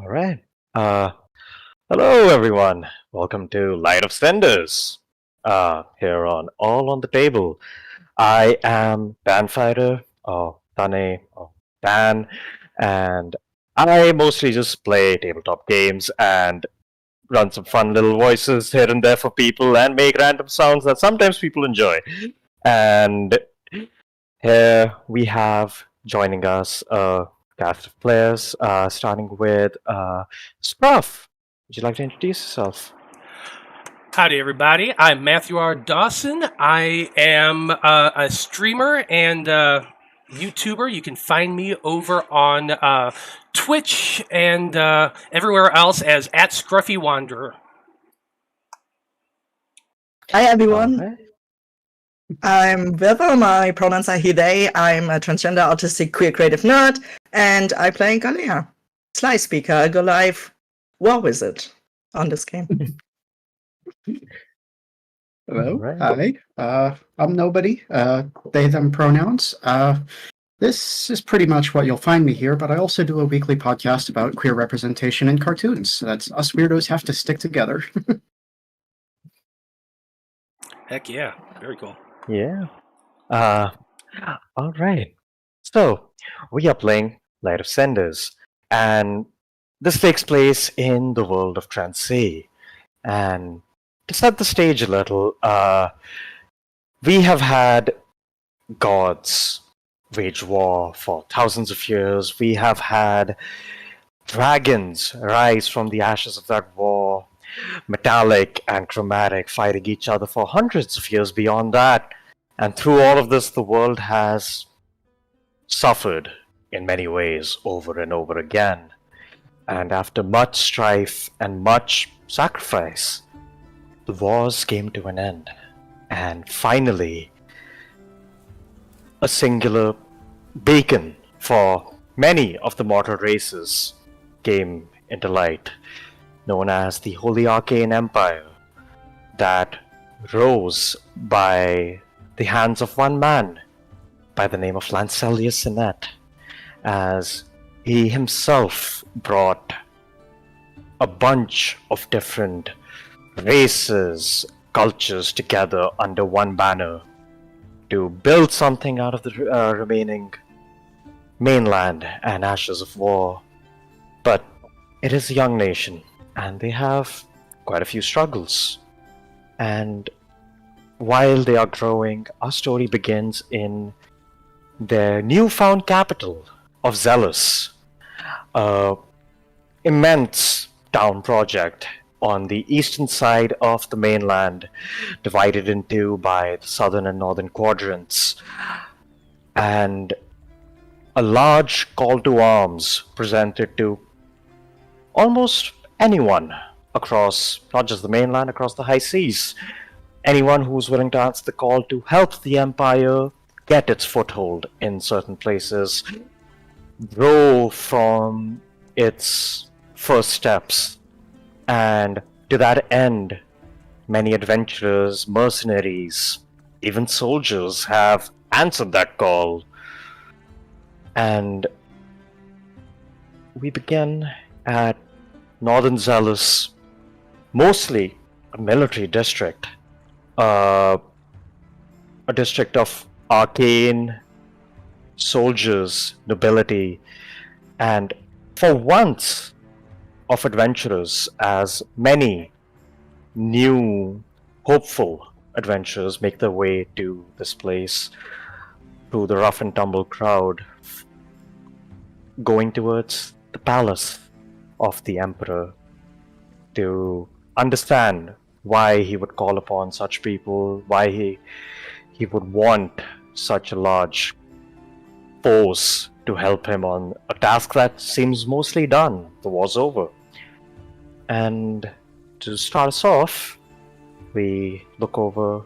All right. Hello, everyone. Welcome to Light of Cinders. Here on All on the Table. I am Dan Fighter, or Tane, or Dan, and I mostly just play tabletop games and run some fun little voices here and there for people and make random sounds that sometimes people enjoy. And here we have joining us a cast of players, starting with Scruff. Would you like to introduce yourself? Howdy, everybody. I'm Matthew R. Dawson. I am a streamer and YouTuber. You can find me over on Twitch and everywhere else as @Scruffy Wanderer. Hi everyone, Alright. I'm Viva, my pronouns are he, they, I'm a transgender, autistic, queer creative nerd, and I play Galea, Sly Speaker, a go live war wizard on this game. Hello, Alright. hi. I'm nobody. They, them pronouns. This is pretty much what you'll find me here, but I also do a weekly podcast about queer representation in cartoons. That's us weirdos have to stick together. Heck yeah, very cool. Yeah. Alright. So, we are playing Light of Cinders, and this takes place in the world of Transea. And to set the stage a little, we have had gods wage war for thousands of years. We have had dragons rise from the ashes of that war, metallic and chromatic fighting each other for hundreds of years beyond that. And through all of this, the world has suffered in many ways over and over again. And after much strife and much sacrifice, the wars came to an end. And finally, a singular beacon for many of the mortal races came into light, known as the Holy Arcane Empire, that rose by the hands of one man by the name of Lancelius Sinet, as he himself brought a bunch of different races, cultures together under one banner to build something out of the remaining mainland and ashes of war. But it is a young nation, and they have quite a few struggles. And while they are growing, our story begins in their newfound capital of Zealous, an immense town project on the eastern side of the mainland, divided into by the southern and northern quadrants, and a large call to arms presented to almost anyone across not just the mainland, across the high seas. Anyone who's willing to answer the call to help the empire get its foothold in certain places, grow from its first steps. And to that end, many adventurers, mercenaries, even soldiers have answered that call. And we begin at Northern Zealous, mostly a military district, a district of arcane soldiers, nobility, and for once of adventurers, as many new, hopeful adventurers make their way to this place through the rough and tumble crowd, going towards the palace of the emperor to understand why he would call upon such people, why he would want such a large force to help him on a task that seems mostly done. The war's over. And to start us off, we look over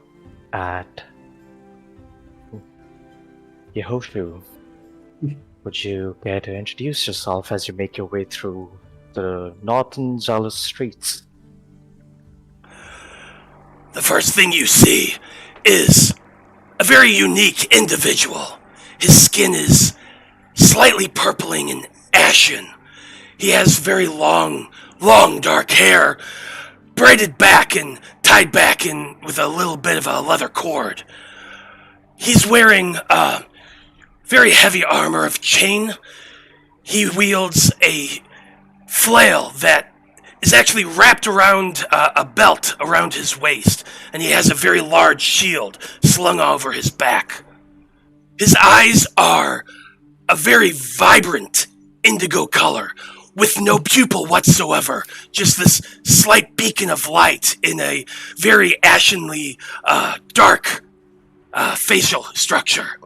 at Yehoshu. Would you care to introduce yourself as you make your way through the northern Zealous streets? The first thing you see is a very unique individual. His skin is slightly purpling and ashen. He has very long, long dark hair, braided back and tied back in with a little bit of a leather cord. He's wearing very heavy armor of chain. He wields a flail that is actually wrapped around a belt around his waist, and he has a very large shield slung over his back. His eyes are a very vibrant indigo color with no pupil whatsoever, just this slight beacon of light in a very ashenly dark facial structure.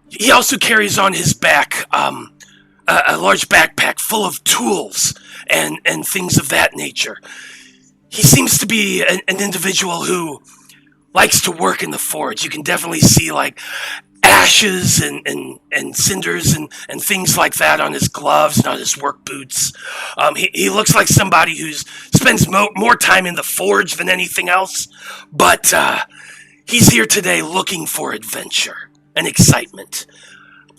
He also carries on his back a large backpack full of tools and things of that nature. He seems to be an individual who likes to work in the forge. You can definitely see like ashes and cinders and things like that on his gloves and on his work boots. He looks like somebody who spends more time in the forge than anything else, but he's here today looking for adventure and excitement.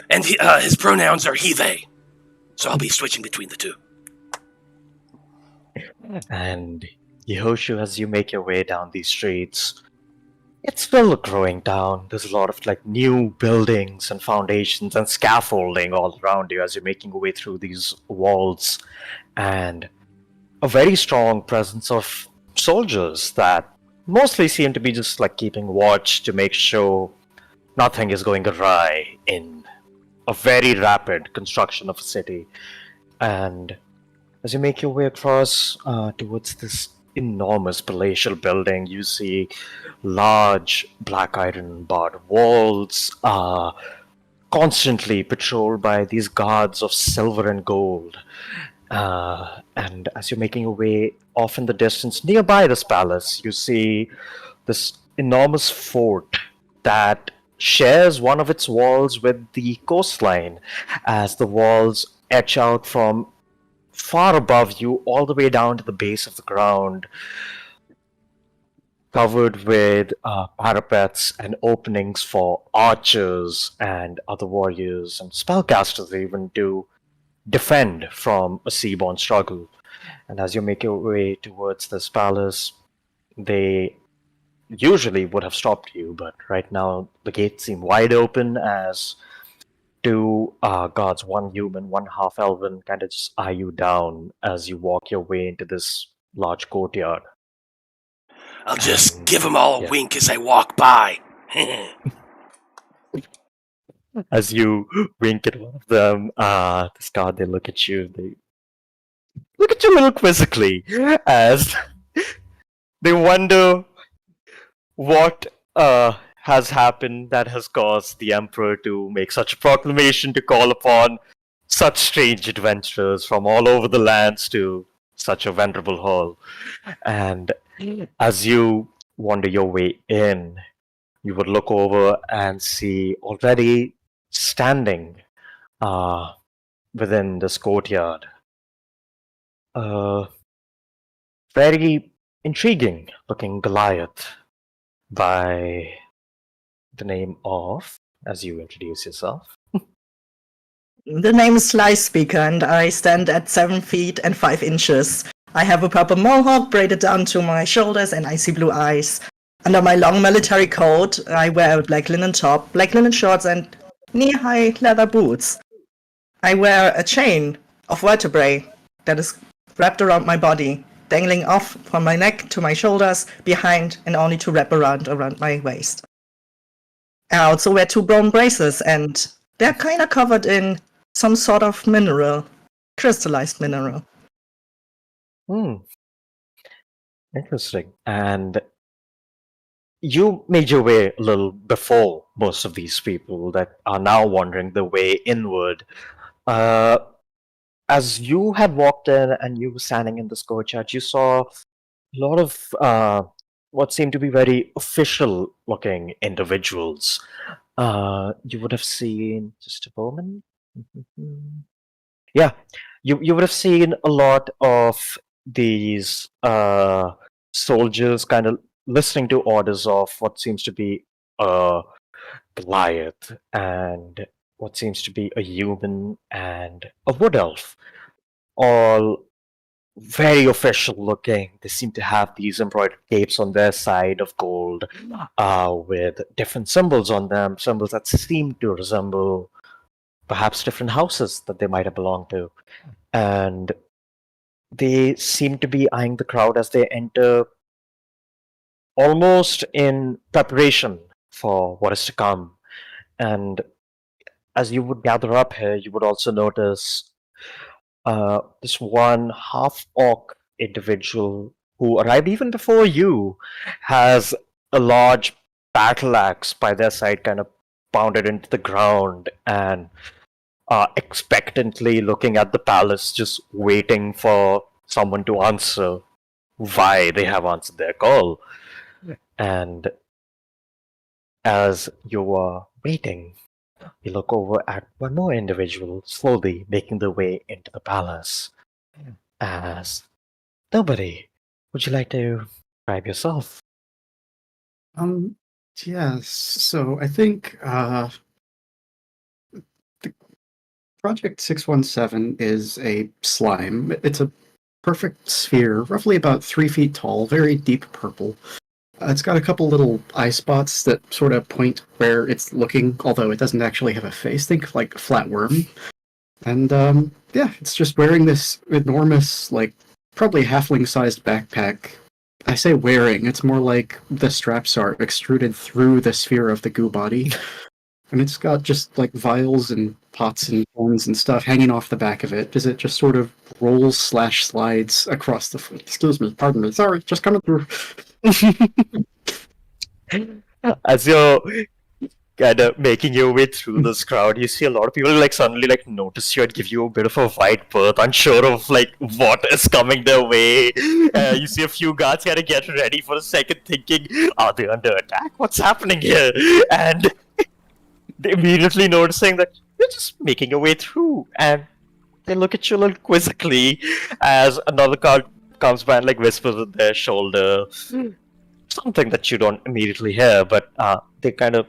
And his pronouns are he, they. So I'll be switching between the two. And Yehoshu, as you make your way down these streets, it's still a growing town. There's a lot of like new buildings and foundations and scaffolding all around you as you're making your way through these walls, and a very strong presence of soldiers that mostly seem to be just like keeping watch to make sure nothing is going awry in a very rapid construction of a city. And as you make your way across towards this enormous palatial building, you see large black iron barred walls, constantly patrolled by these guards of silver and gold. And as you're making your way off in the distance nearby this palace, you see this enormous fort that shares one of its walls with the coastline, as the walls etch out from far above you all the way down to the base of the ground, covered with parapets and openings for archers and other warriors and spellcasters even to defend from a seaborne struggle. And as you make your way towards this palace, they usually would have stopped you, but right now the gates seem wide open as two guards, one human, one half elven, kind of just eye you down as you walk your way into this large courtyard. I'll just give them all a wink as I walk by. As you wink at one of them, this guard, they look at you, they look at you a little quizzically as they wonder what has happened that has caused the Emperor to make such a proclamation to call upon such strange adventurers from all over the lands to such a venerable hall. And as you wander your way in, you would look over and see already standing within this courtyard a very intriguing looking Goliath by the name of, as you introduce yourself. The name is Sly Speaker, and I stand at 7 feet and 5 inches. I have a purple mohawk braided down to my shoulders and icy blue eyes. Under my long military coat, I wear a black linen top, black linen shorts, and knee-high leather boots. I wear a chain of vertebrae that is wrapped around my body, dangling off from my neck to my shoulders, behind, and only to wrap around my waist. I also wear 2 bone braces, and they're kind of covered in some sort of mineral, crystallized mineral. Interesting. And you made your way a little before most of these people that are now wandering their way inward. As you had walked in and you were standing in this courtyard, you saw a lot of what seemed to be very official looking individuals. You would have seen, just a moment. Yeah, you would have seen a lot of these soldiers kind of listening to orders of what seems to be a Goliath and what seems to be a human and a wood elf. all very official looking. They seem to have these embroidered capes on their side of gold, with different symbols on them, symbols that seem to resemble perhaps different houses that they might have belonged to. And they seem to be eyeing the crowd as they enter, almost in preparation for what is to come. And as you would gather up here, you would also notice this one half orc individual who arrived even before you has a large battle axe by their side, kind of pounded into the ground, and expectantly looking at the palace, just waiting for someone to answer why they have answered their call. And as you are waiting, you look over at one more individual slowly making their way into the palace. As nobody, would you like to describe yourself? Um, yes. So I think the Project 617 is a slime. It's a perfect sphere, roughly about 3 feet tall, very deep purple. It's got a couple little eye spots that sort of point where it's looking, although it doesn't actually have a face. Think like a flatworm. And yeah, it's just wearing this enormous, like, probably halfling-sized backpack. I say wearing, it's more like the straps are extruded through the sphere of the goo body. And it's got just like vials and pots and bones and stuff hanging off the back of it as it just sort of rolls slash slides across the excuse me, pardon me, sorry, just coming through. As you're kind of making your way through this crowd, you see a lot of people like suddenly like notice you and give you a bit of a wide berth, unsure of like what is coming their way. You see a few guards kind of get ready for a second, thinking, "Are they under attack? What's happening here?" And immediately noticing that you're just making your way through, and they look at you a little quizzically as another guard comes by and like whispers at their shoulder something that you don't immediately hear, but they kind of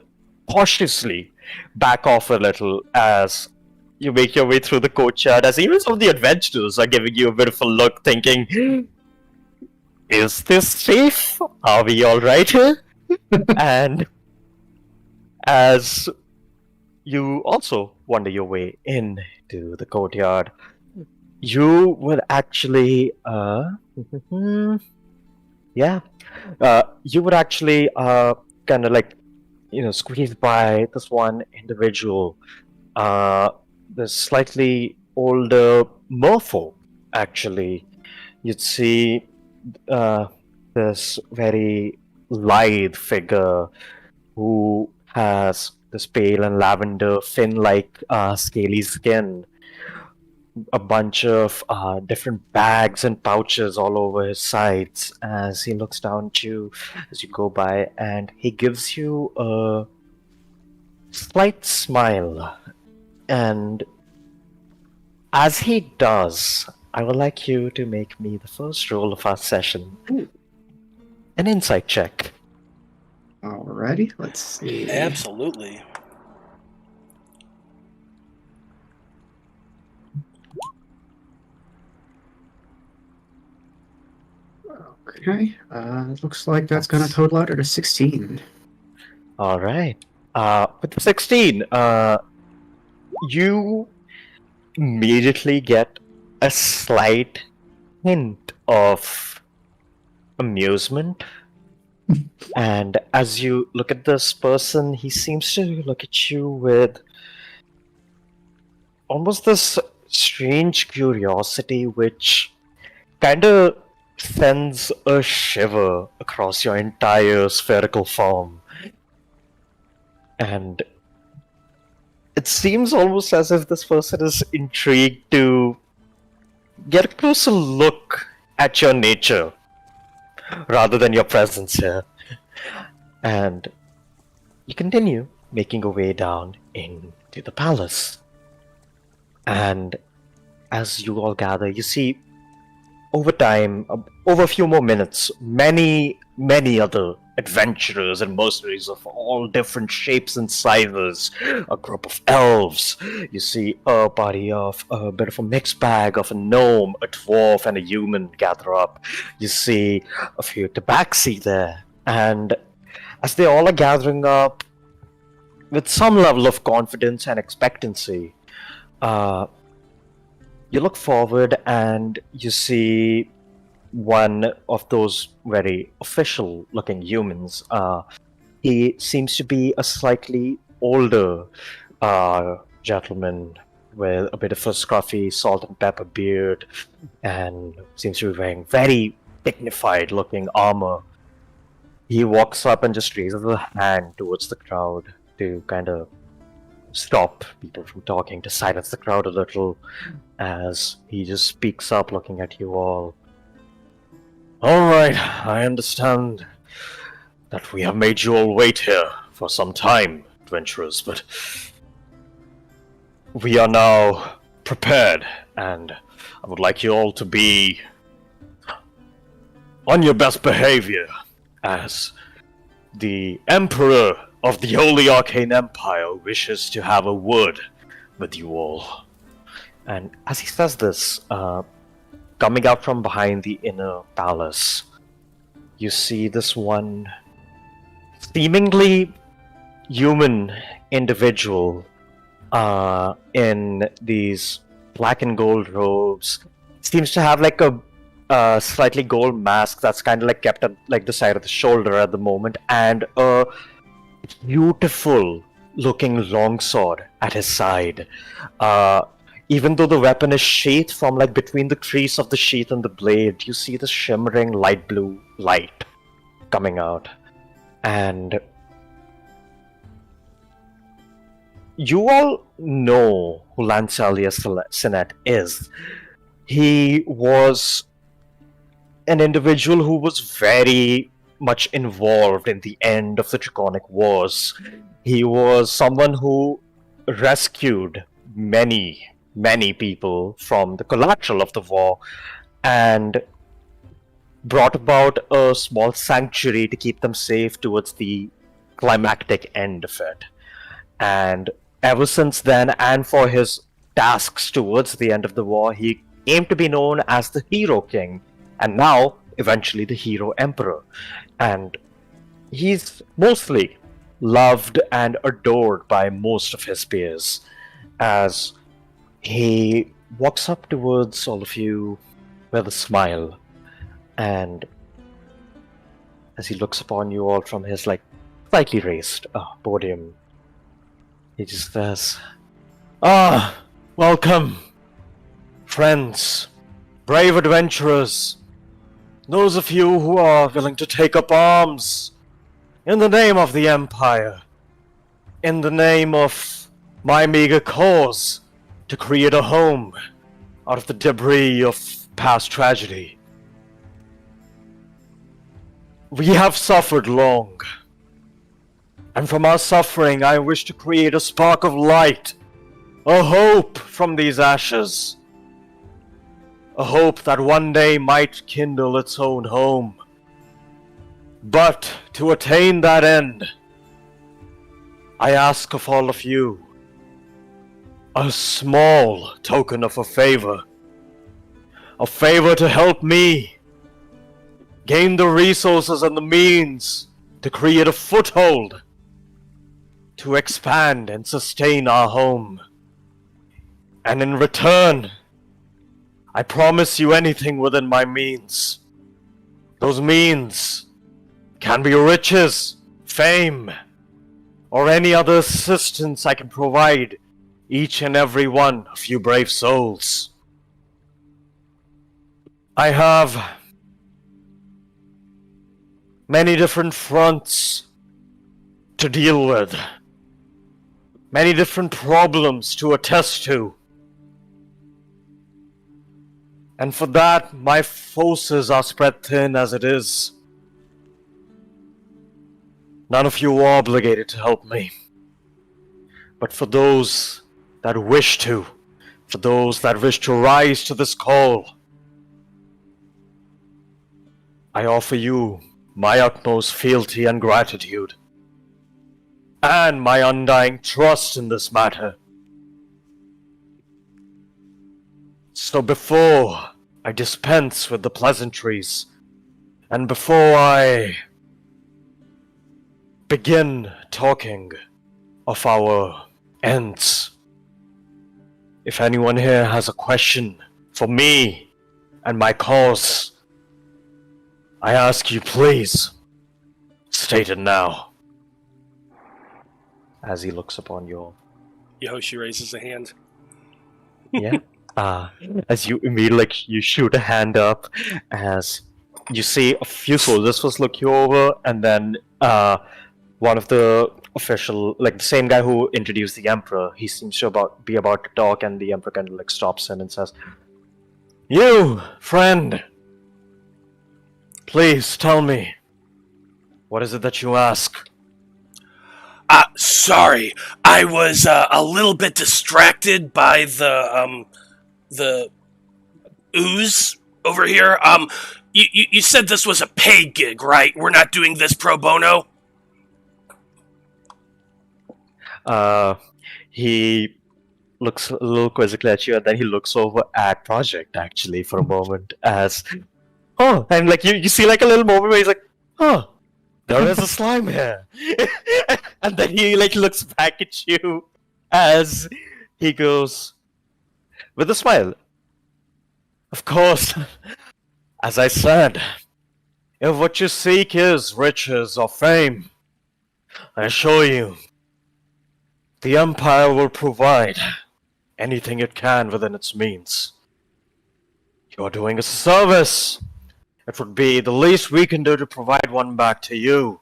cautiously back off a little as you make your way through the courtyard, as even some of the adventurers are giving you a bit of a look, thinking, is this safe? Are we alright here? And as you also wander your way into the courtyard, you would actually, you would actually kind of like, squeezed by this one individual, this slightly older merfolk, actually. You'd see this very lithe figure who has this pale and lavender fin-like scaly skin, a bunch of different bags and pouches all over his sides as he looks down at you as you go by, and he gives you a slight smile. And as he does, I would like you to make me the first roll of our session. An insight check. Alrighty, let's see. Absolutely. Okay, looks like that's gonna total out at a 16. All right. With the 16, you immediately get a slight hint of amusement. And as you look at this person, he seems to look at you with almost this strange curiosity, which kind of sends a shiver across your entire spherical form. And it seems almost as if this person is intrigued to get a closer look at your nature rather than your presence here. And you continue making your way down into the palace. And as you all gather, you see over time, over a few more minutes, many other adventurers and mercenaries of all different shapes and sizes, a group of elves. You see a party of a bit of a mixed bag of a gnome, a dwarf, and a human gather up. You see a few tabaxi there, and as they all are gathering up with some level of confidence and expectancy, you look forward and you see one of those very official looking humans. He seems to be a slightly older gentleman with a bit of a scruffy salt and pepper beard, and seems to be wearing very dignified looking armor. He walks up and just raises a hand towards the crowd to kind of stop people from talking, to silence the crowd a little, as he just speaks up looking at you all. Alright, I understand that we have made you all wait here for some time, adventurers, but we are now prepared, and I would like you all to be on your best behavior, as the Emperor of the Holy Arcane Empire wishes to have a word with you all. And as he says this, coming out from behind the inner palace, you see this one seemingly human individual in these black and gold robes. Seems to have like a slightly gold mask that's kind of like kept at like the side of the shoulder at the moment, and a beautiful looking longsword at his side. Even though the weapon is sheathed, from like between the crease of the sheath and the blade, you see the shimmering light blue light coming out. And you all know who Lancelius Sinet is. He was an individual who was very much involved in the end of the Draconic Wars. He was someone who rescued many people from the collateral of the war and brought about a small sanctuary to keep them safe towards the climactic end of it. And ever since then, and for his tasks towards the end of the war, he came to be known as the Hero King, and now eventually the Hero Emperor. And he's mostly loved and adored by most of his peers, as he walks up towards all of you with a smile, and as he looks upon you all from his like slightly raised podium, he just says, welcome, friends, brave adventurers, those of you who are willing to take up arms in the name of the Empire, in the name of my meager cause to create a home out of the debris of past tragedy. We have suffered long, and from our suffering I wish to create a spark of light, a hope from these ashes, a hope that one day might kindle its own home. But to attain that end, I ask of all of you a small token of a favor to help me gain the resources and the means to create a foothold to expand and sustain our home. And in return, I promise you anything within my means. Those means can be riches, fame, or any other assistance I can provide each and every one of you brave souls. I have many different fronts to deal with, many different problems to attest to. And for that, my forces are spread thin as it is. None of you are obligated to help me. But for those that wish to, for those that wish to rise to this call, I offer you my utmost fealty and gratitude, and my undying trust in this matter. So before I dispense with the pleasantries, and before I begin talking of our ends, if anyone here has a question for me and my cause, I ask you please, state it now. As he looks upon you all. Yoshi raises a hand. Yeah. As you immediately you shoot a hand up, as you see a few soldiers first look you over, and then one of the official, like the same guy who introduced the emperor, he seems to be about to talk, and the emperor kind of like stops him and says, "You, friend, please tell me, what is it that you ask?" Sorry, I was a little bit distracted by the ooze over here. You said this was a paid gig, right? We're not doing this pro bono? He looks a little quizzically at you, and then he looks over at Project actually for a moment as, oh, and like you see like a little moment where he's like, oh, there is a slime here. And then he like looks back at you as he goes with a smile. Of course, as I said, if what you seek is riches or fame, I assure you, the Empire will provide anything it can within its means. You're doing us a service. It would be the least we can do to provide one back to you.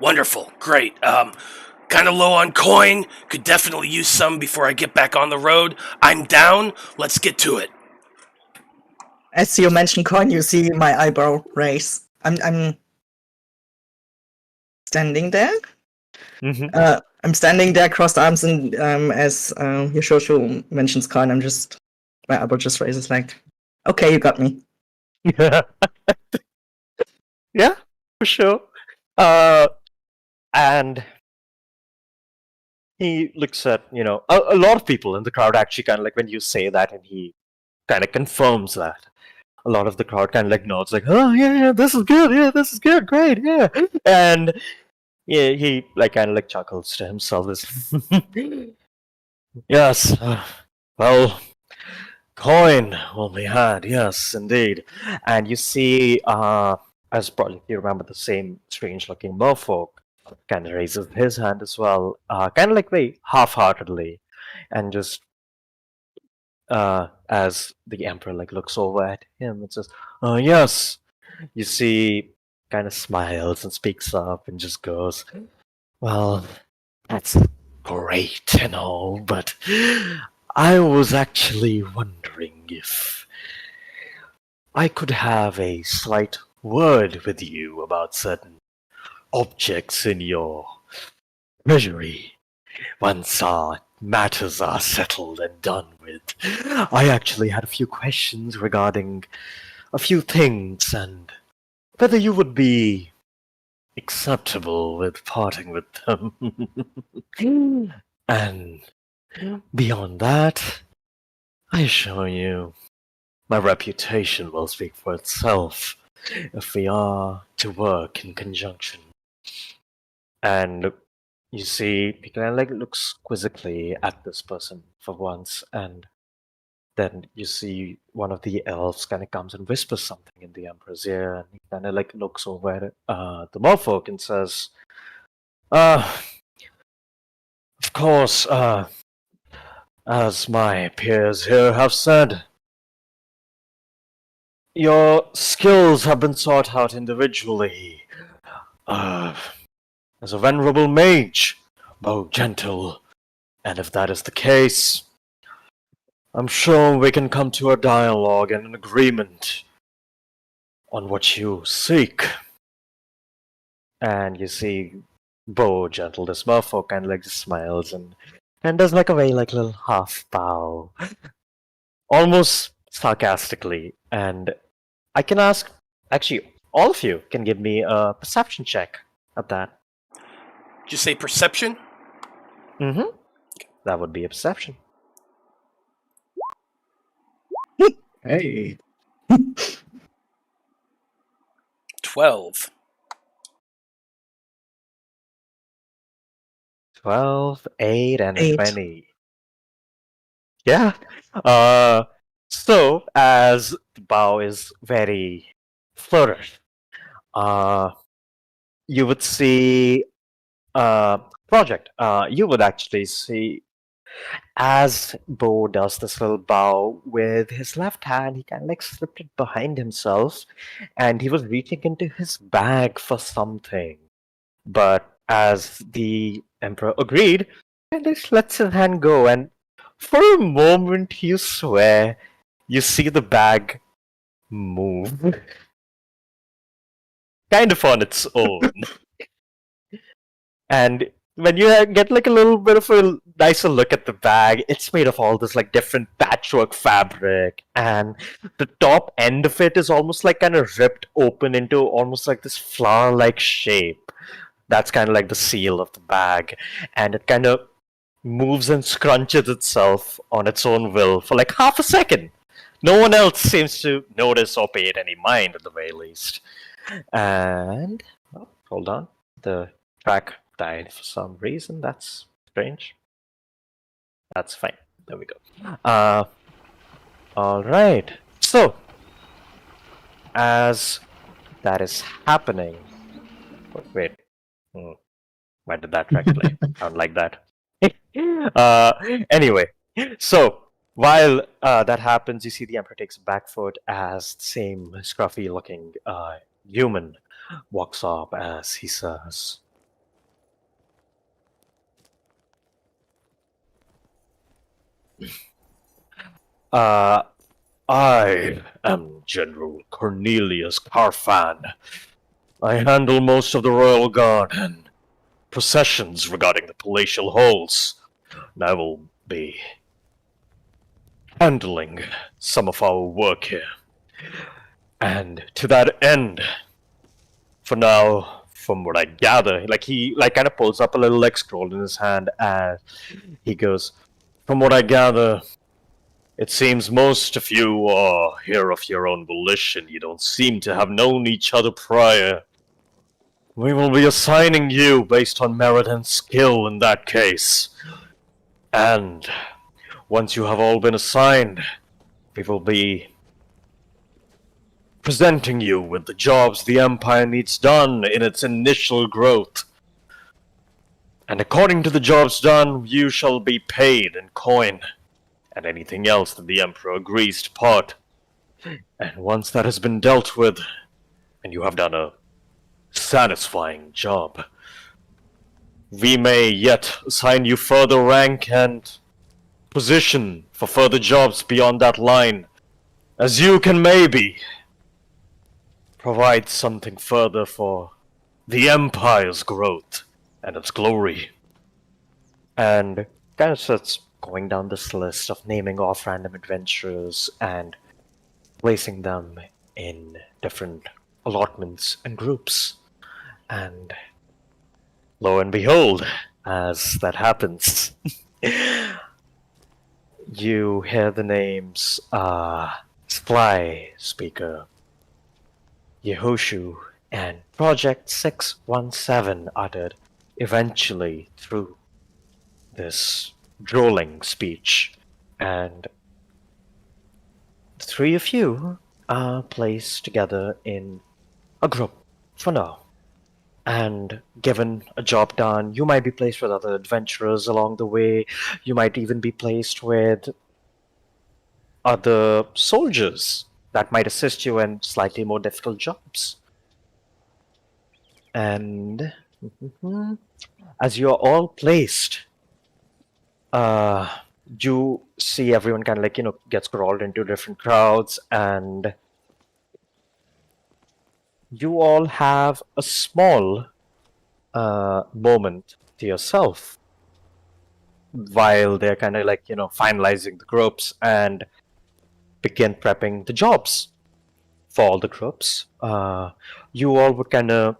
Wonderful, great. Kind of low on coin. Could definitely use some before I get back on the road. I'm down. Let's get to it. As you mentioned coin, you see my eyebrow raise. I'm standing there. Mm-hmm. I'm standing there, crossed arms, and as Yoshoshu mentions coin, my eyebrow just raises like, okay, you got me. Yeah, for sure. And he looks at, a lot of people in the crowd actually kind of like when you say that, and he kind of confirms that. A lot of the crowd kind of like nods, like, oh, yeah, this is good, yeah, this is good, great, yeah. And yeah, he like kind of like chuckles to himself. Yes, well, coin will be had, yes, indeed. And you see, as probably you remember, the same strange-looking merfolk kind of raises his hand as well, kind of like very half-heartedly, and just as the emperor like looks over at him and says, "Oh yes," you see, kind of smiles and speaks up and just goes, "Well, that's great and all, but I was actually wondering if I could have a slight word with you about certain objects in your treasury once our matters are settled and done with. I actually had a few questions regarding a few things and whether you would be acceptable with parting with them." And beyond that, I assure you, my reputation will speak for itself if we are to work in conjunction. And you see, he kind of like looks quizzically at this person for once, and then you see one of the elves kind of comes and whispers something in the emperor's ear, and he kind of like looks over at the merfolk and says, "Of course, as my peers here have said, your skills have been sought out individually. As a venerable mage, both gentle, and if that is the case, I'm sure we can come to a dialogue and an agreement on what you seek." And you see Bo Gentle, this merfolk, kind of like just smiles and does like a very like little half bow, almost sarcastically. And I can ask Actually, all of you can give me a perception check at that. Did you say perception? Mm-hmm. That would be a perception. Hey. 12. 12, 8, and a 8. 20. Yeah. So, as the bow is very flourished, you would see project. You would actually see as Bo does this little bow with his left hand, he kind of like slipped it behind himself, and he was reaching into his bag for something. But as the emperor agreed, he just lets his hand go, and for a moment, you swear you see the bag move, kind of on its own. And when you get like a little bit of a nicer look at the bag, it's made of all this like different patchwork fabric, and the top end of it is almost like kind of ripped open into almost like this flower-like shape. That's kind of like the seal of the bag, and it kind of moves and scrunches itself on its own will for like half a second. No one else seems to notice or pay it any mind, at the very least. And oh, hold on, the track died for some reason. That's strange. That's fine. There we go. All right. So, as that is happening, wait. Why did that track play? Sound like that. Anyway, so while that happens, you see the Emperor takes a back foot as the same scruffy-looking human walks up as he says, I am General Cornelius Carfan. I handle most of the royal guard and processions regarding the palatial halls, and I will be handling some of our work here. And to that end, for now, from what I gather, like he like kind of pulls up a little like scroll in his hand and he goes, from what I gather, it seems most of you are here of your own volition. You don't seem to have known each other prior. We will be assigning you based on merit and skill in that case. And once you have all been assigned, we will be presenting you with the jobs the Empire needs done in its initial growth. And according to the jobs done, you shall be paid in coin, and anything else that the Emperor agrees to part. And once that has been dealt with, and you have done a satisfying job, we may yet assign you further rank and position for further jobs beyond that line, as you can maybe provide something further for the Empire's growth and its glory. And kind of starts going down this list of naming off random adventurers and placing them in different allotments and groups. And lo and behold, as that happens, you hear the names Sply Speaker, Yehoshu, and Project 617 uttered eventually through this drolling speech. And the three of you are placed together in a group for now. And given a job done, you might be placed with other adventurers along the way. You might even be placed with other soldiers that might assist you in slightly more difficult jobs. And as you're all placed, you see everyone kind of like, gets crawled into different crowds, and you all have a small moment to yourself while they're kind of like, finalizing the groups and begin prepping the jobs for all the groups. You all would kind of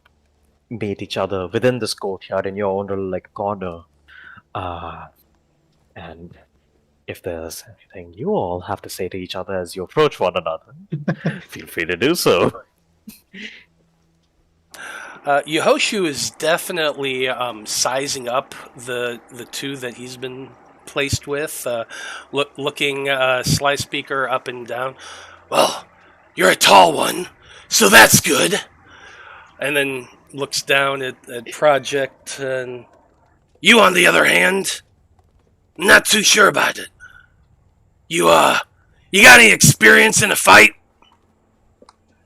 meet each other within this courtyard in your own little like corner. And if there's anything you all have to say to each other as you approach one another, feel free to do so. Yehoshu is definitely sizing up the two that he's been placed with, looking Sly Speaker up and down. Well, you're a tall one, so that's good. And then looks down at Project, and you, on the other hand, not too sure about it. You got any experience in a fight?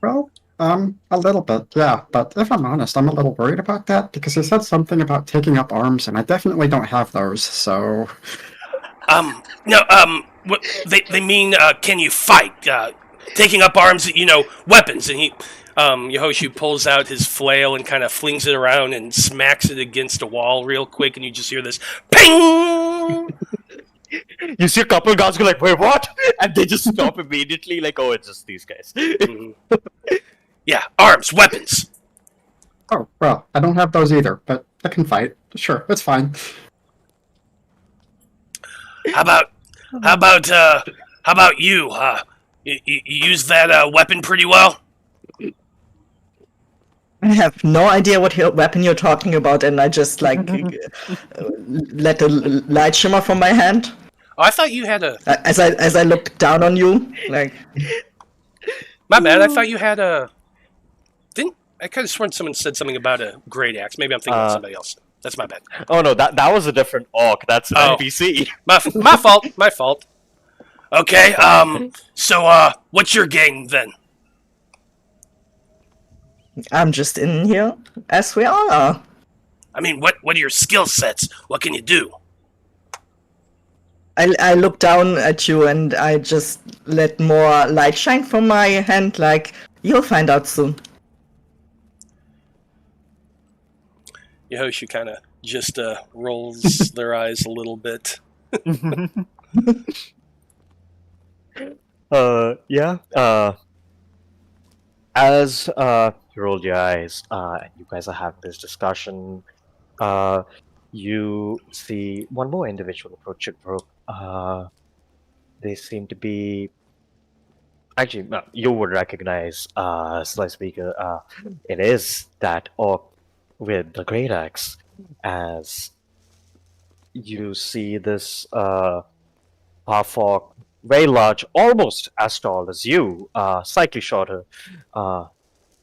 Well, a little bit, yeah. But if I'm honest, I'm a little worried about that because he said something about taking up arms, and I definitely don't have those. So, no, what they mean? Can you fight? Taking up arms, weapons. And Yehoshu pulls out his flail and kind of flings it around and smacks it against a wall real quick, and you just hear this ping. You see a couple guys go like, wait, what? And they just stop immediately, like, oh, it's just these guys. Yeah, arms, weapons. oh well, I don't have those either, but I can fight. Sure, that's fine. How about you? You use that weapon pretty well? I have no idea what weapon you're talking about, and I just let the light shimmer from my hand Oh, I thought you had a... as I look down on you. Like, My bad, I thought you had a... I kind of sworn someone said something about a great axe. Maybe I'm thinking of somebody else. That's my bad. Oh no, that was a different orc. That's an NPC. My fault. My fault. Okay. So, what's your game then? I'm just in here, as we all are. I mean, what are your skill sets? What can you do? I look down at you and I just let more light shine from my hand, like, you'll find out soon. Yehoshu kind of just rolls their eyes a little bit. Yeah. As you roll your eyes, and you guys are having this discussion, you see one more individual approach your group. They seem to be... Actually, you would recognize Sly Speaker. It is that orc with the great axe, as you see this half orc, very large, almost as tall as you, slightly shorter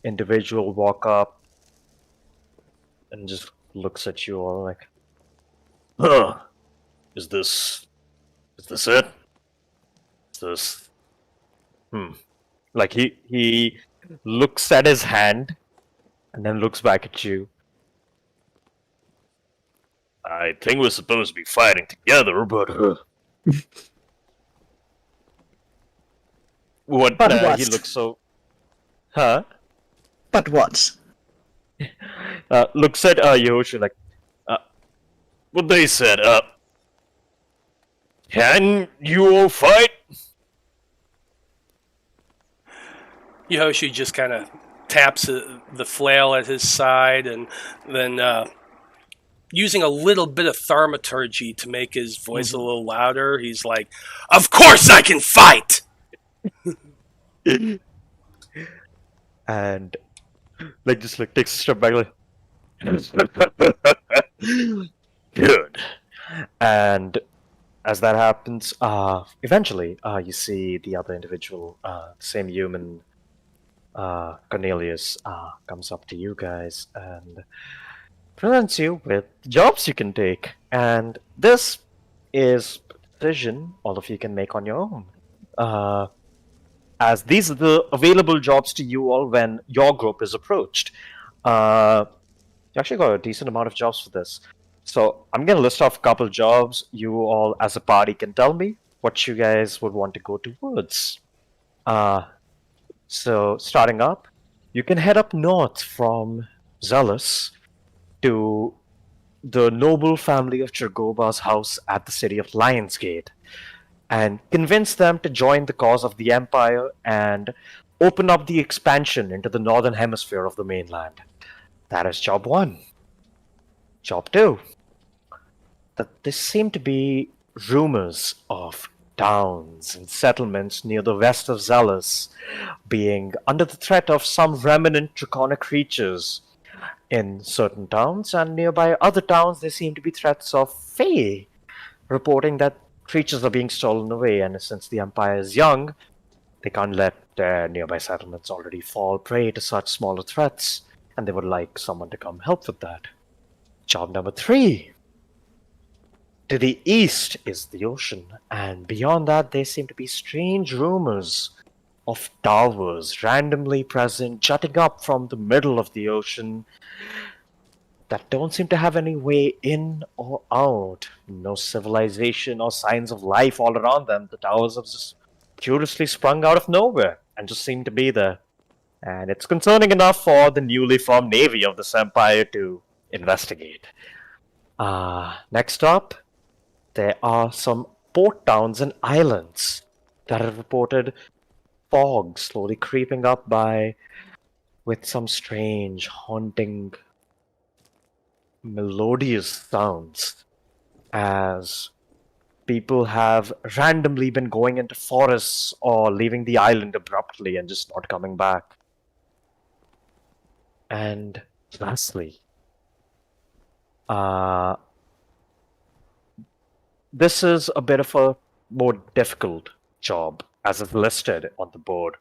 individual walk up and just looks at you all like, huh, is this it? Is this... Like he looks at his hand and then looks back at you. I think we're supposed to be fighting together, but what? He looks so... Huh? But what? Looks at Yehoshu like, what they said, can you all fight? Yehoshu just kind of taps the flail at his side, and then using a little bit of thaumaturgy to make his voice a little louder, he's like, "Of course I can fight!" And like just like takes a step back like, good. And as that happens, eventually you see the other individual, same human, Cornelius, comes up to you guys and presents you with jobs you can take. And this is a decision all of you can make on your own. As these are the available jobs to you all when your group is approached. You actually got a decent amount of jobs for this. So I'm going to list off a couple jobs. You all as a party can tell me what you guys would want to go towards. So starting up, you can head up north from Zealous to the noble family of Chergoba's house at the city of Lionsgate and convince them to join the cause of the Empire and open up the expansion into the northern hemisphere of the mainland. That is job one. Job two. That there seem to be rumors of towns and settlements near the west of Zealous being under the threat of some remnant draconic creatures. In certain towns and nearby other towns, there seem to be threats of Fae, reporting that creatures are being stolen away, and since the Empire is young, they can't let their nearby settlements already fall prey to such smaller threats, and they would like someone to come help with that. Job number three. To the east is the ocean, and beyond that there seem to be strange rumors of towers randomly present, jutting up from the middle of the ocean that don't seem to have any way in or out. No civilization or signs of life all around them. The towers have just curiously sprung out of nowhere and just seem to be there. And it's concerning enough for the newly formed navy of this empire to investigate. Next up, there are some port towns and islands that have reported fog slowly creeping up by with some strange, haunting, melodious sounds as people have randomly been going into forests or leaving the island abruptly and just not coming back. And lastly, this is a bit of a more difficult job, as is listed on the board.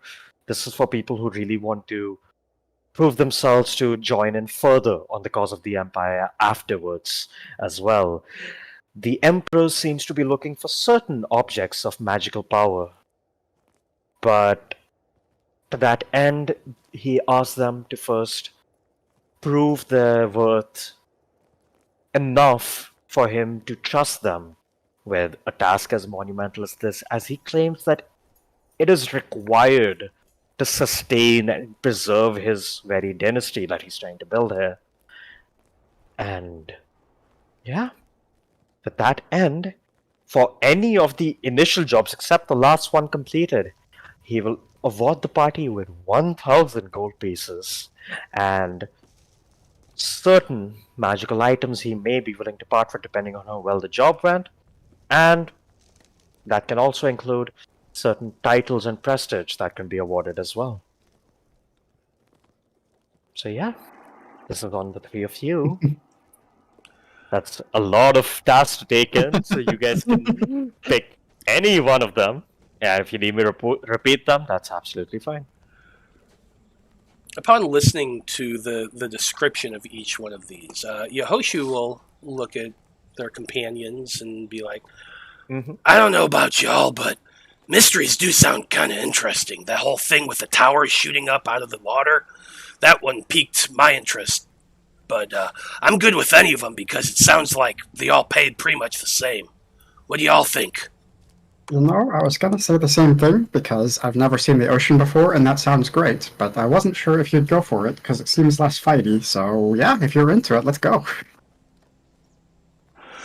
This is for people who really want to prove themselves to join in further on the cause of the Empire afterwards as well. The Emperor seems to be looking for certain objects of magical power, but to that end, he asks them to first prove their worth enough for him to trust them with a task as monumental as this, as he claims that it is required to sustain and preserve his very dynasty that he's trying to build here. And yeah, to that end, for any of the initial jobs except the last one completed, he will award the party with 1,000 gold pieces and certain magical items he may be willing to part for depending on how well the job went. And that can also include certain titles and prestige that can be awarded as well. So yeah, this is on the three of you. That's a lot of tasks to take in, so you guys can pick any one of them. And if you need me to repeat them, that's absolutely fine. Upon listening to the description of each one of these, Yehoshu will look at their companions and be like, I don't know about y'all, but mysteries do sound kind of interesting. That whole thing with the towers shooting up out of the water, that one piqued my interest. But I'm good with any of them because it sounds like they all paid pretty much the same. What do y'all think? You know, I was gonna say the same thing because I've never seen the ocean before, and that sounds great. But I wasn't sure if you'd go for it because it seems less fighty. So yeah, if you're into it, let's go.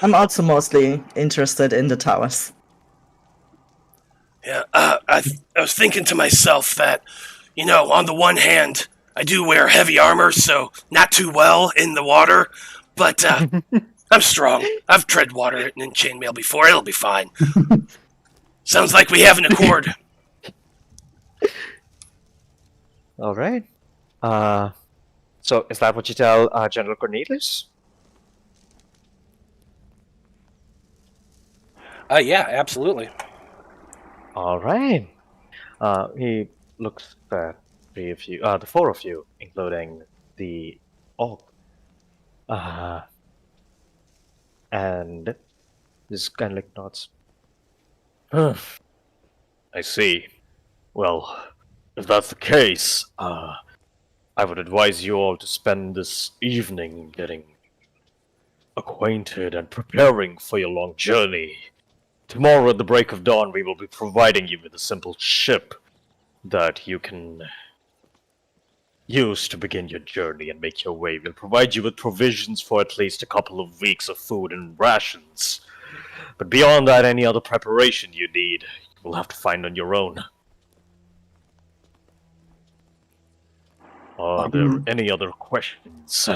I'm also mostly interested in the towers. Yeah, I was thinking to myself that, you know, on the one hand, I do wear heavy armor, so not too well in the water, but I'm strong. I've tread water in chainmail before. It'll be fine. Sounds like we have an accord. All right. So is that what you tell General Cornelius? Yeah, absolutely. All right. He looks at the four of you, including the orc, and just kind of like nods. I see. Well, if that's the case, I would advise you all to spend this evening getting acquainted and preparing for your long journey. Tomorrow at the break of dawn, we will be providing you with a simple ship that you can use to begin your journey and make your way. We'll provide you with provisions for at least a couple of weeks of food and rations. But beyond that, any other preparation you need, you will have to find on your own. Are there any other questions?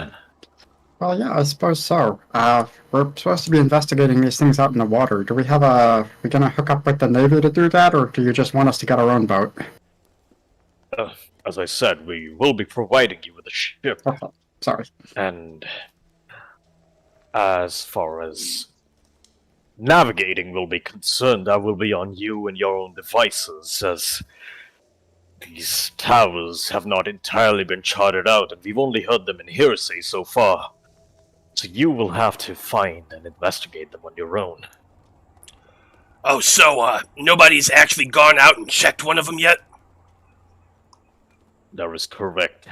Well, yeah, I suppose so. We're supposed to be investigating these things out in the water. Do we have we gonna hook up with the Navy to do that, or do you just want us to get our own boat? As I said, we will be providing you with a ship. Oh, sorry. And as far as navigating will be concerned, that will be on you and your own devices, as these towers have not entirely been charted out, and we've only heard them in hearsay so far. So you will have to find and investigate them on your own. Oh, so, nobody's actually gone out and checked one of them yet? That is correct.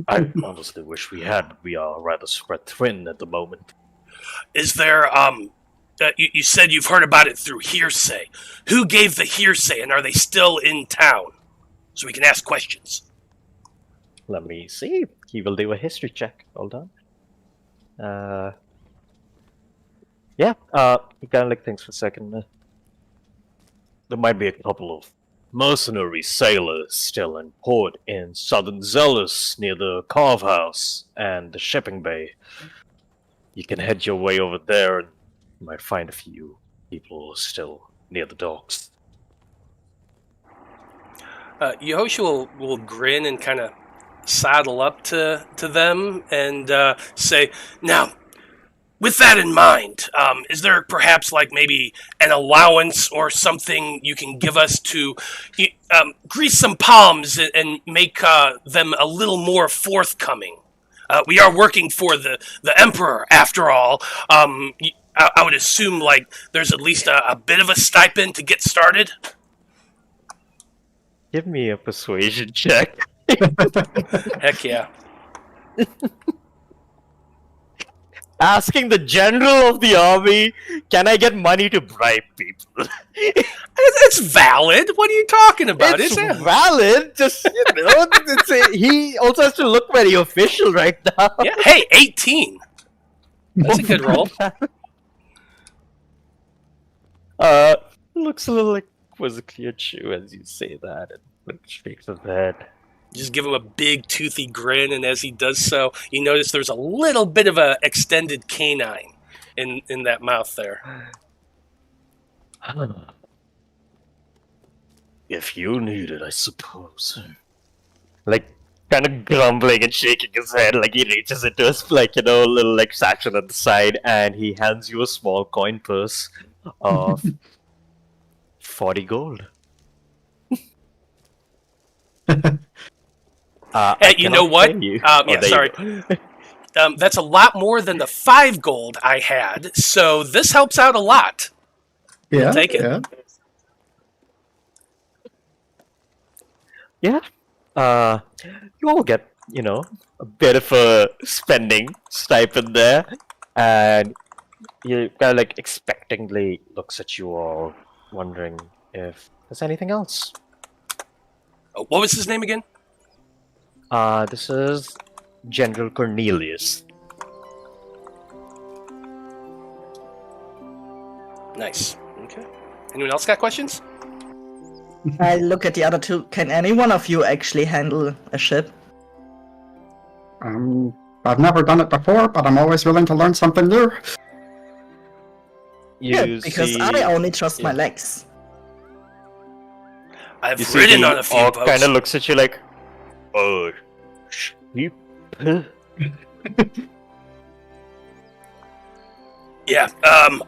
I honestly wish we had, but we are rather spread thin at the moment. Is there, you said you've heard about it through hearsay. Who gave the hearsay, and are they still in town? So we can ask questions. Let me see. He will do a history check. Hold on. You kind of things for a second. There might be a couple of mercenary sailors still in port in southern Zealous near the Carve House and the shipping bay. You can head your way over there and you might find a few people still near the docks. Yehoshua will grin and kind of saddle up to them and say, now, with that in mind, is there perhaps like maybe an allowance or something you can give us to grease some palms and make them a little more forthcoming? We are working for the Emperor, after all. I would assume like there's at least a bit of a stipend to get started. Give me a persuasion check. Heck yeah. Asking the general of the army, can I get money to bribe people? It's valid. What are you talking about? It's Is it? valid. Just, he also has to look very official right now. Yeah. Hey, 18. That's a good roll. Looks a little like quizzically at you as you say that and shakes his head. Just give him a big toothy grin, and as he does so, you notice there's a little bit of a extended canine in that mouth there. If you need it, I suppose. Like, kind of grumbling and shaking his head, like he reaches into his, little, section at the side, and he hands you a small coin purse of 40 gold. Hey, you know what? Sorry. That's a lot more than the 5 gold I had, so this helps out a lot. Yeah, I'll take it. Yeah. You all get, a bit of a spending stipend there, and he kind of expectantly looks at you all, wondering if there's anything else. What was his name again? This is General Cornelius. Nice. Okay. Anyone else got questions? I look at the other two. Can any one of you actually handle a ship? I've never done it before, but I'm always willing to learn something new. Good, because I only trust my legs. I've ridden on a few boats. Kind of looks at you like, oh, sheep. Yeah,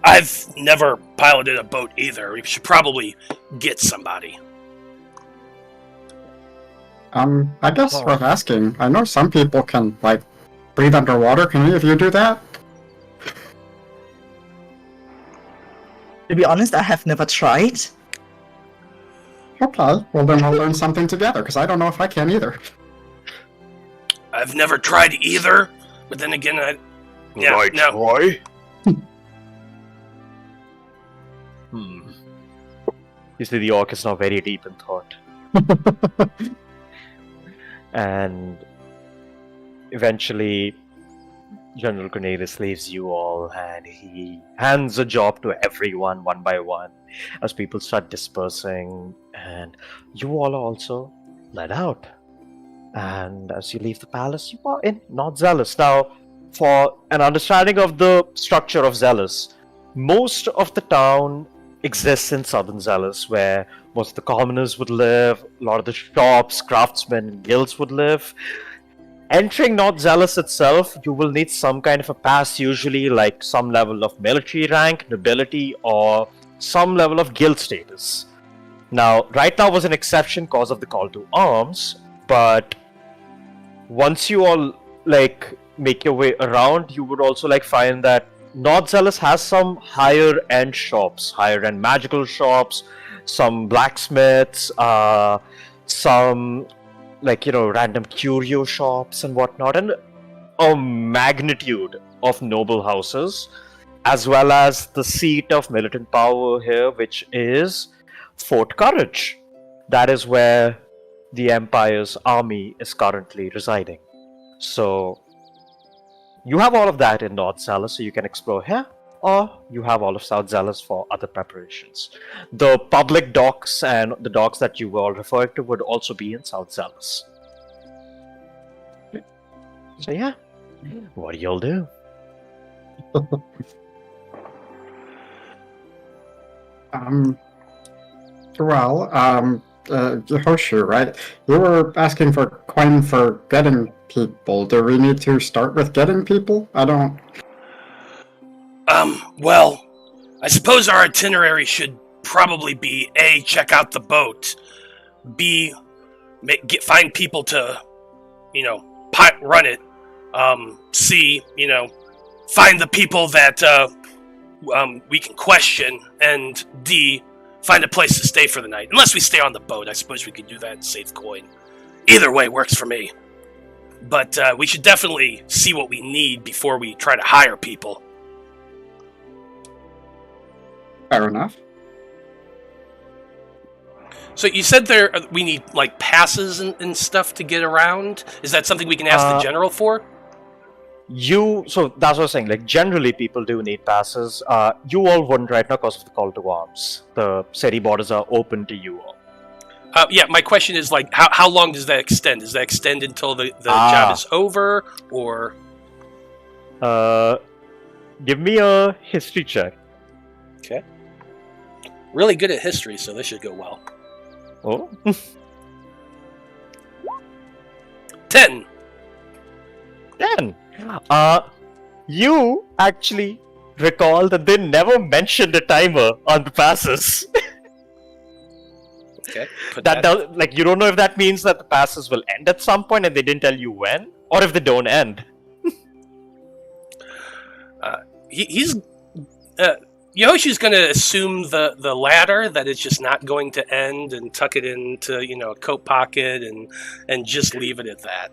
I've never piloted a boat either. We should probably get somebody. I guess worth asking. I know some people can, breathe underwater. Can any of you do that? To be honest, I have never tried. Okay, well then we'll learn something together, because I don't know if I can either. I've never tried either, but then again, Try? You see, the orc is now very deep in thought. And eventually, General Cornelius leaves you all, and he hands a job to everyone one by one as people start dispersing. And you all are also led out. And as you leave the palace, you are in North Zealous. Now, for an understanding of the structure of Zealous, most of the town exists in Southern Zealous, where most of the commoners would live, a lot of the shops, craftsmen, and guilds would live. Entering North Zealous itself, you will need some kind of a pass, usually like some level of military rank, nobility, or some level of guild status. Now, right now was an exception because of the call to arms, but once you all like make your way around, you would also like find that North Zealous has some higher end shops, higher end magical shops, some blacksmiths, some random curio shops and whatnot, and a magnitude of noble houses, as well as the seat of militant power here, which is Fort Courage. That is where the Empire's army is currently residing. So you have all of that in North Zealous, so you can explore here, or you have all of South Zealous for other preparations. The public docks and the docks that you were all referring to would also be in South Zealous. So yeah, what do y'all do? Horseshoe, right? You were asking for coin for getting people. Do we need to start with getting people? I don't... Well, I suppose our itinerary should probably be A, check out the boat, B, find people to, run it, C, find the people that we can question, and D, find a place to stay for the night. Unless we stay on the boat, I suppose we could do that and save coin. Either way works for me. But we should definitely see what we need before we try to hire people. Fair enough. So you said we need like passes and stuff to get around. Is that something we can ask the general for? So that's what I was saying. Like generally, people do need passes. You all wouldn't right now because of the call to arms. The city borders are open to you all. Yeah, my question is like, how long does that extend? Does that extend until the job is over, or? Give me a history check. Okay. Really good at history, so this should go well. Oh. 10. 10. You actually recall that they never mentioned a timer on the passes. Okay. You don't know if that means that the passes will end at some point and they didn't tell you when, or if they don't end. Yoshi's going to assume the latter, that it's just not going to end, and tuck it into a coat pocket and just leave it at that.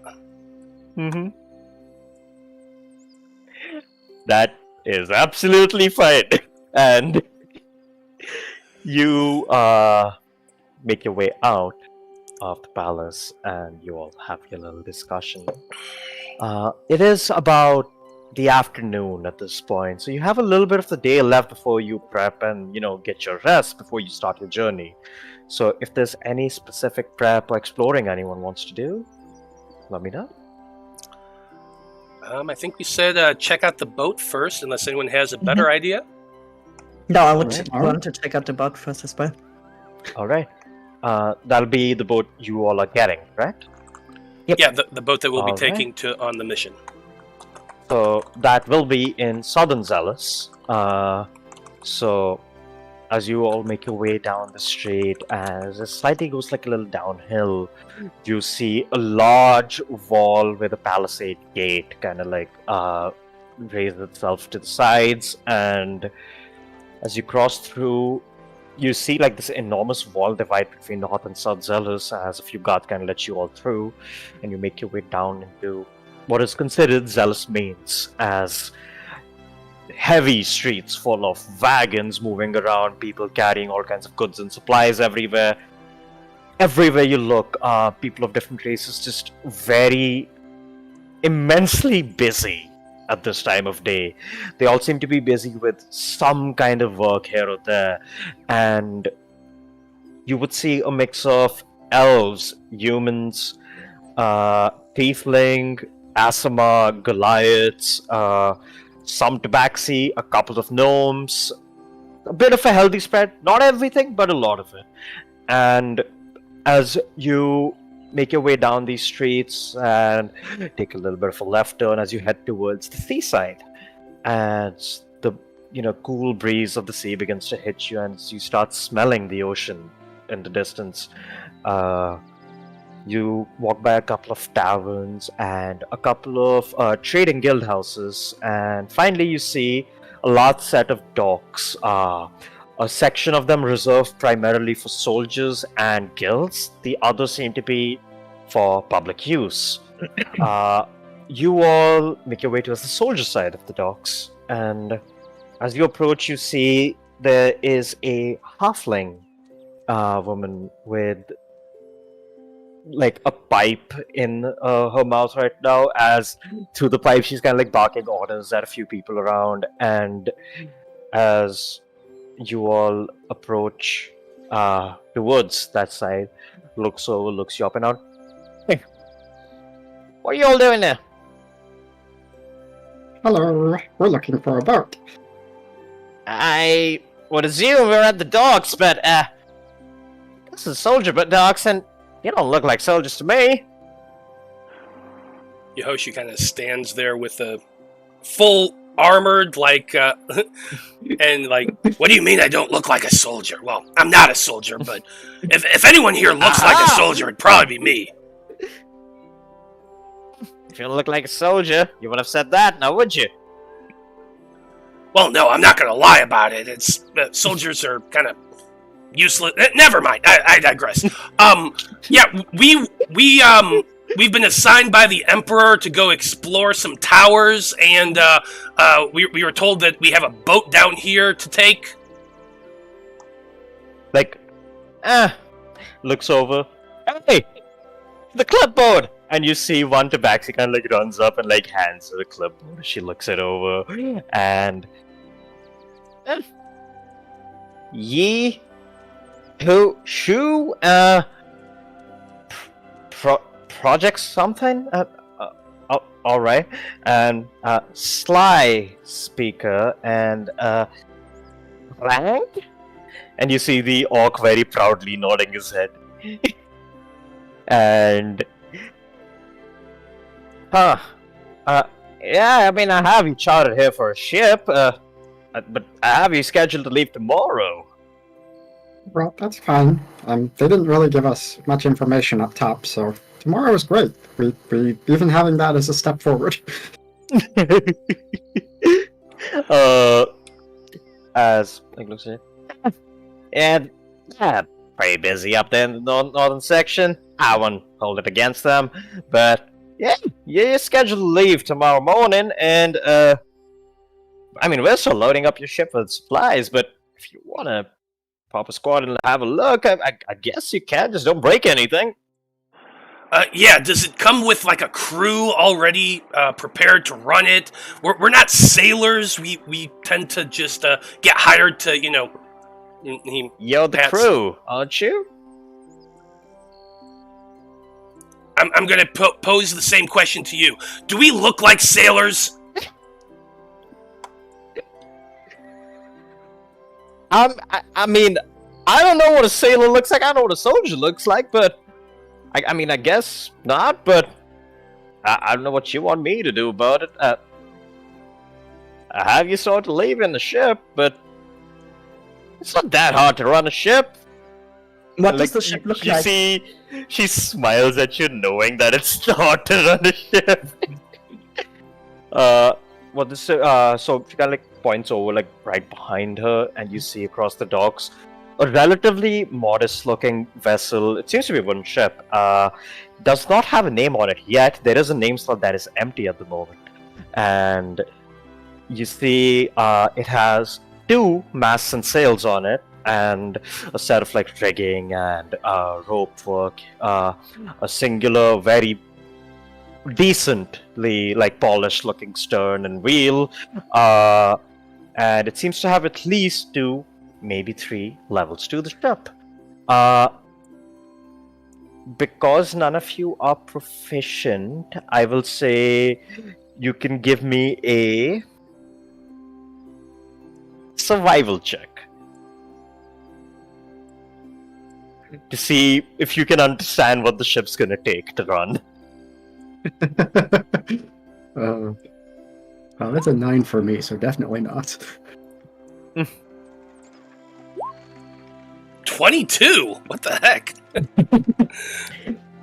Mm-hmm. That is absolutely fine. And you make your way out of the palace and you all have your little discussion. It is about the afternoon at this point, so you have a little bit of the day left before you prep and get your rest before you start your journey. So if there's any specific prep or exploring anyone wants to do, let me know. I think we said check out the boat first, unless anyone has a better idea. No, I would Alright. want to check out the boat first as well. All right. That'll be the boat you all are getting, right? Yep. Yeah, the boat that we'll be Alright. taking on the mission. So that will be in Southern Zealous. So as you all make your way down the street, as it slightly goes like a little downhill, you see a large wall with a palisade gate kind of like raise itself to the sides, and as you cross through, you see like this enormous wall divide between North and South Zealous, as a few guards kind of let you all through, and you make your way down into what is considered Zealous Mains, as heavy streets full of wagons moving around, people carrying all kinds of goods and supplies everywhere. Everywhere you look, people of different races just very immensely busy at this time of day. They all seem to be busy with some kind of work here or there, and you would see a mix of elves, humans, tiefling, Asama, Goliaths, some tabaxi, a couple of gnomes, a bit of a healthy spread. Not everything, but a lot of it. And as you make your way down these streets and take a little bit of a left turn as you head towards the seaside, and the cool breeze of the sea begins to hit you, and you start smelling the ocean in the distance. You walk by a couple of taverns and a couple of trading guild houses, and finally you see a large set of docks. A section of them reserved primarily for soldiers and guilds. The others seem to be for public use. You all make your way towards the soldier side of the docks, and as you approach, you see there is a halfling woman with like a pipe in her mouth right now, as through the pipe she's kind of like barking orders at a few people around. And as you all approach towards that side, looks over, looks you up and out. Hey, what are you all doing there? Hello, we're looking for a boat. I would assume we're at the docks, but this is soldier but docks, and you don't look like soldiers to me. Yoshi kind of stands there with a full armored, like, and like, what do you mean I don't look like a soldier? Well, I'm not a soldier, but if anyone here looks like a soldier, it'd probably be me. If you look like a soldier, you would have said that, now would you? Well, no, I'm not gonna lie about it. It's soldiers are kind of useless. Never mind. I digress. Yeah, we've been assigned by the Emperor to go explore some towers, and we were told that we have a boat down here to take. Like, looks over. Hey, the clipboard! And you see one tabaxi kind of like runs up and like hands her the clipboard. She looks it over, and ye who shoo project something. All right, and sly speaker and rank. And you see the orc very proudly nodding his head. And yeah, I mean, I have you chartered here for a ship, but I have you scheduled to leave tomorrow. Well, that's fine. They didn't really give us much information up top, so tomorrow is great. We even having that as a step forward. As like looks at it. And pretty busy up there in the northern section. I won't hold it against them, but yeah, you're scheduled to leave tomorrow morning, and I mean, we're still loading up your ship with supplies, but if you want to pop a squad and have a look, I guess you can. Just don't break anything. Yeah, does it come with like a crew already prepared to run it? We're not sailors. We tend to just get hired to, You're the crew, aren't you? I'm going to pose the same question to you. Do we look like sailors? I mean, I don't know what a sailor looks like. I know what a soldier looks like, but I mean, I guess not. But I don't know what you want me to do about it. I have you sort of leaving the ship, but it's not that hard to run a ship. What does the ship look like? You see, she smiles at you, knowing that it's hard to run a ship. So she kind of like points over, like right behind her, and you see across the docks a relatively modest-looking vessel. It seems to be a wooden ship. Does not have a name on it yet. There is a name slot that is empty at the moment, and you see it has 2 masts and sails on it, and a set of like rigging and rope work, a singular, very decently like polished looking stern and wheel, and it seems to have at least 2, maybe 3 levels to the ship. because none of you are proficient, I will say you can give me a survival check to see if you can understand what the ship's gonna take to run. Well, that's a 9 for me, so definitely not. 22? What the heck?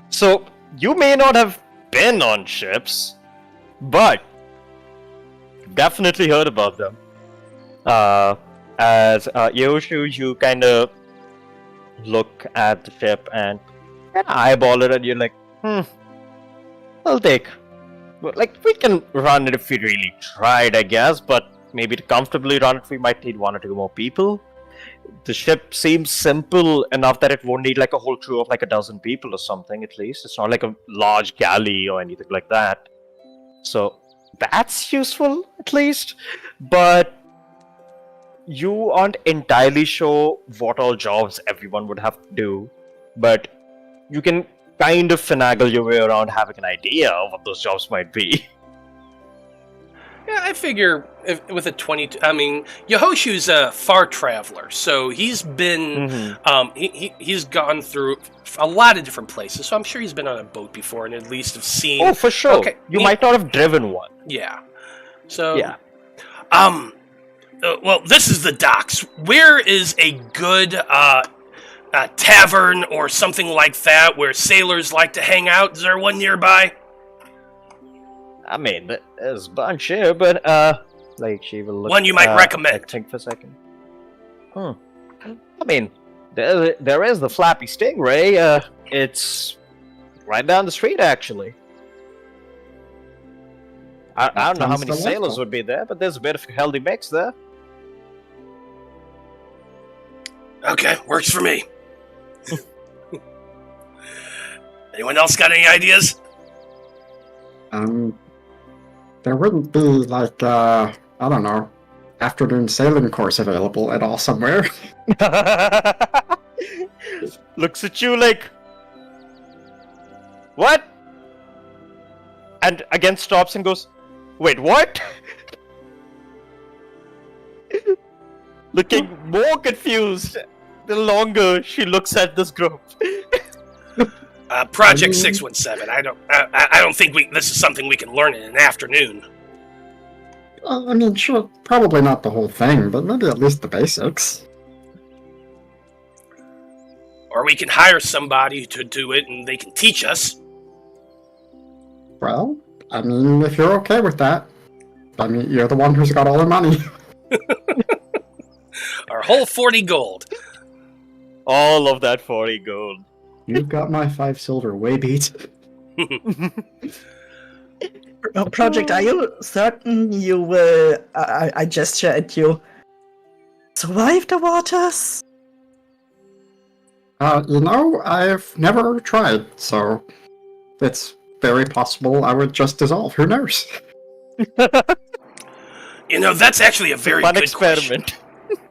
So, you may not have been on ships, but definitely heard about them. As Yoshu, you kind of look at the ship and eyeball it, and you're like, I'll take. Well, like, we can run it if we really tried, I guess, but maybe to comfortably run it, we might need 1 or 2 more people. The ship seems simple enough that it won't need like a whole crew of like a dozen people or something, at least. It's not like a large galley or anything like that. So that's useful, at least. But you aren't entirely sure what all jobs everyone would have to do. But you can kind of finagle your way around having an idea of what those jobs might be. Yeah, I figure with a 22, I mean, Yehoshu's a far traveler, so he's been, he's gone through a lot of different places, so I'm sure he's been on a boat before and at least have seen... Oh, for sure. Okay, You might not have driven one. Yeah. So... Yeah. Well, this is the docks. Where is a good, tavern or something like that where sailors like to hang out? Is there one nearby? I mean, there's a bunch here, but, like, she will look... One you might recommend. Think for a second. I mean, there is the Flappy Stingray, it's right down the street, actually. I don't know how many sailors would be there, but there's a bit of a healthy mix there. Okay, works for me. Anyone else got any ideas? There wouldn't be, like, I don't know, afternoon sailing course available at all somewhere. Looks at you like... What? And again stops and goes, wait, what? Looking more confused the longer she looks at this group. Project 617. I don't think this is something we can learn in an afternoon. I mean, sure, probably not the whole thing, but maybe at least the basics. Or we can hire somebody to do it and they can teach us. Well, I mean, if you're okay with that. I mean, you're the one who's got all the money. Our whole 40 gold. All of that 40 gold. You've got my 5 silver way beat. Project, are you certain you will, I gesture at you, survive the waters? You know, I've never tried, so it's very possible I would just dissolve. Who knows? You know, that's actually a very Fun good experiment. question.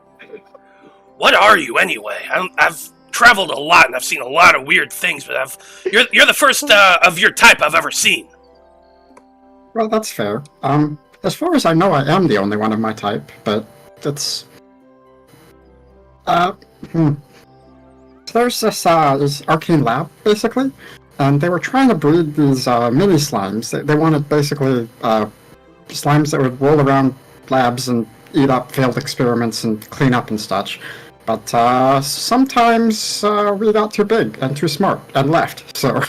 What are you anyway? I've traveled a lot and I've seen a lot of weird things, but you're the first of your type I've ever seen. Well, that's fair. As far as I know, I am the only one of my type, but that's... There's this arcane lab, basically, and they were trying to breed these mini slimes. They wanted, basically, slimes that would roll around labs and eat up failed experiments and clean up and such. But sometimes we got too big and too smart and left, so...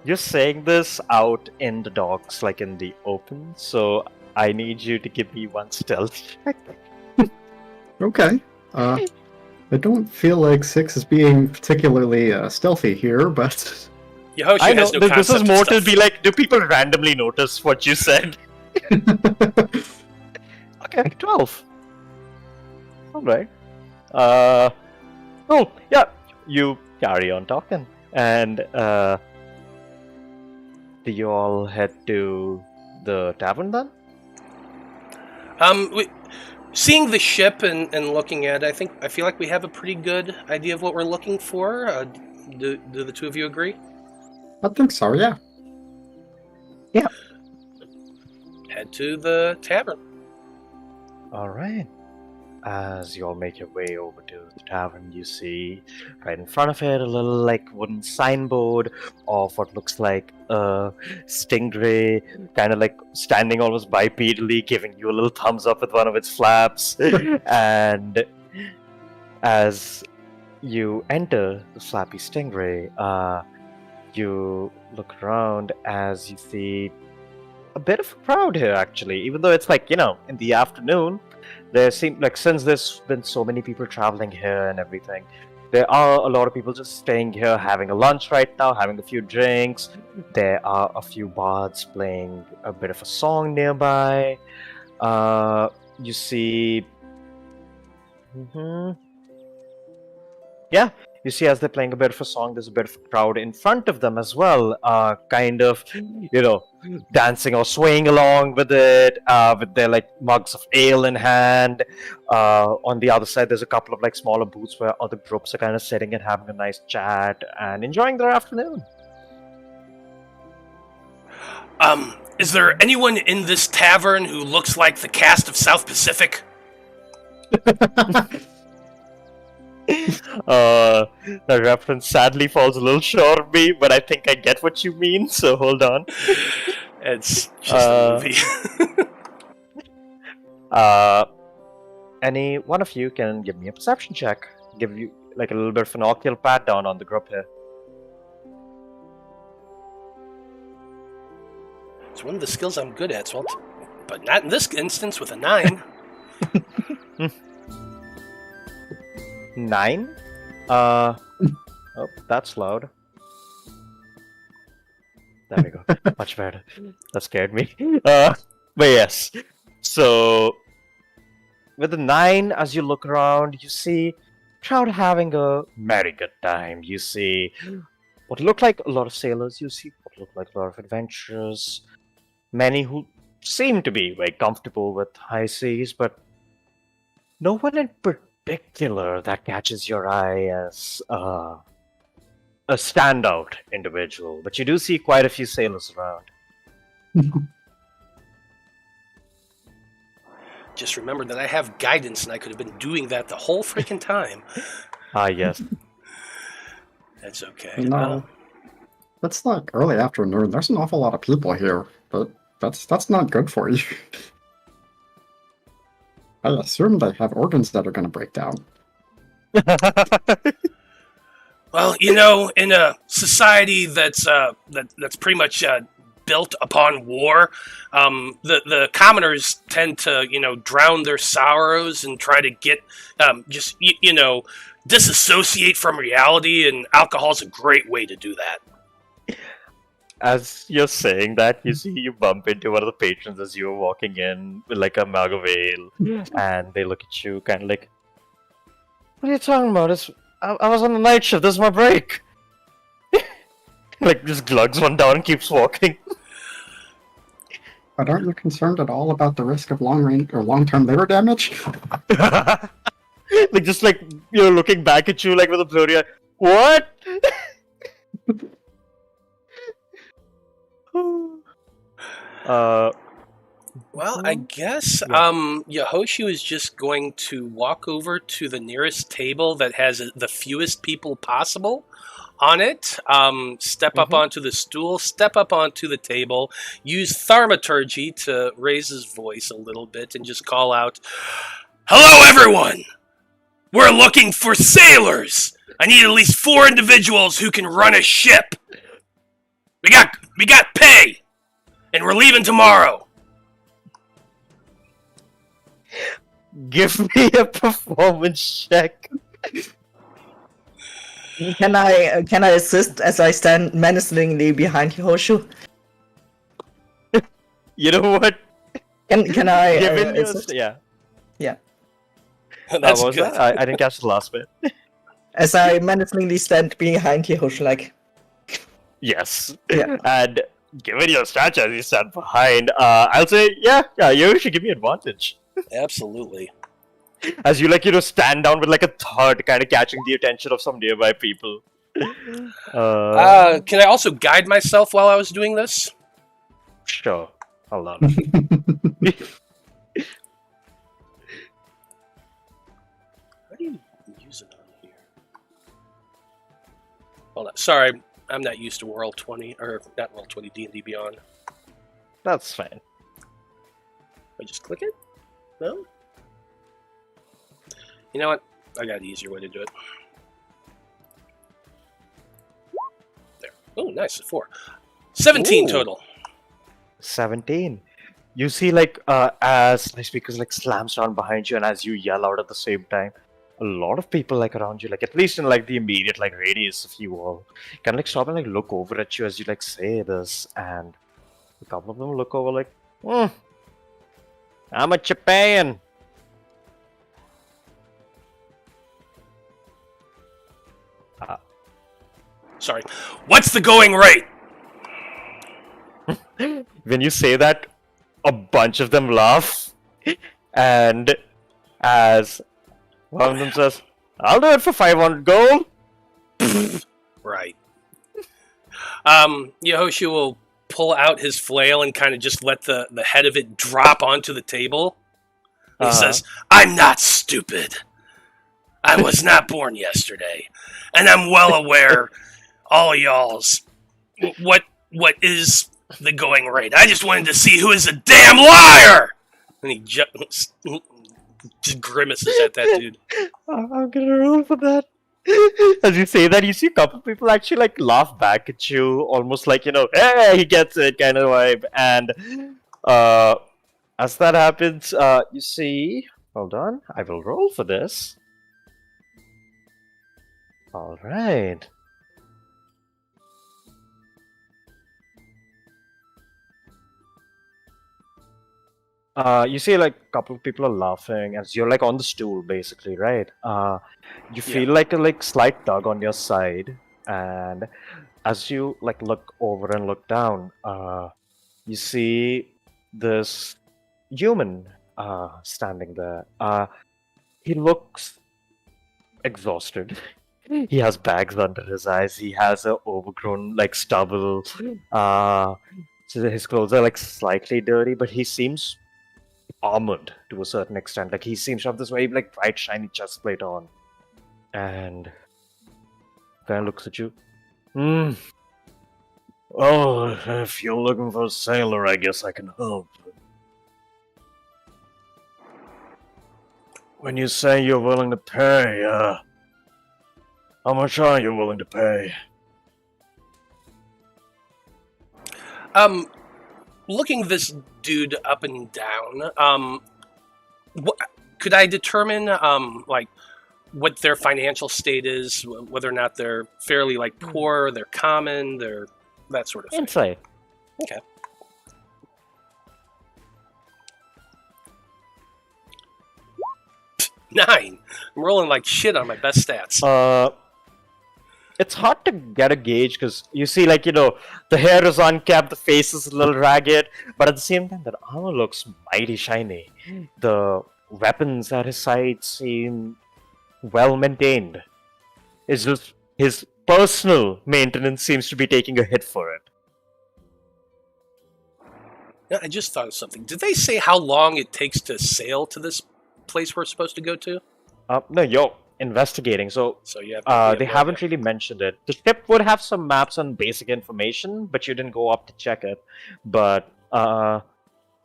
You're saying this out in the docks, like in the open, so I need you to give me one stealth check. Okay. I don't feel like 6 is being particularly stealthy here, but... Yehoshu I know, has no this concept is of more to stuff. be like, do people randomly notice what you said? Okay, 12. Alright. Oh, yeah, you carry on talking. And, do you all head to the tavern then? seeing the ship and looking at it, I feel like we have a pretty good idea of what we're looking for. Do the two of you agree? I think so, yeah. Head to the tavern. All right. As you all make your way over to the tavern, you see right in front of it a little like wooden signboard of what looks like a stingray, kind of like standing almost bipedally, giving you a little thumbs up with one of its flaps. And as you enter the flappy stingray, you look around as you see a bit of a crowd here, actually. Even though it's like, in the afternoon, there seem like, since there's been so many people traveling here and everything, there are a lot of people just staying here, having a lunch right now, having a few drinks. There are a few bards playing a bit of a song nearby. You see... Yeah, you see as they're playing a bit of a song, there's a bit of a crowd in front of them as well, kind of, dancing or swaying along with it, with their like mugs of ale in hand. On the other side, there's a couple of like smaller booths where other groups are kind of sitting and having a nice chat and enjoying their afternoon. Is there anyone in this tavern who looks like the cast of South Pacific? The reference sadly falls a little short of me, but I think I get what you mean, so hold on. It's just a movie. Any one of you can give me a perception check. Give you like a little bit of an ocul pat down on the group here. It's one of the skills I'm good at, but not in this instance with a 9. 9? Oh, that's loud. There we go. Much better. That scared me. But yes. So, with the 9, as you look around, you see crowd having a merry good time. You see what look like a lot of sailors. You see what look like a lot of adventurers. Many who seem to be very comfortable with high seas, but no one in particular that catches your eye as a standout individual. But you do see quite a few sailors around. Just remember that I have guidance and I could have been doing that the whole freaking time. Yes. That's okay. No. It's like early afternoon. There's an awful lot of people here, but that's not good for you. I assume they have organs that are going to break down. Well, in a society that's pretty much built upon war, the commoners tend to drown their sorrows and try to get disassociate from reality, and alcohol's a great way to do that. As you're saying that, you bump into one of the patrons as you're walking in with like a mug of ale, and they look at you kind of like, "What are you talking about? I was on the night shift. This is my break." Like just glugs one down and keeps walking. But aren't you concerned at all about the risk of long-term liver damage? Like just like you're looking back at you like with a blurry eye. What? Well, I guess Yahoshu is just going to walk over to the nearest table that has the fewest people possible on it, step up onto the stool, step up onto the table, use thaumaturgy to raise his voice a little bit, and just call out, "Hello, everyone! We're looking for sailors! I need at least 4 individuals who can run a ship! We got pay! And we're leaving tomorrow!" Give me a performance check. Can I assist as I stand menacingly behind Hoshu? You know what? Can I Given your assist? yeah. That's What was good. that? I didn't catch the last bit. As I menacingly stand behind Hoshu, like, Yes. Yeah. And given your stature as you stand behind, I'll say, yeah, you should give me advantage. Absolutely. As you stand down with like a thud, kind of catching the attention of some nearby people. Can I also guide myself while I was doing this? Sure. Hold on. How do you use it on here? Hold on. Sorry, I'm not used to World 20, or not World 20, D&D Beyond. That's fine. I just click it? No? You know what? I got an easier way to do it. There. Oh, nice. 4. 17 Ooh. total. 17. You see, as the speakers slams down behind you, and as you yell out at the same time, a lot of people around you, at least in the immediate radius of you all, kind of stop and look over at you as you say this, and a couple of them look over how much you paying? Sorry. What's the going rate? When you say that, a bunch of them laugh, and as one of them says, "I'll do it for 500 gold." Right. Yehoshua will pull out his flail and kind of just let the head of it drop onto the table. He says, "I'm not stupid. I was not born yesterday, and I'm well aware all y'all's what is the going rate. I just wanted to see who is a damn liar." And he just grimaces at that dude. I'm gonna roll for that. As you say that, you see a couple people actually laugh back at you, almost hey, he gets it kind of vibe. And as that happens, you see, hold on, I will roll for this. All right. You see, a couple of people are laughing as you're on the stool, basically, right? You feel a slight tug on your side, and as you look over and look down, you see this human standing there. He looks exhausted. He has bags under his eyes. He has a overgrown stubble. So his clothes are slightly dirty, but he seems armored to a certain extent. He seems to have this very bright shiny chest plate on, and kind of looks at you. Oh, if you're looking for a sailor, I guess I can help. When you say you're willing to pay, how much are you willing to pay? Looking this dude up and down, could I determine, what their financial state is, whether or not they're fairly, poor, they're common, they're that sort of thing? Insight. Okay. Nine. I'm rolling like shit on my best stats. It's hard to get a gauge because you see, the hair is unkept, the face is a little ragged, but at the same time, that armor looks mighty shiny. The weapons at his side seem well maintained. It's just his personal maintenance seems to be taking a hit for it. Yeah, I just thought of something. Did they say how long it takes to sail to this place we're supposed to go to? No, you're investigating, so you have they haven't really mentioned it. The ship would have some maps and basic information, but you didn't go up to check it. But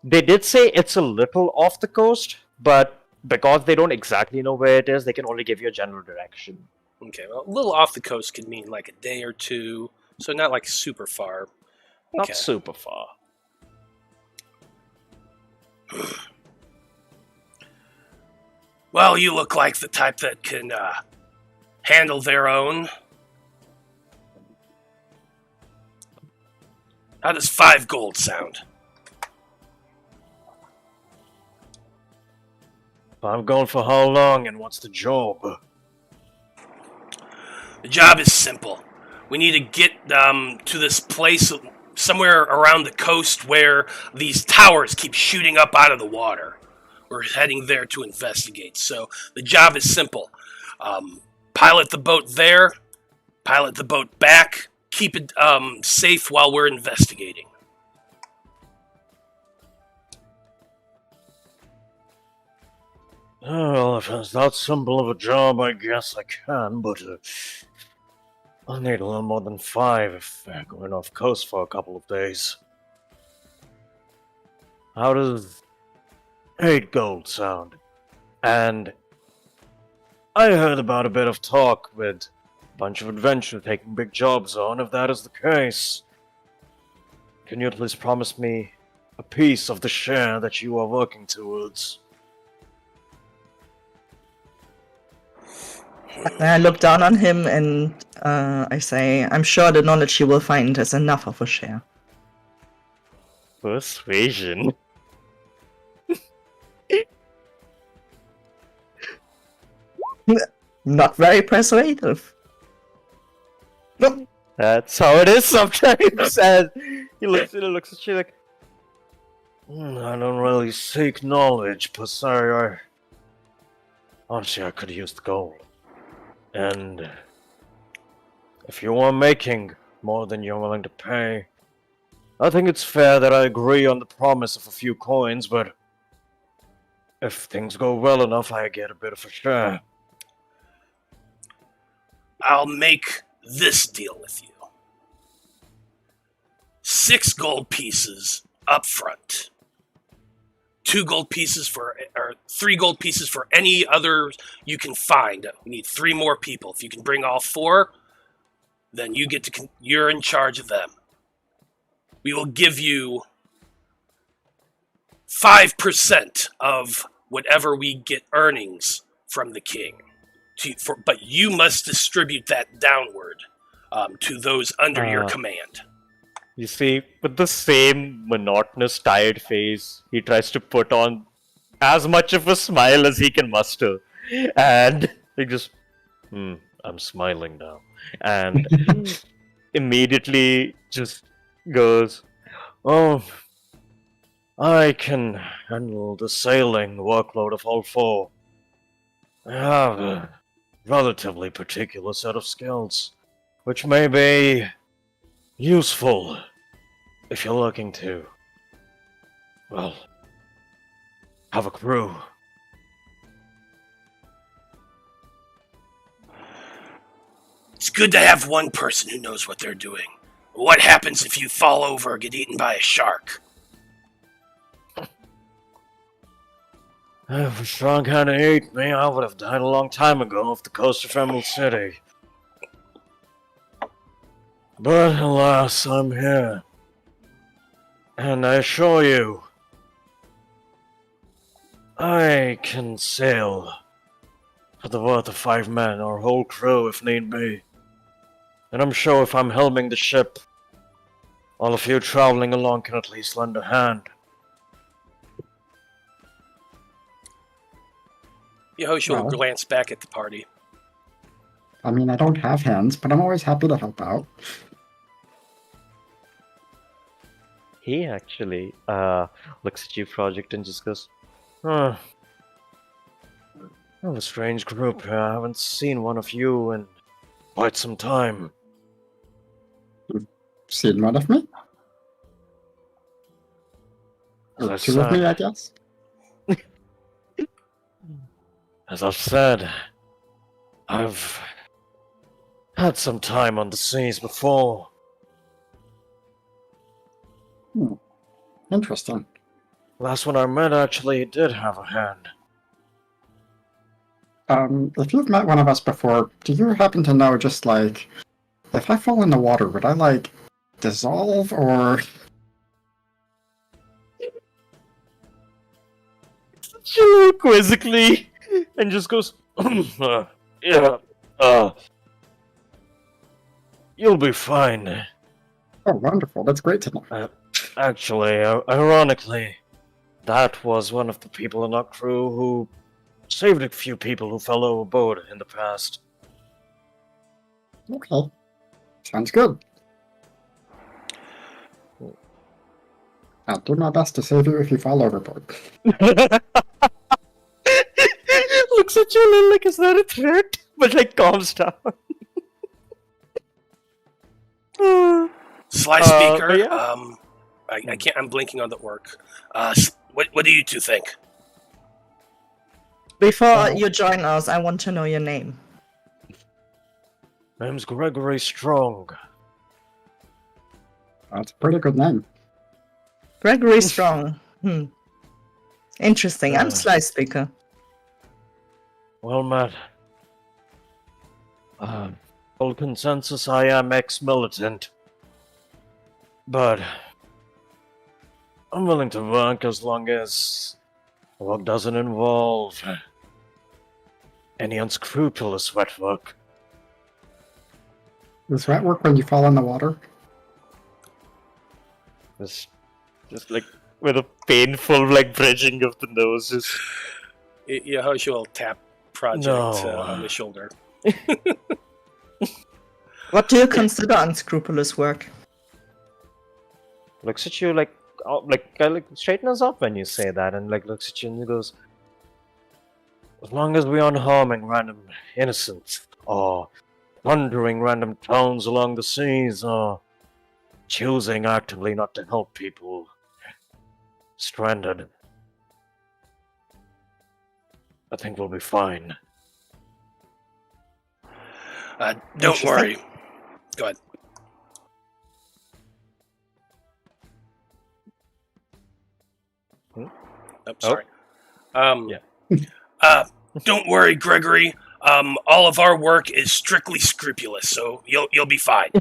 they did say it's a little off the coast, but because they don't exactly know where it is, they can only give you a general direction. Okay, well, a little off the coast could mean a day or two, so not super far. Not super far. Well, you look like the type that can handle their own. How does 5 gold sound? I'm going for how long and what's the job? The job is simple. We need to get to this place somewhere around the coast where these towers keep shooting up out of the water. We're heading there to investigate. So the job is simple. Pilot the boat there, pilot the boat back, keep it safe while we're investigating. Well, if it's that simple of a job, I guess I can, but I'll need a little more than 5 if we're going off coast for a couple of days. How does 8 gold sound? And I heard about a bit of talk with a bunch of adventurers taking big jobs on. If that is the case, can you at least promise me a piece of the share that you are working towards? I look down on him and I say, I'm sure the knowledge you will find is enough of a share. Persuasion. Not very persuasive. No. That's how it is sometimes. And he looks at you like, I don't really seek knowledge per se. Honestly, I could use the gold. And if you are making more than you're willing to pay, I think it's fair that I agree on the promise of a few coins, but if things go well enough, I get a bit of a share. I'll make this deal with you. 6 gold pieces up front. 2 gold pieces for, or 3 gold pieces for any other you can find. We need 3 more people. If you can bring all 4, then you get to, you're in charge of them. We will give you 5% of whatever we get earnings from the king. But you must distribute that downward to those under your command. You see, with the same monotonous, tired face, he tries to put on as much of a smile as he can muster. And he just, I'm smiling now. And immediately just goes, oh, I can handle the sailing workload of all 4. I have a relatively particular set of skills, which may be useful if you're looking to, well, have a crew. It's good to have one person who knows what they're doing. What happens if you fall over or get eaten by a shark? If a shark hadn't ate me, I would have died a long time ago off the coast of Emerald City. But alas, I'm here. And I assure you, I can sail for the worth of 5 men or a whole crew if need be. And I'm sure if I'm helming the ship, all of you traveling along can at least lend a hand. Yehoshua will Well. glance back at the party. I mean, I don't have hands, but I'm always happy to help out. He actually looks at you, Project, and just goes, huh. What a strange group. I haven't seen one of you in quite some time. Seen one of me? Or As 2 of me, I said, guess? as I've said, I've had some time on the seas before. Interesting. Last one I met actually did have a hand. If you've met one of us before, do you happen to know just like, if I fall in the water, would I like dissolve or? She quizzically and just goes, yeah, you'll be fine. Oh, wonderful! That's great to know. Actually, ironically, that was one of the people in our crew who saved a few people who fell overboard in the past. Okay, sounds good. I'll do my best to save you if you fall overboard. looks at you a little like, is that a threat? But like calms down. Sly Speaker. yeah. I can't. I'm blinking on the orc. What do you two think? Before you join us, I want to know your name. Name's Gregory Strong. That's a pretty good name. Gregory Strong. Interesting. I'm Uh. Sly Speaker. Well, Matt. Full consensus, I am ex-militant. But I'm willing to work as long as the work doesn't involve any unscrupulous wet work. Does that work when you fall in the water? Just like with a painful like bridging of the noses. Yehoshua will tap Project No. on the shoulder. What do you consider unscrupulous work? Looks at you like kind of like straightens up when you say that, and like looks at you and he goes, as long as we aren't harming random innocents or plundering random towns along the seas or choosing actively not to help people stranded, I think we'll be fine. Don't worry. Go ahead. Oh, sorry. Don't worry, Gregory. All of our work is strictly scrupulous, so you'll be fine.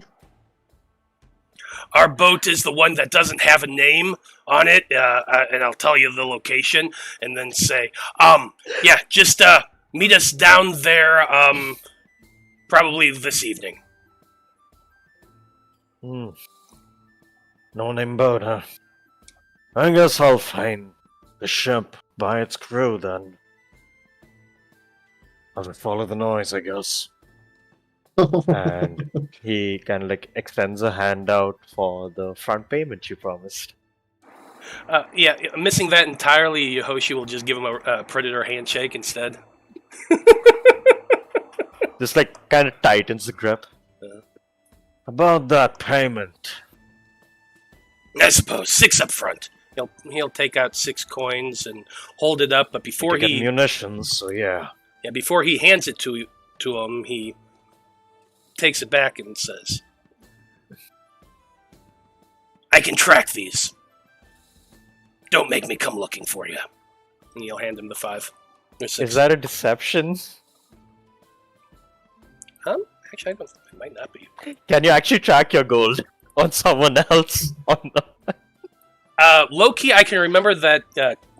Our boat is the one that doesn't have a name on it, and I'll tell you the location, and then say, just meet us down there, probably this evening. No name boat, huh? I guess I'll find the ship by its crew then. I'll follow the noise, I guess. And he kind of like extends a hand out for the front payment you promised. Missing that entirely, Yehoshi will just give him a predator handshake instead. Just like kind of tightens the grip. About that payment. I suppose 6 up front. He'll take out 6 coins and hold it up, but before To get munitions, so yeah. before he hands it to him, he takes it back and says, "I can track these. Don't make me come looking for you." And he'll hand him the 5 or 6. Is that a deception? Actually, it might not be. Can you actually track your gold on someone else? Low key, I can remember that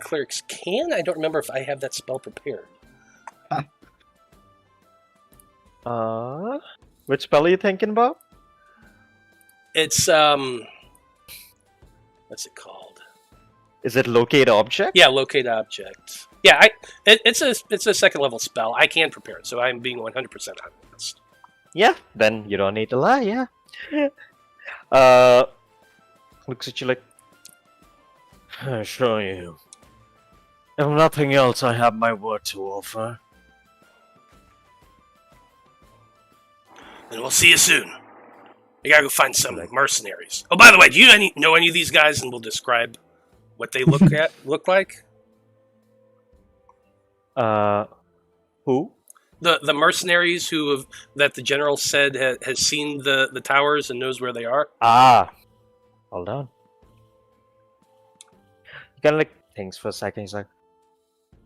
clerics can. I don't remember if I have that spell prepared. Which spell are you thinking about? It's what's it called? Is it locate object? Yeah, locate object. Yeah, it's a second level spell. I can prepare it, so I'm being 100% honest. Yeah, then you don't need to lie, yeah. Looks at you like, I assure you. If nothing else, I have my word to offer. And we'll see you soon. We gotta go find some mercenaries. Oh, by the way, do you know any of these guys? And we'll describe what they look like. Who? The mercenaries that the general said has seen the towers and knows where they are. Hold on. He kind of like thinks for a second. He's like,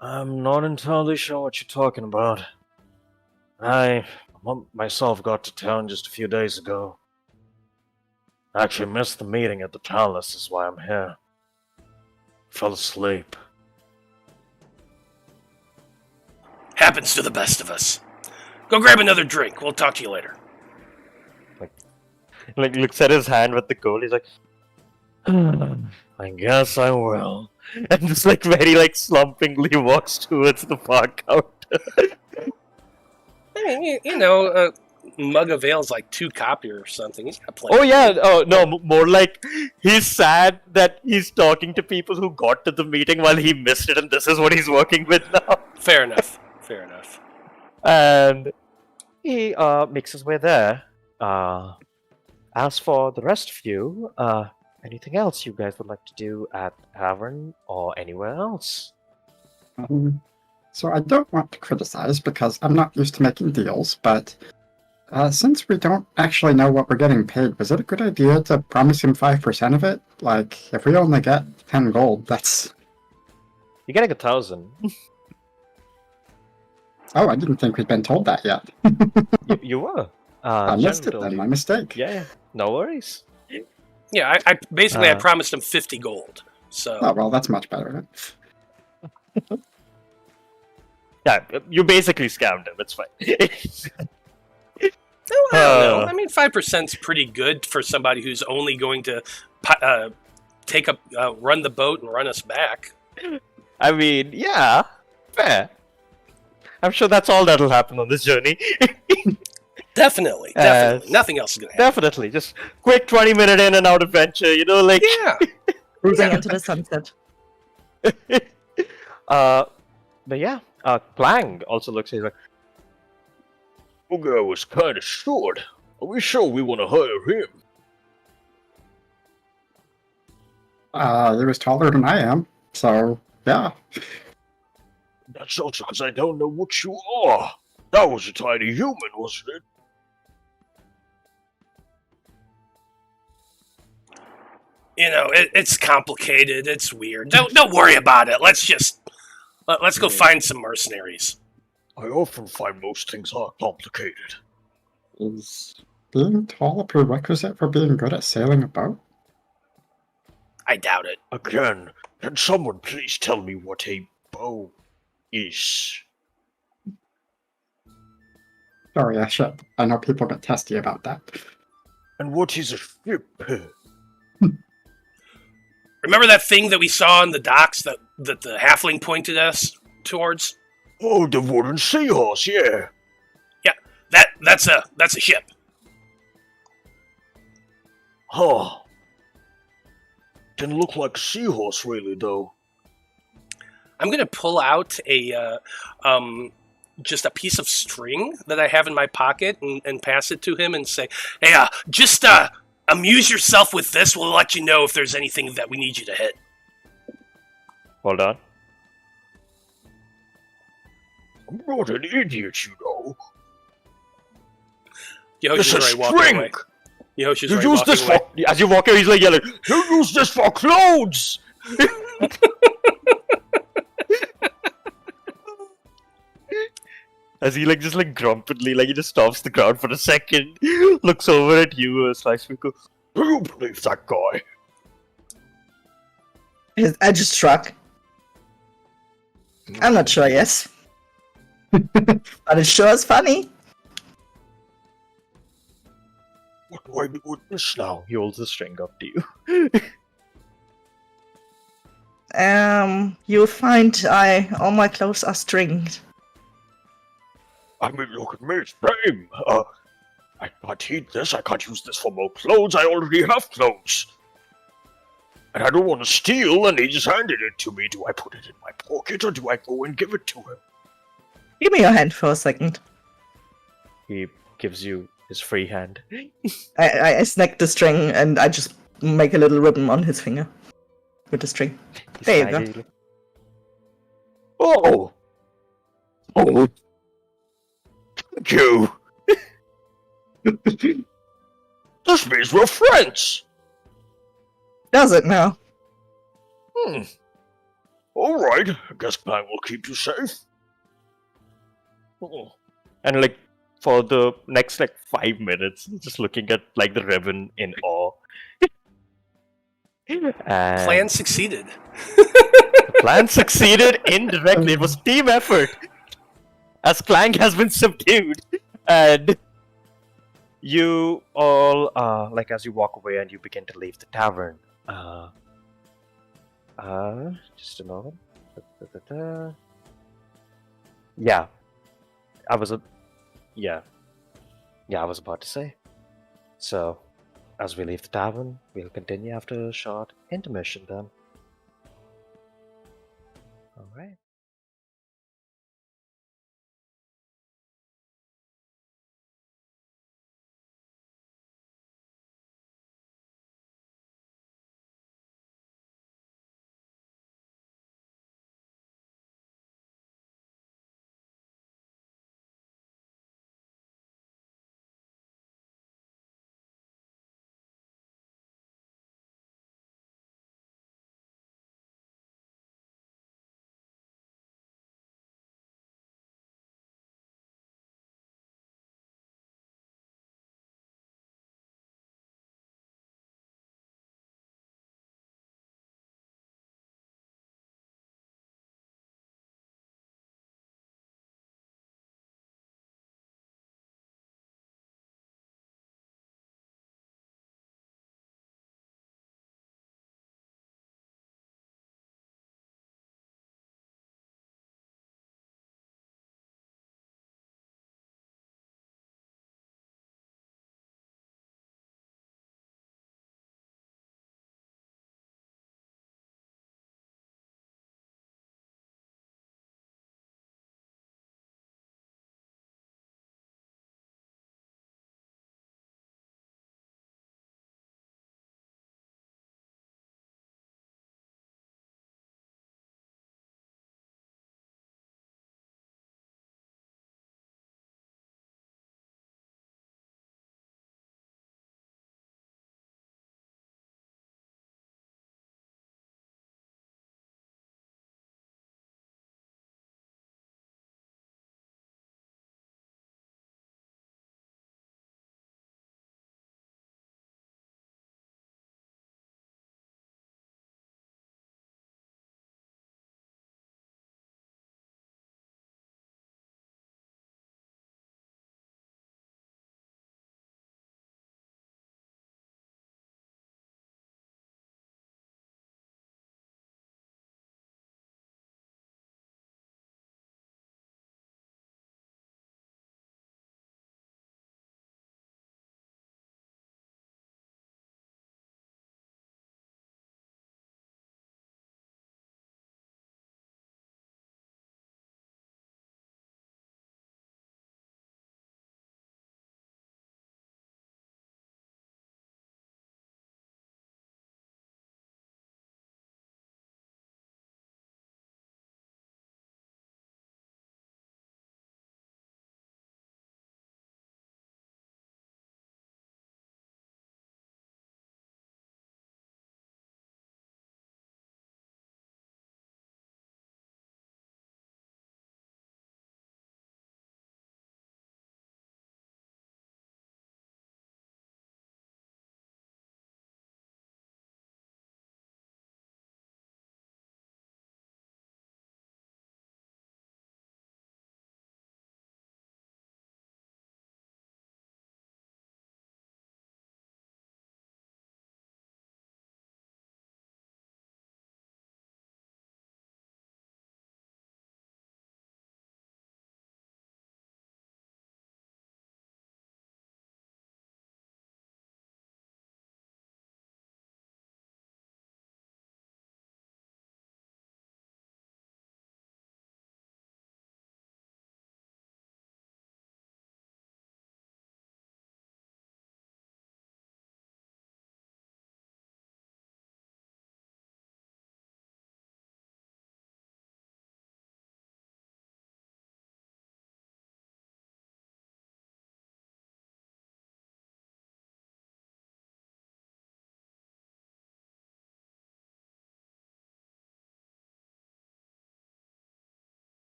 I'm not entirely sure what you're talking about. I myself got to town just a few days ago. I actually missed the meeting at the palace, is why I'm here. Fell asleep. Happens to the best of us. Go grab another drink. We'll talk to you later. Like looks at his hand with the gold. He's like, I guess I will. And just like very like slumpingly walks towards the bar counter. I mean, a mug of ale's like 2 copy or something. He's got plenty. Oh yeah, oh no, more like he's sad that he's talking to people who got to the meeting while he missed it, and this is what he's working with now. Fair enough. Fair enough. And he makes his way there. As for the rest of you, anything else you guys would like to do at the tavern or anywhere else? So I don't want to criticize because I'm not used to making deals, but since we don't actually know what we're getting paid, was it a good idea to promise him 5% of it? Like, if we only get 10 gold, that's... You're getting 1,000. Oh, I didn't think we'd been told that yet. You were. I missed Jen it told then, you. my mistake. Yeah, no worries. Yeah, I basically I Uh, promised him 50 gold. So Oh, well, that's much better. Yeah, you basically scammed him. It's fine. Oh, I don't know. Uh, I mean, 5%'s pretty good for somebody who's only going to take up, run the boat and run us back. I mean, yeah, fair. I'm sure that's all that'll happen on this journey. Definitely. Nothing else is going to happen. Definitely, just quick 20-minute in and out adventure. You know, like. Yeah. Cruising into the sunset. But yeah, Clang also looks like. Okay, I was kind of short. Are we sure we want to hire him? He was taller than I am, so, yeah. That's also because I don't know what you are. That was a tiny human, wasn't it? You know, it's complicated. It's weird. Don't worry about it. Let's go find some mercenaries. I often find most things are complicated. Is being tall a prerequisite for being good at sailing a boat? I doubt it. Again, can someone please tell me what a bow is? Sorry, I should. I know people get testy about that. And what is a ship? Remember that thing that we saw on the docks that the halfling pointed us towards? Oh, the wooden seahorse, yeah. That's a ship. Huh. Didn't look like a seahorse, really, though. I'm gonna pull out a just a piece of string that I have in my pocket and pass it to him and say, "Hey, just amuse yourself with this. We'll let you know if there's anything that we need you to hit." Hold on. I'm not an idiot, you know. Yoshi's It's a already walking string! away. Yoshi's You already use walking this away. for... As you walk in, he's like yelling, you use this for clothes! As he just grumpily, he just stops the crowd for a second, looks over at you, Slice and goes, Do you believe that guy? I just shrug. I'm not sure, yes. But it sure is funny. What do I do with this now? he holds the string up to you. You'll find all my clothes are stringed. I mean, look at me, it's same. I can't eat this, I can't use this for more clothes, I already have clothes. And I don't want to steal, and he just handed it to me. Do I put it in my pocket, or do I go and give it to him? Give me your hand for a second. He gives you his free hand. I snag the string and I just make a little ribbon on his finger with the string. There you go. go. Oh! Oh! Thank you! This means we're friends! Does it now? Alright, I guess Bang will keep you safe. Oh. And for the next 5 minutes, just looking at the ribbon in awe. And Plan succeeded. the plan succeeded indirectly. It was team effort. As Clank has been subdued, and you all, as you walk away and you begin to leave the tavern. Just a moment. Yeah, I was I was about to say. So, as we leave the tavern, we'll continue after a short intermission then. Alright.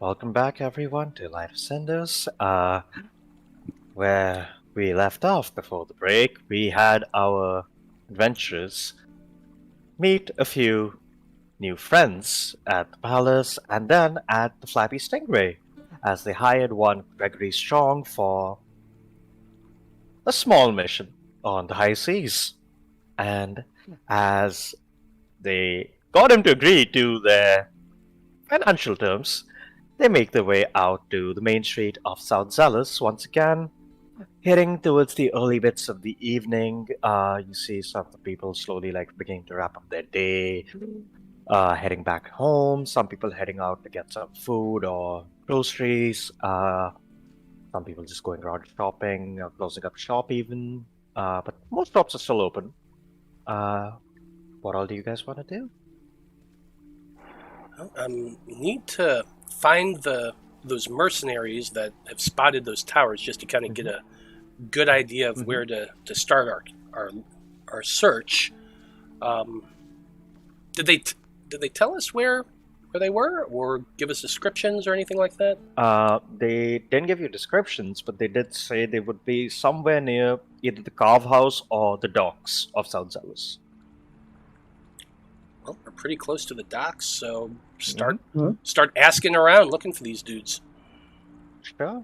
Welcome back, everyone, to Light of Cinders. Where we left off before the break, we had our adventurers meet a few new friends at the palace and then at the Flappy Stingray, as they hired one Gregory Strong for a small mission on the high seas. And as they got him to agree to their financial terms, they make their way out to the main street of South Zealous once again. Heading towards the early bits of the evening, you see some of the people slowly beginning to wrap up their day, heading back home. Some people heading out to get some food or groceries. Some people just going around shopping, or closing up shop even. But most shops are still open. What all do you guys want to do? We need to find those mercenaries that have spotted those towers, just to kind of get a good idea of where to start our search. Did they tell us where they were, or give us descriptions or anything like that? They didn't give you descriptions, but they did say they would be somewhere near either the Carve House or the docks of South Zealous. Well, we're pretty close to the docks, so start asking around, looking for these dudes. Sure.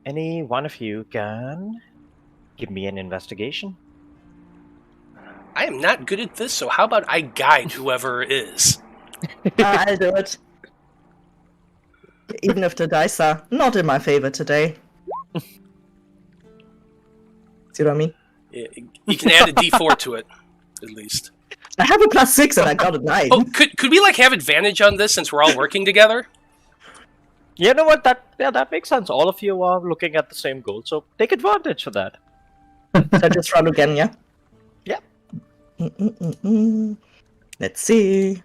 Any one of you can give me an investigation? I am not good at this, so how about I guide whoever is? I'll do it. Even if the dice are not in my favor today. See what I mean? You can add a D4 to it, at least. I have a +6 and I got a 9. Oh, could we have advantage on this since we're all working together? You know what? That makes sense. All of you are looking at the same goal, so take advantage of that. So just roll again, yeah? Yeah. Let's see.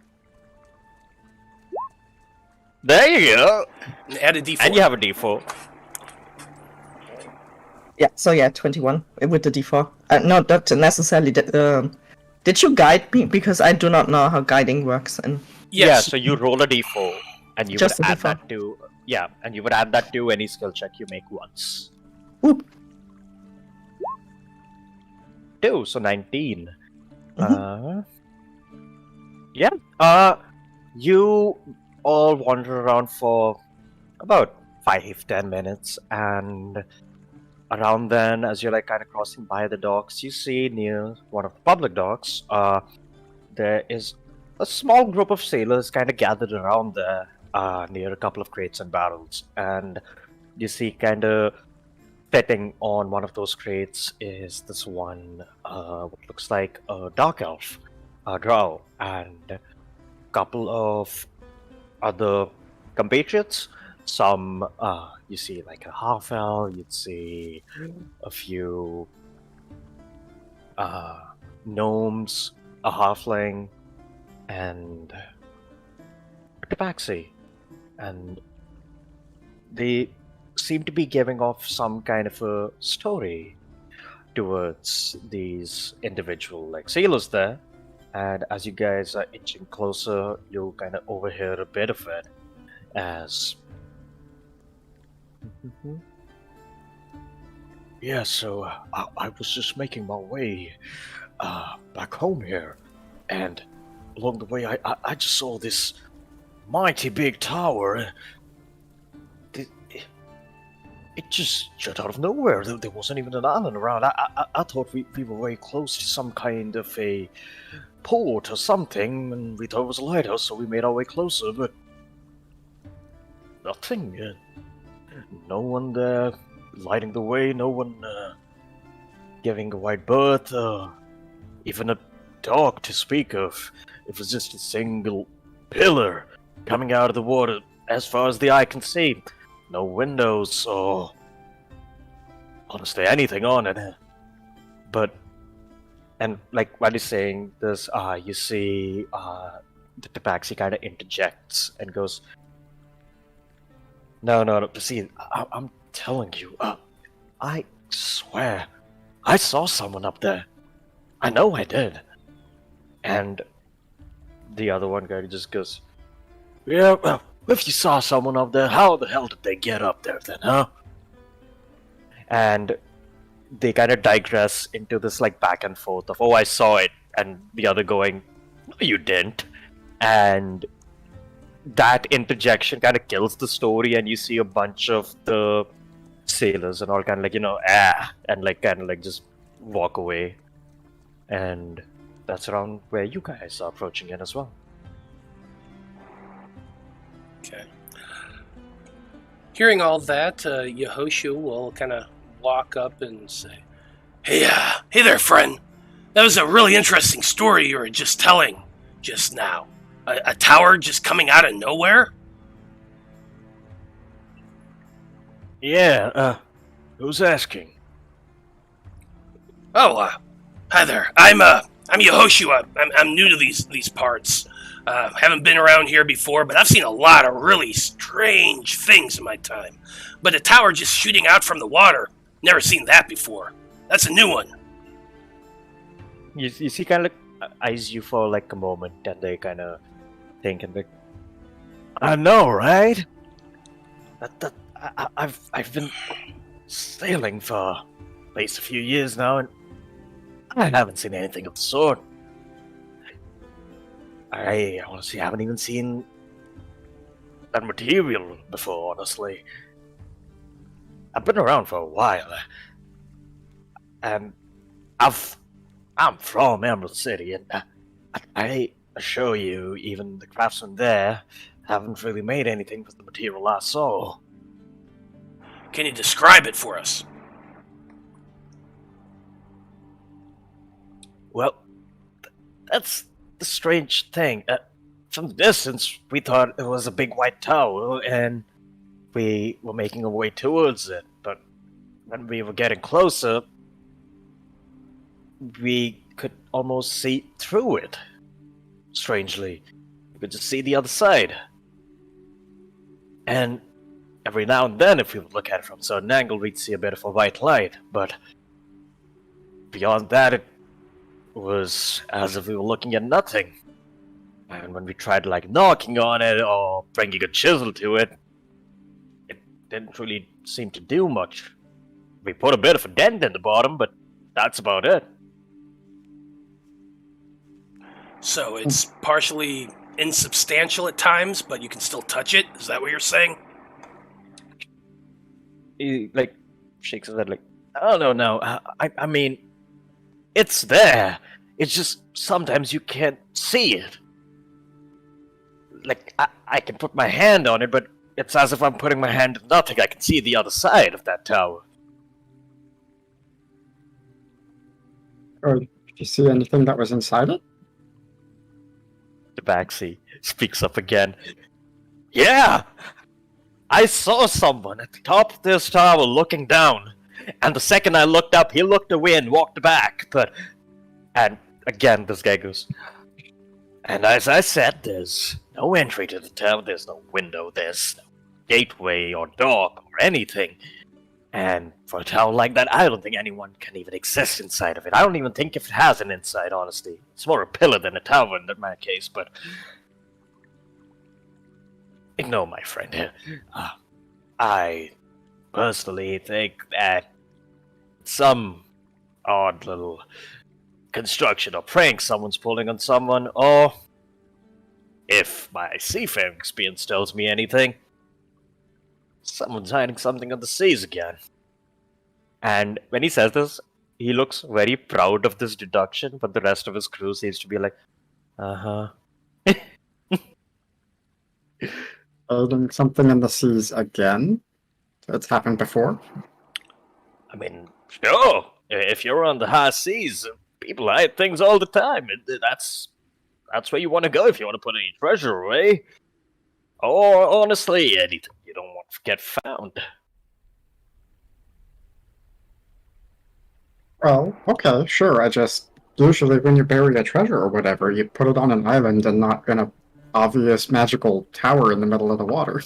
There you go. And add a D4. And you have a D4. Yeah, so yeah, 21 with the D4. No, not necessarily. Did you guide me? Because I do not know how guiding works. And Yes. Yeah, so you roll a D4, and you Just would a add D4. that to and you would add that to any skill check you make once. Oop. 2, so 19. You all wander around for about 5-10 minutes, and around then, as you're kind of crossing by the docks, you see near one of the public docks, there is a small group of sailors kind of gathered around there, near a couple of crates and barrels, and you see kind of sitting on one of those crates is this one, what looks like a dark elf, a drow, and a couple of other compatriots. Some, you see like a half elf, you'd see a few gnomes, a halfling, and a tabaxi. And they seem to be giving off some kind of a story towards these individual sailors there. And as you guys are inching closer, you kind of overhear a bit of it as Yeah, so I was just making my way back home here, and along the way I just saw this mighty big tower. It just shut out of nowhere. There wasn't even an island around. I thought we were very close to some kind of a port or something, and we thought it was a lighthouse, so we made our way closer, but nothing. No one there lighting the way, no one giving a wide berth, even a dock to speak of. It was just a single pillar coming out of the water as far as the eye can see. No windows or honestly anything on it. But, and while he's saying this, you see the tabaxi kind of interjects and goes, No, see, I'm telling you, I swear, I saw someone up there. I know I did. And the other one guy just goes, Yeah, well, If you saw someone up there, how the hell did they get up there then, huh? And they kind of digress into this like back and forth of, oh, I saw it, and the other going, no, you didn't. And that interjection kind of kills the story, and you see a bunch of the sailors and all kind of like, and like kind of like just walk away. And that's around where you guys are approaching it as well. Okay. Hearing all that, Yehoshua will kind of walk up and say, hey there, friend. That was a really interesting story you were just telling just now. A tower just coming out of nowhere? Yeah, who's asking? Oh, hi there. I'm Yehoshua. I'm new to these parts. Haven't been around here before, but I've seen a lot of really strange things in my time. But a tower just shooting out from the water, never seen that before. That's a new one. You see kind of like eyes you for like a moment, and they kind of think and like, I know, right? I've been sailing for at least a few years now, and I haven't seen anything of the sort. I honestly haven't even seen that material before, honestly. I've been around for a while, and I'm from Emerald City, and I assure you, even the craftsmen there haven't really made anything with the material I saw. Can you describe it for us? Well, that's the strange thing. From the distance, we thought it was a big white tower, and we were making our way towards it. But when we were getting closer, we could almost see through it. Strangely, we could just see the other side. And every now and then, if we would look at it from a certain angle, we'd see a bit of a white light. But beyond that, it was as if we were looking at nothing. And when we tried like knocking on it or bringing a chisel to it, it didn't really seem to do much. We put a bit of a dent in the bottom, but that's about it. So it's partially insubstantial at times, but you can still touch it? Is that what you're saying? He like shakes his head like, oh no. I mean, it's there. It's just sometimes you can't see it. Like I can put my hand on it, but it's as if I'm putting my hand to nothing. I can see the other side of that tower. Or did you see anything that was inside it? The Baxi speaks up again. Yeah! I saw someone at the top of this tower looking down. And the second I looked up, he looked away and walked back. And again, this guy goes, and as I said, there's no entry to the tower, there's no window, there's no gateway or dock or anything. And for a tower like that, I don't think anyone can even exist inside of it. I don't even think if it has an inside, honestly. It's more a pillar than a tower in my case, but... Ignore my friend here. I personally think that some odd little construction or prank someone's pulling on someone, or if my seafaring experience tells me anything, someone's hiding something on the seas again. And when he says this, he looks very proud of this deduction, but the rest of his crew seems to be like, uh-huh. Hiding something in the seas again? It's happened before? I mean, sure. If you're on the high seas, people hide things all the time. That's where you want to go if you want to put any treasure away. Or, honestly, anything you don't want to get found. Well, okay, sure. Usually when you bury a treasure or whatever, you put it on an island and not in a obvious magical tower in the middle of the water.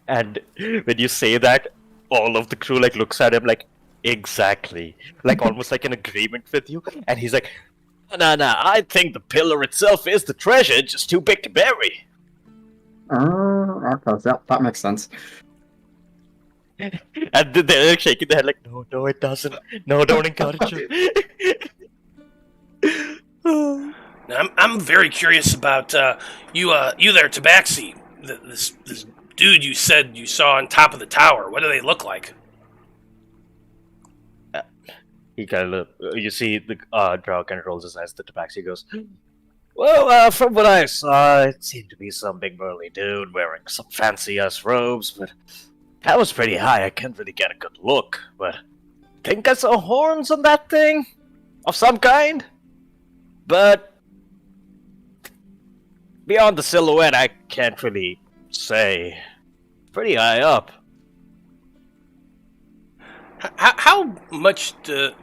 And when you say that, all of the crew like looks at him like, exactly. Like almost like in agreement with you. And he's like, nah, I think the pillar itself is the treasure, just too big to bury. Okay, yeah, that makes sense. And they're like shaking their head like, no, it doesn't. No, don't encourage him. Now, I'm very curious about you there, Tabaxi. This dude you said you saw on top of the tower. What do they look like? He kind of, you see the Drow kind of rolls his eyes. The Tabaxi goes, well, from what I saw, it seemed to be some big burly dude wearing some fancy-ass robes, but that was pretty high. I can't really get a good look, but I think I saw horns on that thing of some kind. But beyond the silhouette, I can't really say. Pretty high up. How much do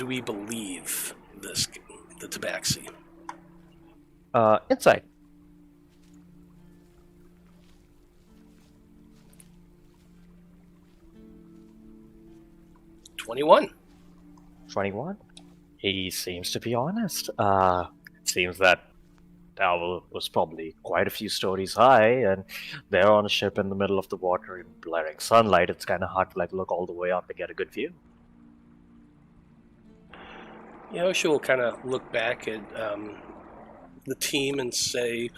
we believe the Tabaxi? Inside. 21. 21. He seems to be honest. It seems that tower was probably quite a few stories high, and they're on a ship in the middle of the water in blaring sunlight. It's kind of hard to look all the way up and get a good view. Yosha will kind of look back at the team and say,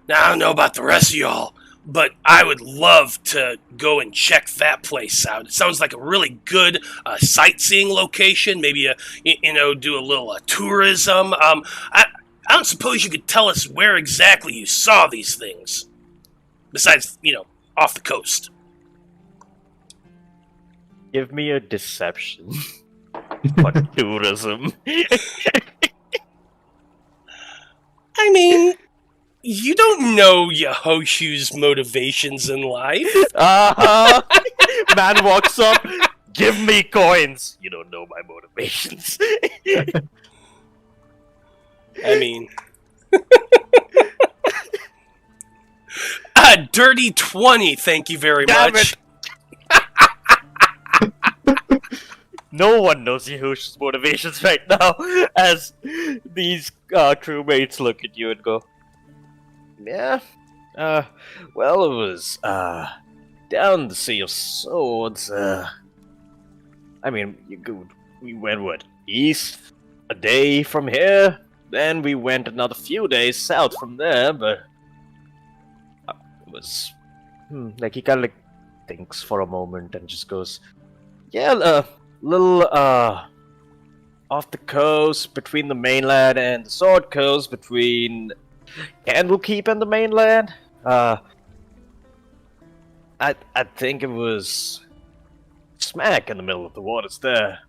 "Now I don't know about the rest of y'all, but I would love to go and check that place out. It sounds like a really good sightseeing location. Maybe do a little tourism. I don't suppose you could tell us where exactly you saw these things, besides off the coast." Give me a deception. For tourism. I mean, you don't know Yahoshu's motivations in life. Man walks up. Give me coins. You don't know my motivations. I mean, a dirty 20. Thank you very Damn much. it. No one knows Yahushu's motivations right now, as these crewmates look at you and go, yeah, well, it was, down the Sea of Swords, I mean, we went, east, a day from here, then we went another few days south from there, but it was, he kind of, thinks for a moment and just goes, yeah, little off the coast between the mainland and the Sword Coast, between Candlekeep and the mainland. I think it was smack in the middle of the waters there.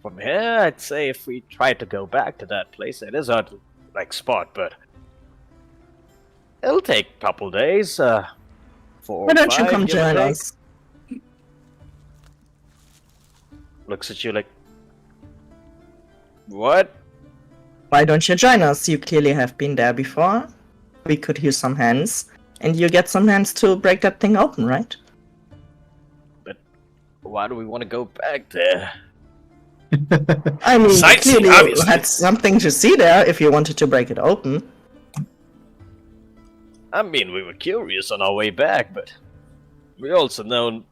From here, I'd say if we tried to go back to that place, it is hard to spot, but it'll take a couple days. 4 or Why don't you 5, come give or join take. us? Looks at you like, what? Why don't you join us? You clearly have been there before. We could use some hands, and you get some hands to break that thing open, right? But why do we want to go back there? I mean, you Sightseeing, clearly obviously. had something to see there if you wanted to break it open. I mean, we were curious on our way back, but we also know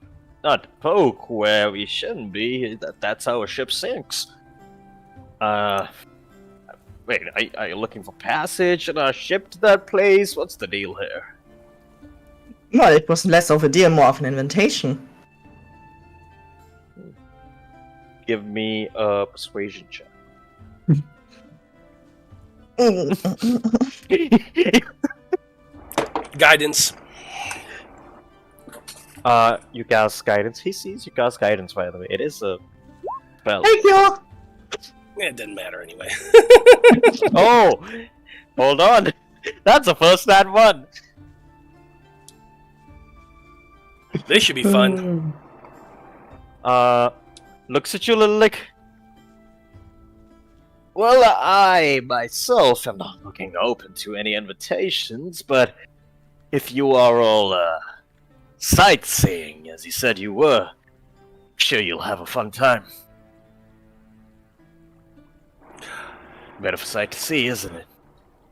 not to poke where we shouldn't be. That's how a ship sinks. Wait, are you looking for passage in our ship to that place? What's the deal here? Well, it was less of a deal, more of an invitation. Give me a persuasion check. Guidance. You cast guidance. He sees you cast guidance, by the way. It is a spell. Thank you! It didn't matter anyway. Oh! Hold on! That's a first nat one! This should be fun. Looks at you a little like, well, I myself am not looking open to any invitations, but if you are all, sightseeing, as you said you were, sure you'll have a fun time. Bit of a sight to see, isn't it?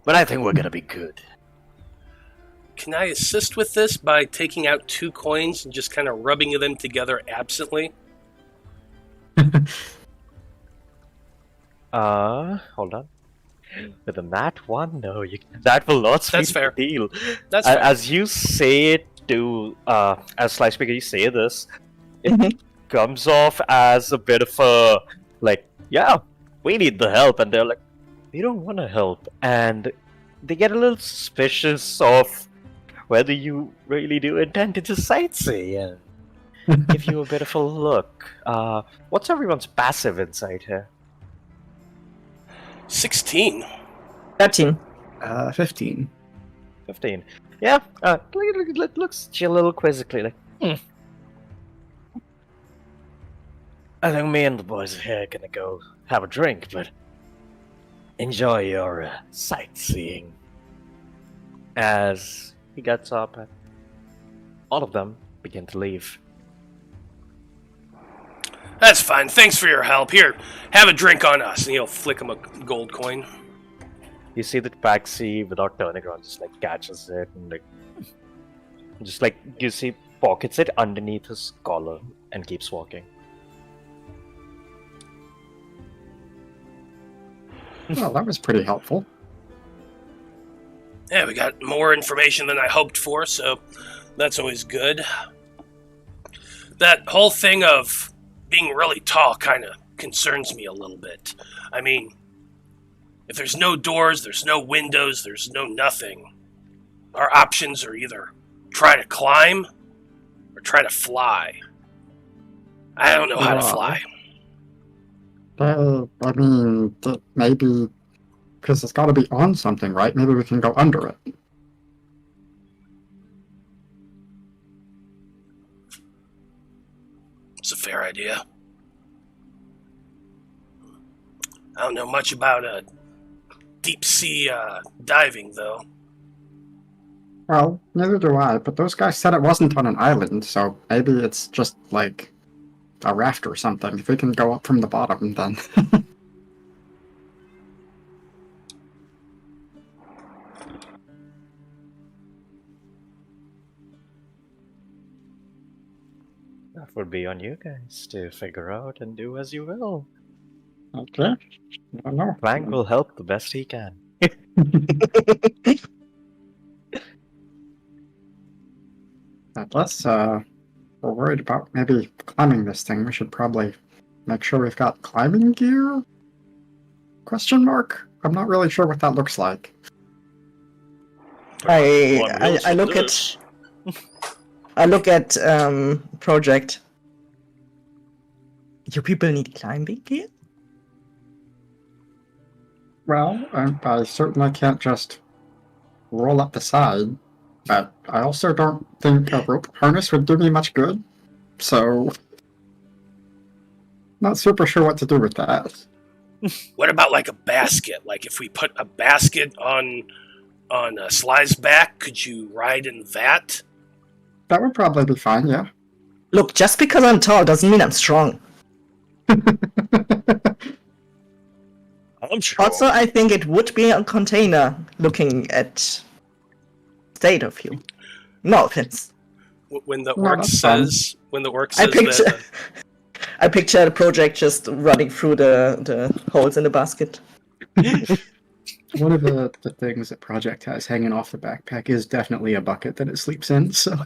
But I think we're gonna be good. can I assist with this by taking out 2 coins and just kind of rubbing them together absently? Hold on. With a nat 1? No, that will not sweeten That's fair. the deal. That's fair. As you say it to, as Slice Speaker, you say this, it comes off as a bit of a, like, yeah, we need the help, and they're like, we don't want to help, and they get a little suspicious of whether you really do intend to just sightsee and give you a bit of a look. What's everyone's passive insight here? 16. 13. 15. 15. Yeah, looks at you a little quizzically, like, I think me and the boys are here gonna go have a drink, but enjoy your sightseeing. As he gets up, and all of them begin to leave. That's fine. Thanks for your help. Here, have a drink on us. And he'll flick him a gold coin. You see that Paxi, without turning around, just like catches it and like, just like you see pockets it underneath his collar and keeps walking. Well, that was pretty helpful. Yeah, we got more information than I hoped for, so that's always good. That whole thing of being really tall kind of concerns me a little bit. I mean, if there's no doors, there's no windows, there's no nothing, our options are either try to climb or try to fly. I don't know how to fly. I mean, maybe because it's got to be on something, right? Maybe we can go under it. It's a fair idea. I don't know much about deep sea diving, though. Well, neither do I, but those guys said it wasn't on an island, so maybe it's just like a raft or something. If we can go up from the bottom, then. That would be on you guys to figure out and do as you will. Okay. I don't know. Frank will help the best he can. Unless we're worried about maybe climbing this thing, we should probably make sure we've got climbing gear? Question mark? I'm not really sure what that looks like. I look at project. You people need climbing gear? Well, I certainly can't just roll up the side, but I also don't think a rope harness would do me much good, so not super sure what to do with that. What about like a basket? Like if we put a basket on Sly's back, could you ride in that? That would probably be fine, yeah. Look, just because I'm tall doesn't mean I'm strong. I'm sure. Also, I think it would be a container looking at state of you. No offense. When the No, orc that's fine. says I that picture I picture the project just running through the holes in the basket. One of the things that Project has hanging off the backpack is definitely a bucket that it sleeps in, so...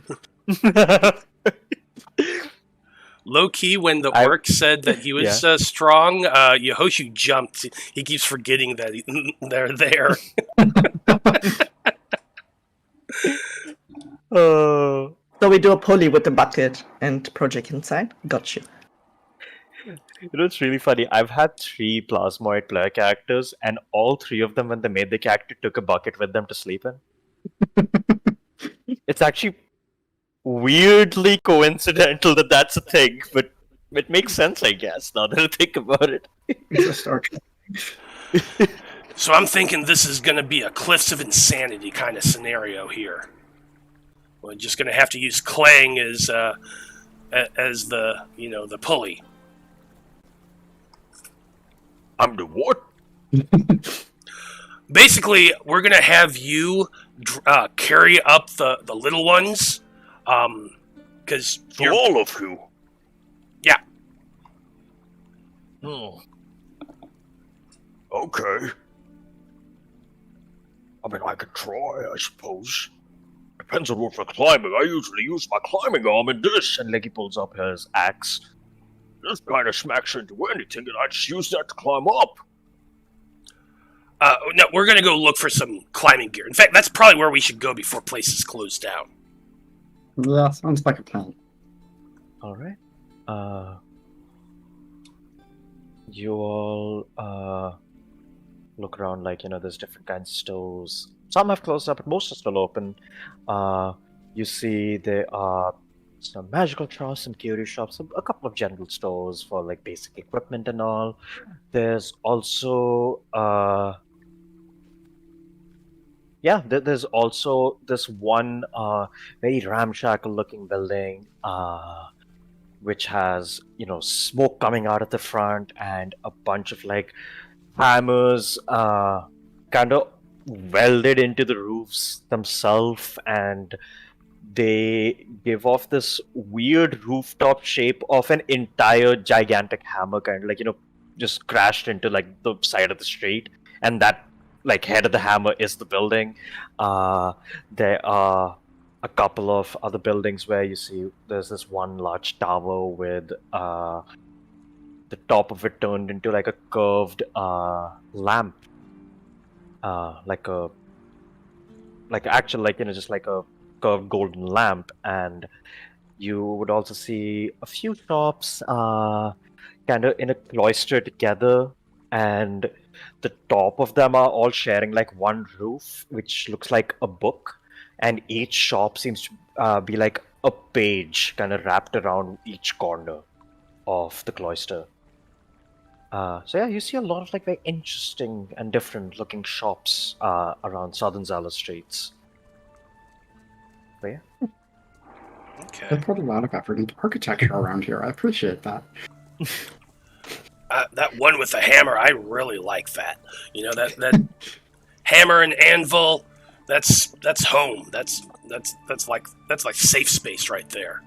low key, when the orc said that he was strong, Yehoshu jumped. He keeps forgetting that they're there. Oh. So we do a pulley with the bucket and project inside. Got you. You know, it's really funny. I've had 3 Plasmoid player characters, and all 3 of them, when they made the character, took a bucket with them to sleep in. It's actually weirdly coincidental that that's a thing, but it makes sense, I guess, now that I think about it. It's a Star Trek. So I'm thinking this is going to be a Cliffs of Insanity kind of scenario here. We're just going to have to use Clang as the the pulley. I'm the what? Basically, we're going to have you carry up the little ones, because For all of you. Yeah. Okay. I mean, I could try, I suppose. Depends on what for climbing. I usually use my climbing arm in this. And like he pulls up his axe. This kind of smacks into anything, and I just use that to climb up. No, we're gonna go look for some climbing gear. In fact, that's probably where we should go before places close down. That sounds like a plan. All right. You all look around, like, there's different kinds of stores. Some have closed up, but most are still open. You see there are some magical shops, some curio shops, a couple of general stores for like basic equipment and all. There's also there's also this one very ramshackle looking building which has smoke coming out of the front and a bunch of like hammers kind of welded into the roofs themselves, and they give off this weird rooftop shape of an entire gigantic hammer, kind of like just crashed into like the side of the street, and that like head of the hammer is the building. There are a couple of other buildings where you see there's this one large tower with the top of it turned into like a curved lamp, just like a curved golden lamp. And you would also see a few shops kind of in a cloister together, and the top of them are all sharing like one roof, which looks like a book, and each shop seems to be like a page kind of wrapped around each corner of the cloister. So yeah, you see a lot of like very interesting and different looking shops around Southern Zala streets. So yeah. Okay. They put a lot of effort into architecture around here. I appreciate that. That one with the hammer, I really like that. That hammer and anvil. That's home. That's like safe space right there.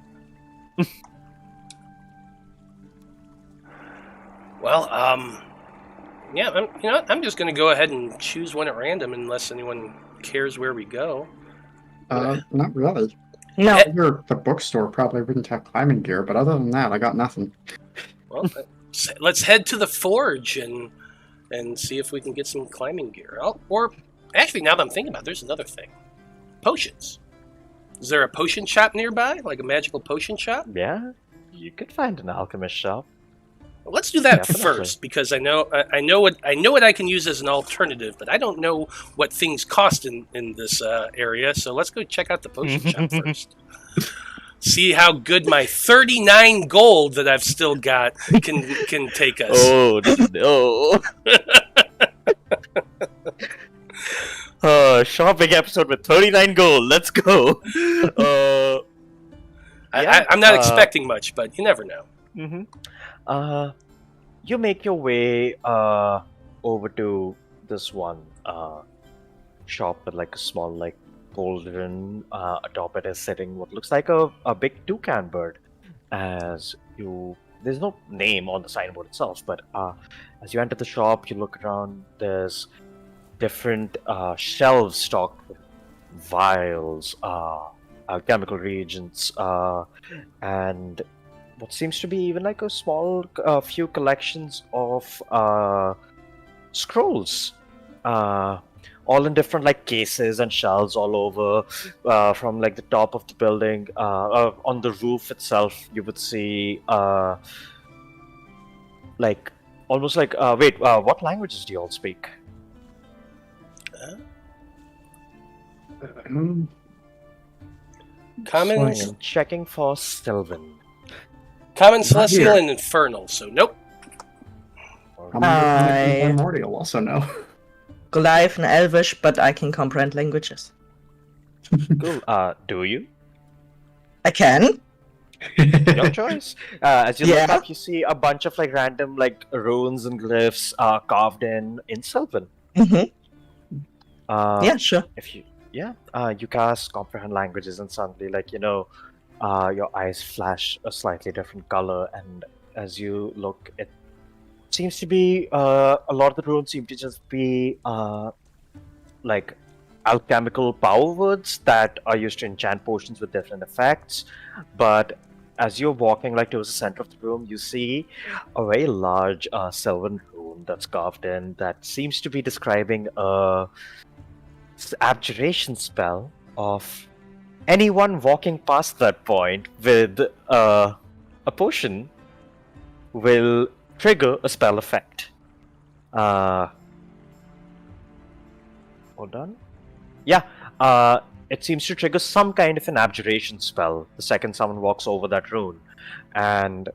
Well, yeah, I'm just going to go ahead and choose one at random unless anyone cares where we go. Not really. No. The bookstore probably wouldn't have climbing gear, but other than that, I got nothing. Well, let's head to the forge and see if we can get some climbing gear. Or actually, now that I'm thinking about it, there's another thing. Potions. Is there a potion shop nearby? Like a magical potion shop? Yeah, you could find an alchemist shop. Let's do that Definitely. first, because I know what I can use as an alternative, but I don't know what things cost in this area. So let's go check out the potion shop first. See how good my 39 gold that I've still got can take us. Oh no! Shopping episode with 39 gold. Let's go. I'm not expecting much, but you never know. Mm-hmm. You make your way over to this one shop with like a small like cauldron. Atop it is sitting what looks like a big toucan bird. There's no name on the signboard itself, but as you enter the shop, you look around. There's different shelves stocked with vials, chemical reagents, and what seems to be even like a small few collections of scrolls, all in different like cases and shelves all over, from like the top of the building. On the roof itself you would see like almost like what languages do you all speak? Common, I am checking for Sylvan. Common, Not Celestial, here. and Infernal. So nope. Primordial also no. Goliath and Elvish, but I can comprehend languages. Cool. Do you? I can. Your choice. As you look Yeah. up, you see a bunch of like random like runes and glyphs carved in Sylvan. Hmm. Uh, Yeah, sure. If you cast comprehend languages, and suddenly, your eyes flash a slightly different color, and as you look, it seems to be a lot of the runes seem to just be like alchemical power words that are used to enchant potions with different effects. But as you're walking towards the center of the room, you see a very large silver rune that's carved in that seems to be describing a abjuration spell of anyone walking past that point with a potion will trigger a spell effect. Hold on. Yeah, it seems to trigger some kind of an abjuration spell the second someone walks over that rune. And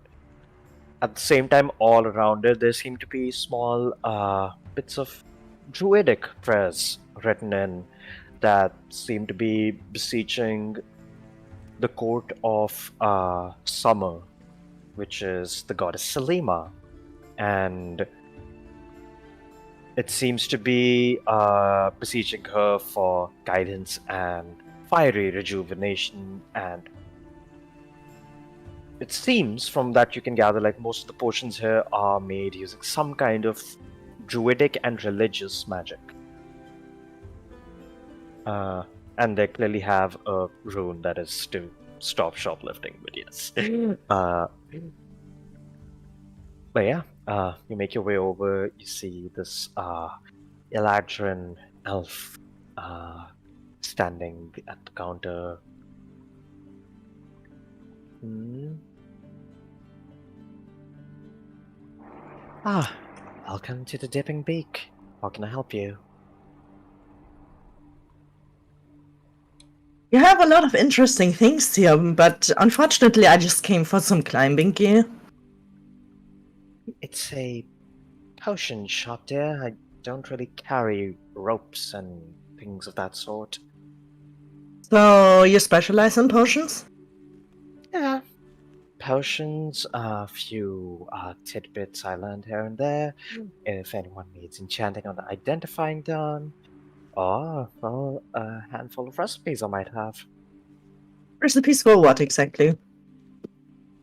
at the same time, all around it, there seem to be small bits of druidic prayers written in that seem to be beseeching the court of Summer, which is the goddess Selima. And it seems to be beseeching her for guidance and fiery rejuvenation. And it seems from that you can gather most of the potions here are made using some kind of druidic and religious magic. And they clearly have a rune that is to stop shoplifting, but yes. But yeah, you make your way over, you see this Eladrin elf standing at the counter. Welcome to the Dipping Beak. How can I help you? You have a lot of interesting things here, but unfortunately I just came for some climbing gear. It's a potion shop, dear. I don't really carry ropes and things of that sort. So you specialize in potions? Yeah. Potions, a few tidbits I learned here and there. If anyone needs enchanting or identifying done. Or, well, a handful of recipes I might have. Recipes for what exactly?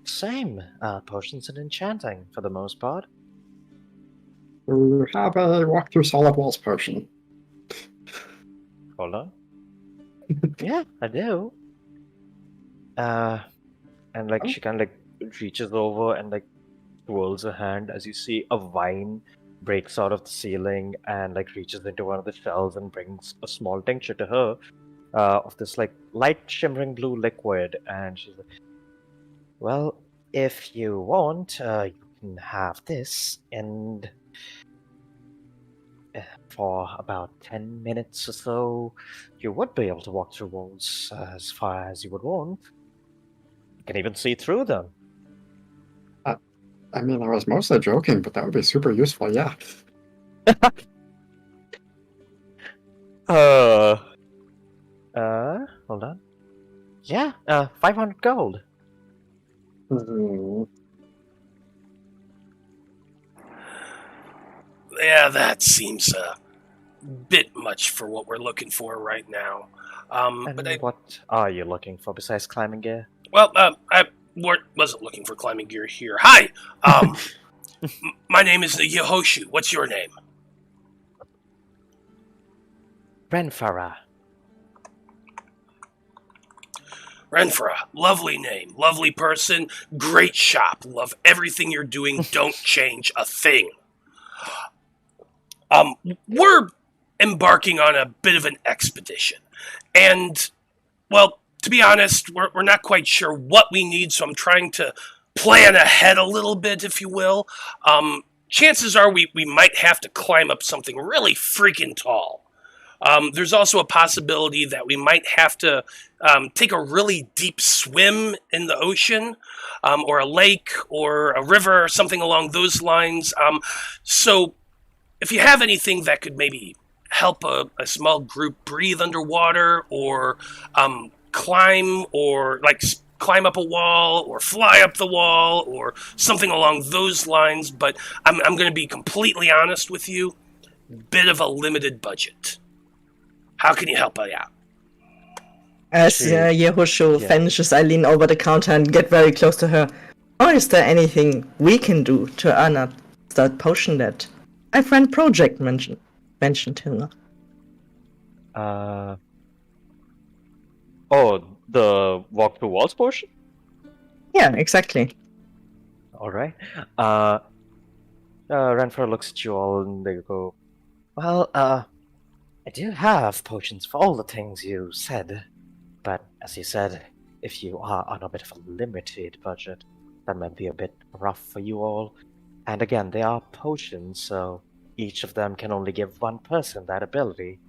Same. Potions and enchanting, for the most part. We have a walk through solid walls potion. Hold on. Yeah, I do. And she kind of reaches over and twirls her hand as you see a vine breaks out of the ceiling and reaches into one of the shelves and brings a small tincture to her of this light shimmering blue liquid. And she's like, well, if you want, you can have this, and for about 10 minutes or so, you would be able to walk through walls as far as you would want. You can even see through them. I mean, I was mostly joking, but that would be super useful, yeah. Hold on. Yeah, 500 gold. Yeah, that seems a bit much for what we're looking for right now. What are you looking for besides climbing gear? Well, I wasn't looking for climbing gear here. Hi! My name is Yehoshu. What's your name? Renfara. Renfra. Lovely name. Lovely person. Great shop. Love everything you're doing. Don't change a thing. We're embarking on a bit of an expedition. And, well, to be honest, we're not quite sure what we need, so I'm trying to plan ahead a little bit, if you will. Chances are we might have to climb up something really freaking tall. There's also a possibility that we might have to take a really deep swim in the ocean, or a lake, or a river, or something along those lines. So if you have anything that could maybe help a small group breathe underwater, or climb, or climb up a wall, or fly up the wall, or something along those lines. But I'm going to be completely honest with you, bit of a limited budget. How can you help me out? As She- Yehoshu yeah. finishes, I lean over the counter and get very close to her. Or is there anything we can do to earn up that potion that my friend Project mentioned to her? Oh, the walk through walls portion? Yeah, exactly. Alright. Renfro looks at you all and they go, well, I do have potions for all the things you said. But as you said, if you are on a bit of a limited budget, that might be a bit rough for you all. And again, they are potions, so each of them can only give one person that ability.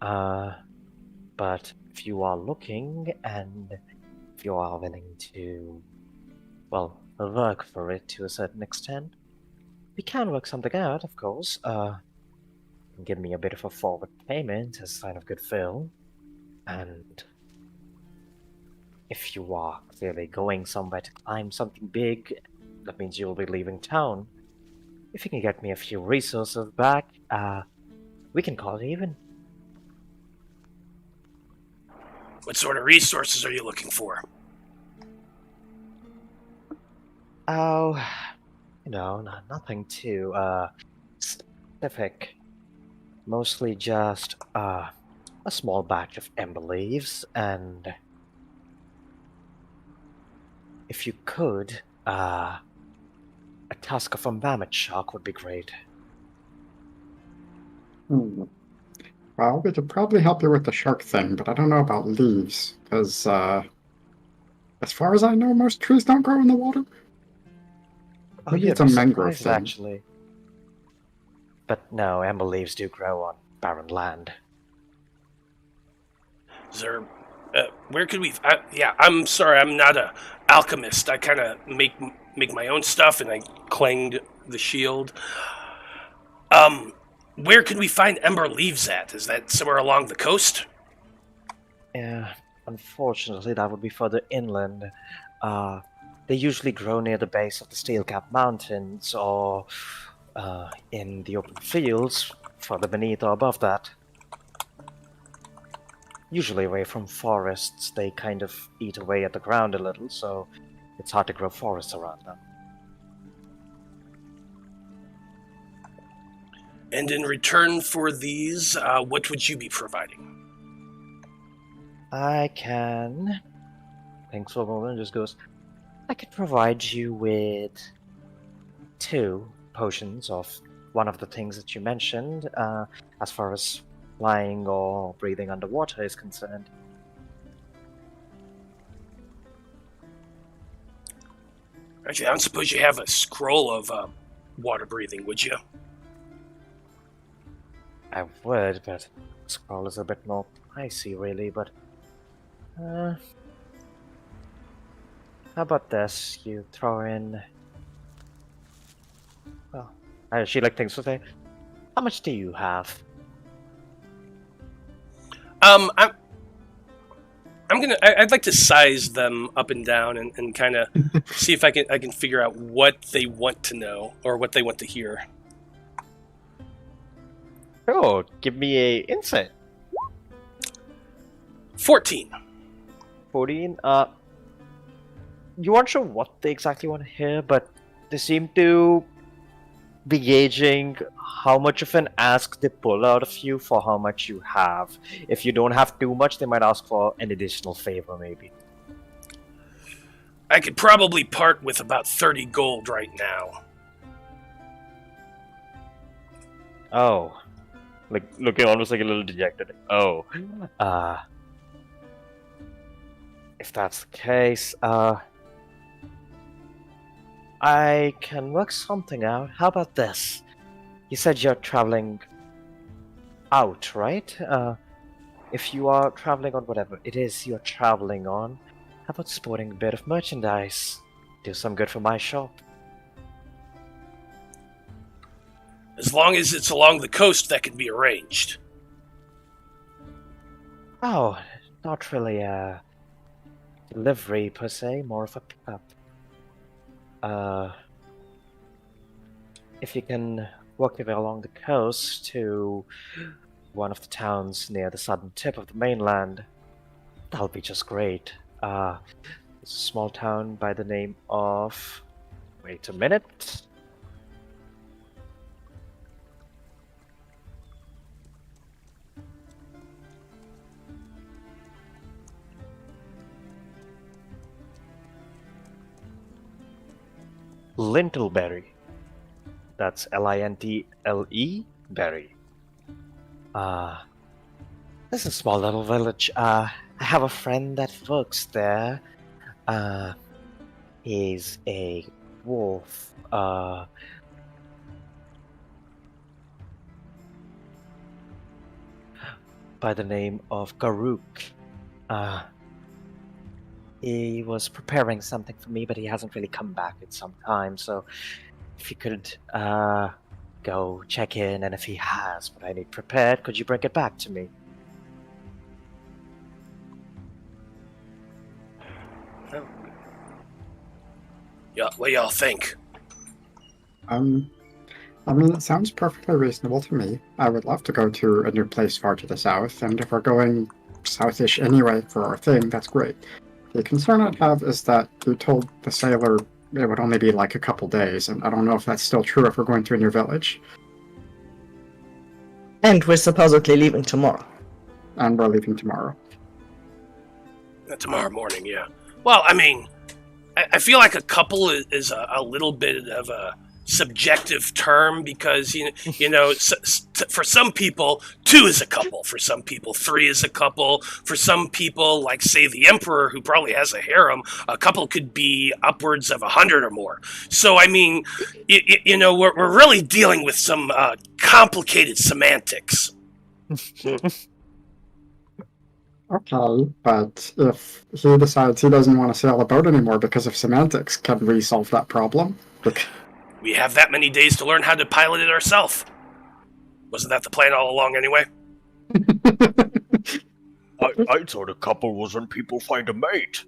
But if you are looking and if you are willing to, well, work for it to a certain extent, we can work something out, of course. Give me a bit of a forward payment as a sign of goodwill. And if you are clearly going somewhere to climb something big, that means you'll be leaving town. If you can get me a few resources back, we can call it even. What sort of resources are you looking for? Oh, nothing too, specific. Mostly just, a small batch of ember leaves, and if you could, a tusk of a mammoth shark would be great. Well, we could probably help you with the shark thing, but I don't know about leaves, because, as far as I know, most trees don't grow in the water. Oh, Maybe you'd it's a be mangrove surprised, thing. actually. But no, ember leaves do grow on barren land. Is there, where could we? Yeah, I'm sorry, I'm not a alchemist. I kind of make my own stuff, and I clanged the shield. Where can we find ember leaves at? Is that somewhere along the coast? Yeah, unfortunately, that would be further inland. They usually grow near the base of the Steel-Cap Mountains or in the open fields further beneath or above that. Usually away from forests, they kind of eat away at the ground a little, so it's hard to grow forests around them. And in return for these, what would you be providing? I can. Thanks for a moment, just goes. I could provide you with 2 potions of one of the things that you mentioned, as far as flying or breathing underwater is concerned. Actually, I don't suppose you have a scroll of water breathing, would you? I would, but scroll is a bit more pricey, really. But how about this? You throw in. Well, she like things to say. How much do you have? I'd like to size them up and down and kind of see if I can figure out what they want to know or what they want to hear. Oh, give me a insight. 14. 14. You aren't sure what they exactly want to hear, but they seem to be gauging how much of an ask they pull out of you for how much you have. If you don't have too much, they might ask for an additional favor, maybe. I could probably part with about 30 gold right now. Oh. Like, looking almost like a little dejected. Oh. If that's the case, I can work something out. How about this? You said you're traveling out, right? If you are traveling on whatever it is you're traveling on, how about sporting a bit of merchandise? Do some good for my shop. As long as it's along the coast, that can be arranged. Oh, not really a delivery per se, more of a pickup. If you can work your way along the coast to one of the towns near the southern tip of the mainland, That'll be just great. It's a small town by the name of. Wait a minute. Lintleberry. That's Lintle berry. This is a small little village. I have a friend that works there. He's a wolf. By the name of Garuk. He was preparing something for me, but he hasn't really come back in some time. So, if you could go check in, and if he has what I need prepared, could you bring it back to me? Yeah, what do y'all think? I mean, it sounds perfectly reasonable to me. I would love to go to a new place far to the south, and if we're going southish anyway for our thing, that's great. The concern I'd have is that you told the sailor it would only be like a couple days, and I don't know if that's still true if we're going to a new village. And we're supposedly leaving tomorrow. And we're leaving tomorrow. Tomorrow morning, yeah. Well, I mean, I feel like a couple is a little bit of a subjective term because for some people 2 is a couple, for some people 3 is a couple, for some people like say the emperor who probably has a harem, a couple could be upwards of 100 or more. So I mean, we're really dealing with some complicated semantics. Okay, but if he decides he doesn't want to sail a boat anymore because of semantics, can we solve that problem? We have that many days to learn how to pilot it ourselves. Wasn't that the plan all along anyway? I thought a couple was when people find a mate.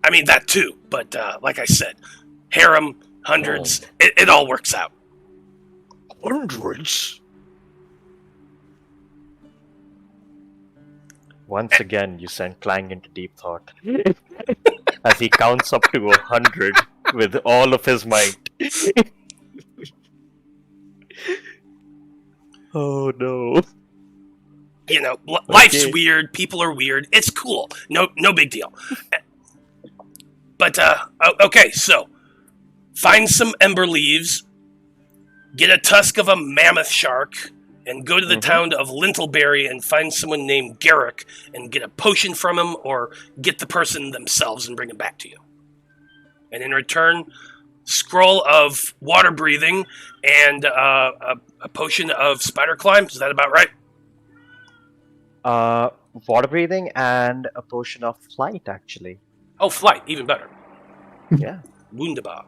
I mean, that too, but like I said, harem, hundreds, it all works out. Hundreds? Once again, you send Clang into deep thought as he counts up to 100 with all of his might. Oh no. Life's weird, people are weird, it's cool, no big deal. But, okay, so, find some ember leaves, get a tusk of a mammoth shark, and go to the town of Lintleberry and find someone named Garrick and get a potion from him, or get the person themselves and bring him back to you. And in return, scroll of water breathing and a potion of spider climb. Is that about right? Water breathing and a potion of flight, actually. Oh, flight, even better. Yeah. Wunderbar.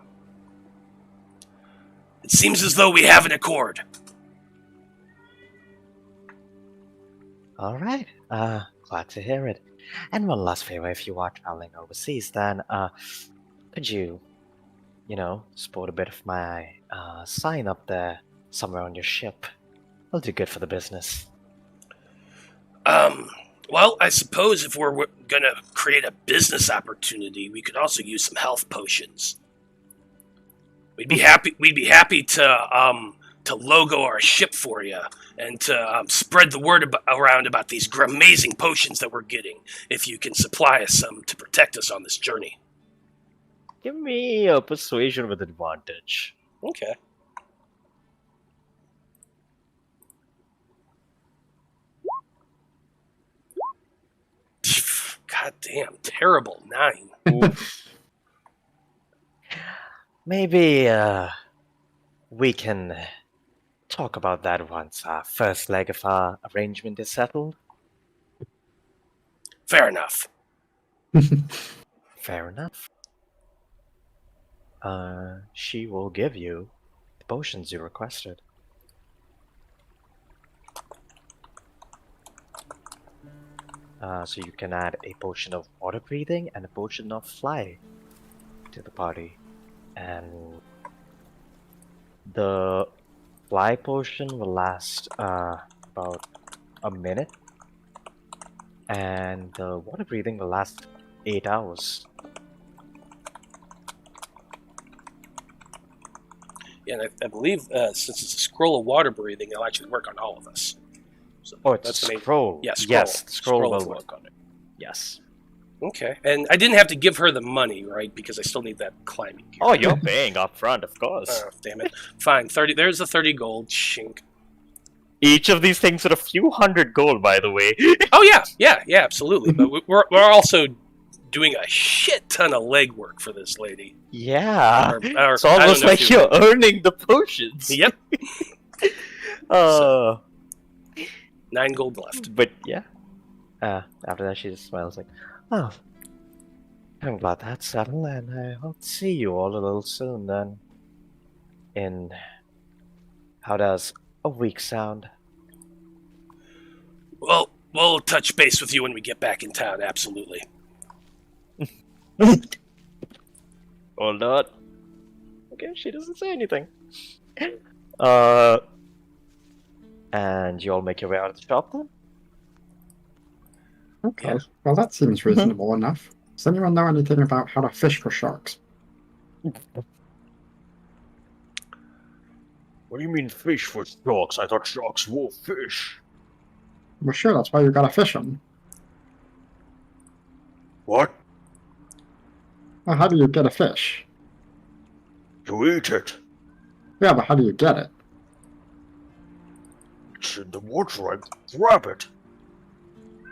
It seems as though we have an accord. All right. Glad to hear it. And one last favor, if you are traveling overseas, then could you, sport a bit of my sign up there somewhere on your ship? It'll do good for the business. Well, I suppose if we're gonna create a business opportunity, we could also use some health potions. We'd be happy to logo our ship for you and to spread the word around about these amazing potions that we're getting. If you can supply us some to protect us on this journey. Give me a persuasion with advantage. Okay. God damn, terrible 9. Maybe we can talk about that once our first leg of our arrangement is settled. Fair enough. Fair enough. She will give you the potions you requested. So you can add a potion of water breathing and a potion of fly to the party. And the fly potion will last about a minute. and the water breathing will last 8 hours. Yeah, and I believe since it's a scroll of water breathing, it'll actually work on all of us. So Oh, it's that's a the main. scroll. Yeah, scroll. Yes, the scroll will will work. work on it. Yes. Okay, and I didn't have to give her the money, right? Because I still need that climbing gear. Oh, you're paying up front, of course. Oh, damn it. Fine, 30. There's the 30 gold. Shink. Each of these things are a few hundred gold, by the way. Oh yeah, absolutely. But we're also doing a shit ton of legwork for this lady. Yeah. Or, It's I don't almost know if like you- you're earning the potions. Yep, Uh, 9 gold left. But yeah. After that, she just smiles like, oh, I'm glad that's settled, and I hope to see you all a little soon then. In. How does a week sound? Well, we'll touch base with you when we get back in town. Absolutely. Or not? Okay, she doesn't say anything. And you all make your way out of the shop then? Okay. Yeah. Well, that seems reasonable enough. Does anyone know anything about how to fish for sharks? What do you mean fish for sharks? I thought sharks were fish. Well, sure, that's why you gotta fish them. What? Well, how do you get a fish? You eat it. Yeah, but how do you get it? It's in the water. I grab it.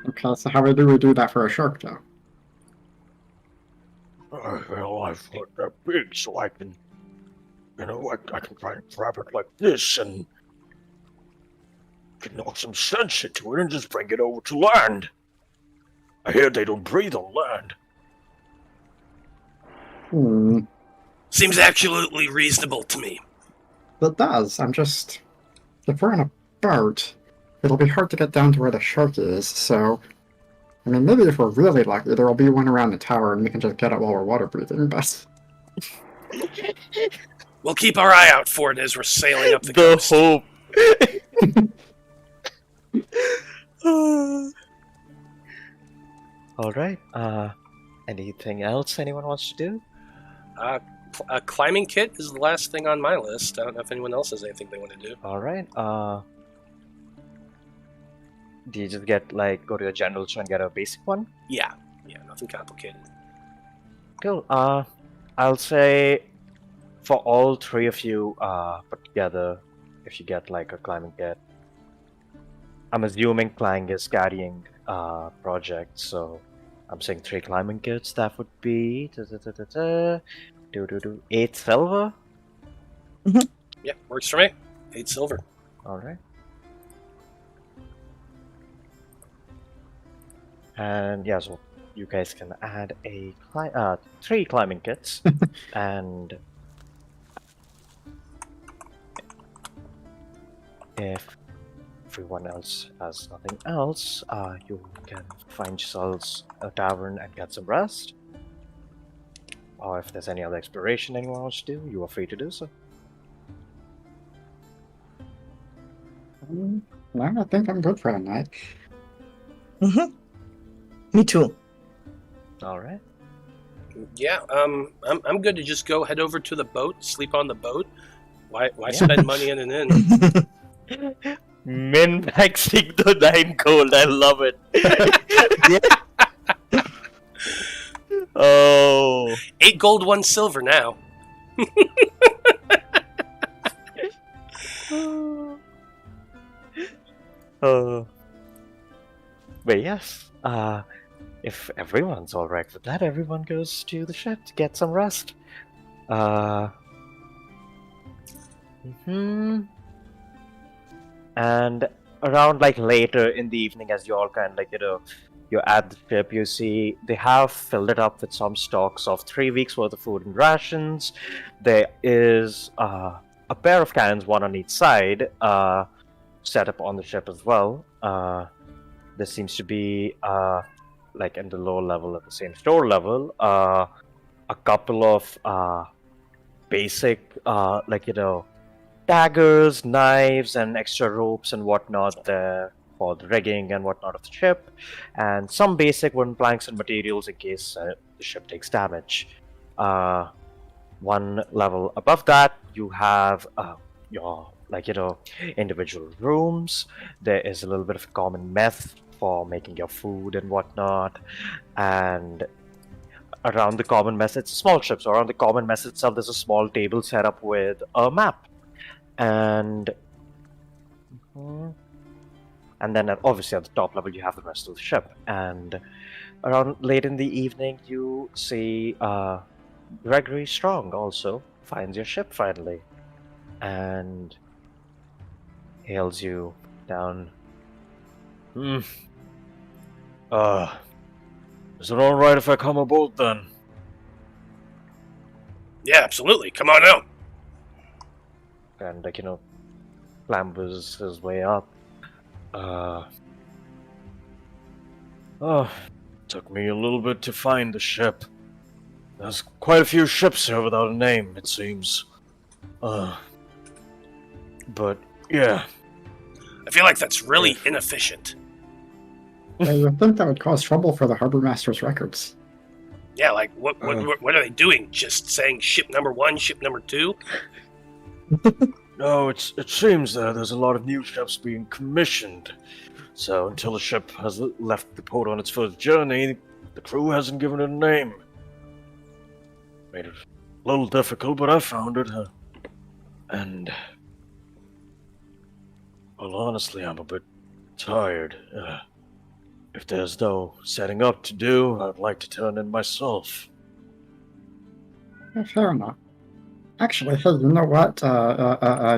Okay, so how do we do that for a shark, though? Well, I've got that big, so I can, I can try and grab it like this and can knock some sense into it and just bring it over to land. I hear they don't breathe on land. Seems absolutely reasonable to me. It does. I'm just... If we're in a boat, it'll be hard to get down to where the shark is, so... I mean, maybe if we're really lucky, there'll be one around the tower and we can just get it while we're water breathing, but... We'll keep our eye out for it as we're sailing up the The coast. hope. Alright, anything else anyone wants to do? A climbing kit is the last thing on my list. I don't know if anyone else has anything they want to do. Alright, do you just get, like, go to a general store and get a basic one? Yeah, nothing complicated. Cool, I'll say for all three of you, put together, if you get, like, a climbing kit, I'm assuming Clang is carrying, project, so I'm saying 3 climbing kits, that would be 8 silver. Yeah, works for me. 8 silver. Alright. And yeah, so you guys can add a 3 climbing kits, and if everyone else has nothing else, you can find yourselves a tavern and get some rest. Or if there's any other exploration anyone wants to do, you are free to do so. No, I think I'm good for a night. Me too. Alright. Yeah, I'm good to just go head over to the boat, sleep on the boat. Why spend money in an inn? Min-maxing the 9 gold, I love it. Oh. 8 gold, 1 silver now. But yes, if everyone's alright with that, everyone goes to the ship to get some rest. And around like later in the evening, as you all kind of like, you're at the ship, you see they have filled it up with some stocks of 3 weeks worth of food and rations. There is a pair of cannons, one on each side, set up on the ship as well. There seems to be, like in the lower level at the same store level, a couple of basic, like, daggers, knives, and extra ropes and whatnot there for the rigging and whatnot of the ship, and some basic wooden planks and materials in case the ship takes damage. One level above that, you have your individual rooms. There is a little bit of a common meth for making your food and whatnot, and around the common mess, it's a small ship, so around the common mess itself, there's a small table set up with a map, and then obviously at the top level you have the rest of the ship. And around late in the evening, you see Gregory Strong also finds your ship finally, and hails you down. Is it alright if I come aboard then? Yeah, absolutely. Come on out. And clambers his way up. Took me a little bit to find the ship. There's quite a few ships here without a name, it seems. But yeah. I feel like that's really inefficient. I would think that would cause trouble for the Harbor Master's records. Yeah, like what are they doing? Just saying ship number 1, ship number 2? No, it seems there's a lot of new ships being commissioned. So until the ship has left the port on its first journey, the crew hasn't given it a name. Made it a little difficult, but I found it. And well, honestly, I'm a bit tired. If there's no setting up to do, I'd like to turn in myself. Yeah, fair enough. Actually, hey, you know what?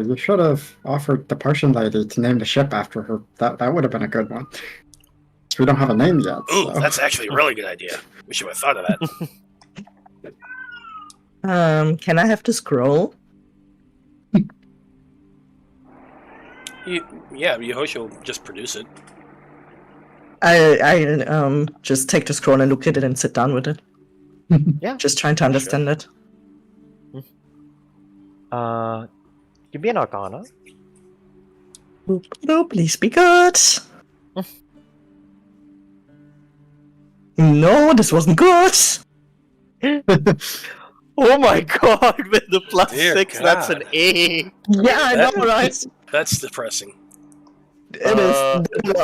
You should have offered the Persian lady to name the ship after her. That would have been a good one. We don't have a name yet. Ooh, So. that's actually a really good idea. We should have thought of that. Can I have the scroll? Yeah, Yehoshua will just produce it. I just take the scroll and look at it and sit down with it. Yeah. Just trying to understand it. Give me an Arcana. No, please be good. No, this wasn't good. Oh my god, with the plus Dear 6, that's an God. A. Yeah, I know, right? That's depressing. It is.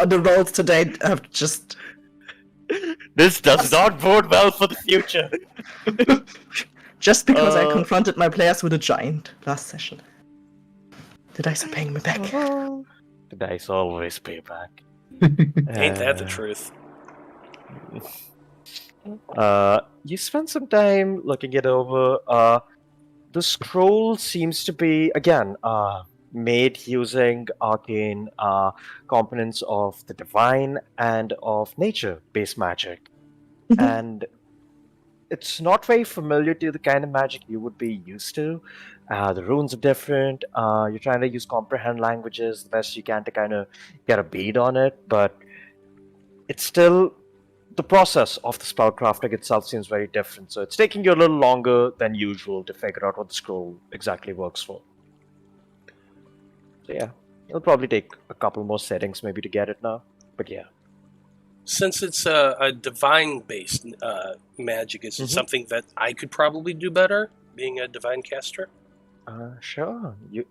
The rolls today have just. This does not bode well for the future. Just because I confronted my players with a giant last session. The dice are paying me back. The dice always pay back. Ain't that the truth? You spent some time looking it over. The scroll seems to be, again, made using arcane components of the divine and of nature-based magic. And it's not very familiar to the kind of magic you would be used to. The runes are different. You're trying to use comprehend languages the best you can to kind of get a bead on it, but it's still the process of the spellcrafting itself seems very different. So it's taking you a little longer than usual to figure out what the scroll exactly works for. So yeah, it'll probably take a couple more settings maybe to get it now. But yeah. Since it's a divine-based magic, is it something that I could probably do better, being a divine caster? Sure. You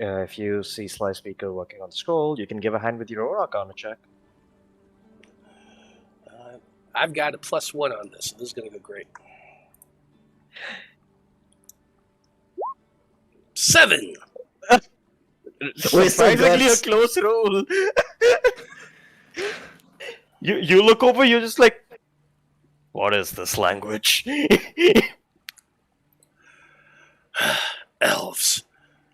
if you see Sly Speaker working on the scroll, you can give a hand with your own Arcana check. I've got a +1 on this, so this is going to go great. 7! Surprisingly a close roll. You look over, you're just like, what is this language? Elves.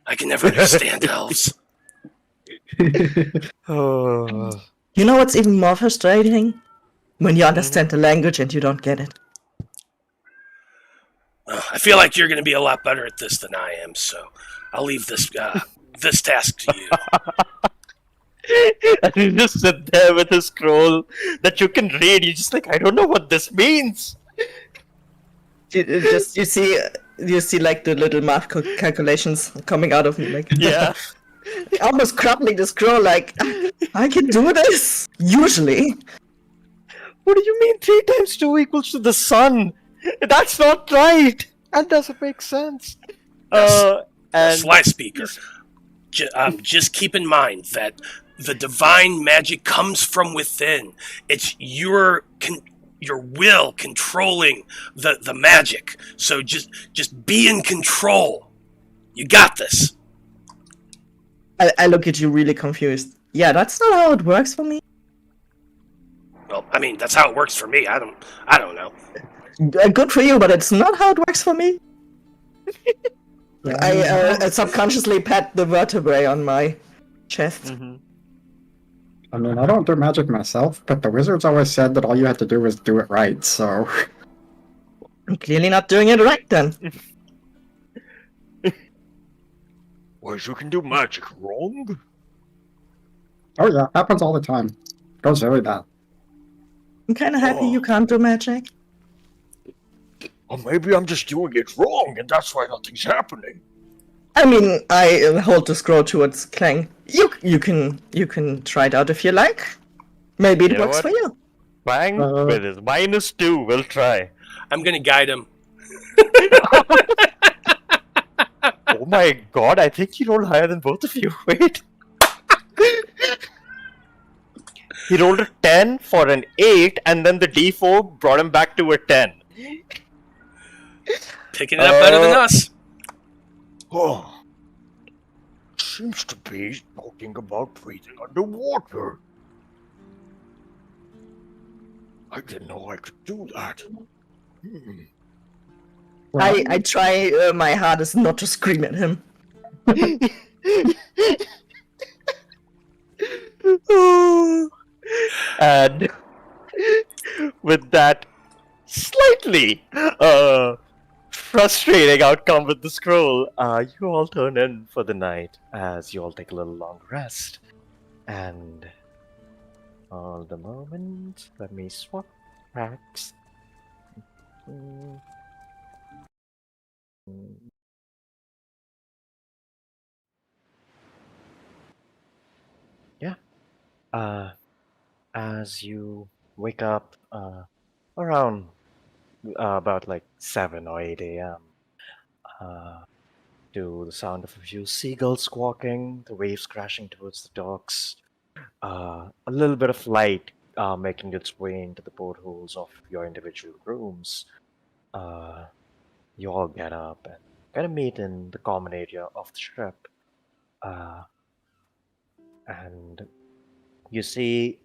I can never understand elves. Oh. You know what's even more frustrating? When you understand the language and you don't get it. I feel like you're going to be a lot better at this than I am, so I'll leave this this task to you. And you just sit there with a scroll that you can read. You're just like, I don't know what this means. You see like the little math calculations coming out of me. Like, Yeah. Almost crumbling the scroll like, I can do this! Usually. What do you mean 3 times 2 equals to the sun? That's not right! That doesn't make sense. And Sly Speaker. Just keep in mind that the divine magic comes from within. It's your will controlling the magic. So just be in control. You got this. I look at you really confused. Yeah, that's not how it works for me. Well, I mean, that's how it works for me. I don't know. Good for you, but it's not how it works for me. I subconsciously pat the vertebrae on my chest. Mm-hmm. I mean, I don't do magic myself, but the wizards always said that all you had to do was do it right, so... I'm clearly not doing it right then. Wait, you can do magic wrong? Oh yeah, happens all the time. Goes very bad. I'm kind of happy you can't do magic. Or maybe I'm just doing it wrong, and that's why nothing's happening. I mean, I hold the scroll towards Clang. You can try it out if you like. Maybe it You know works what? for you. Bang with his -2. We'll try. I'm gonna guide him. Oh my god, I think he rolled higher than both of you. Wait. He rolled a 10 for an 8, and then the d4 brought him back to a 10. Picking it up better than us. Oh. Seems to be talking about breathing underwater. I didn't know I could do that. I try my hardest not to scream at him. And with that slightly frustrating outcome with the scroll, you all turn in for the night as you all take a little long rest. And hold the moment, let me swap tracks. Yeah. As you wake up around about like 7 or 8 a.m. To the sound of a few seagulls squawking, the waves crashing towards the docks, a little bit of light making its way into the portholes of your individual rooms. You all get up and kind of meet in the common area of the ship. And you see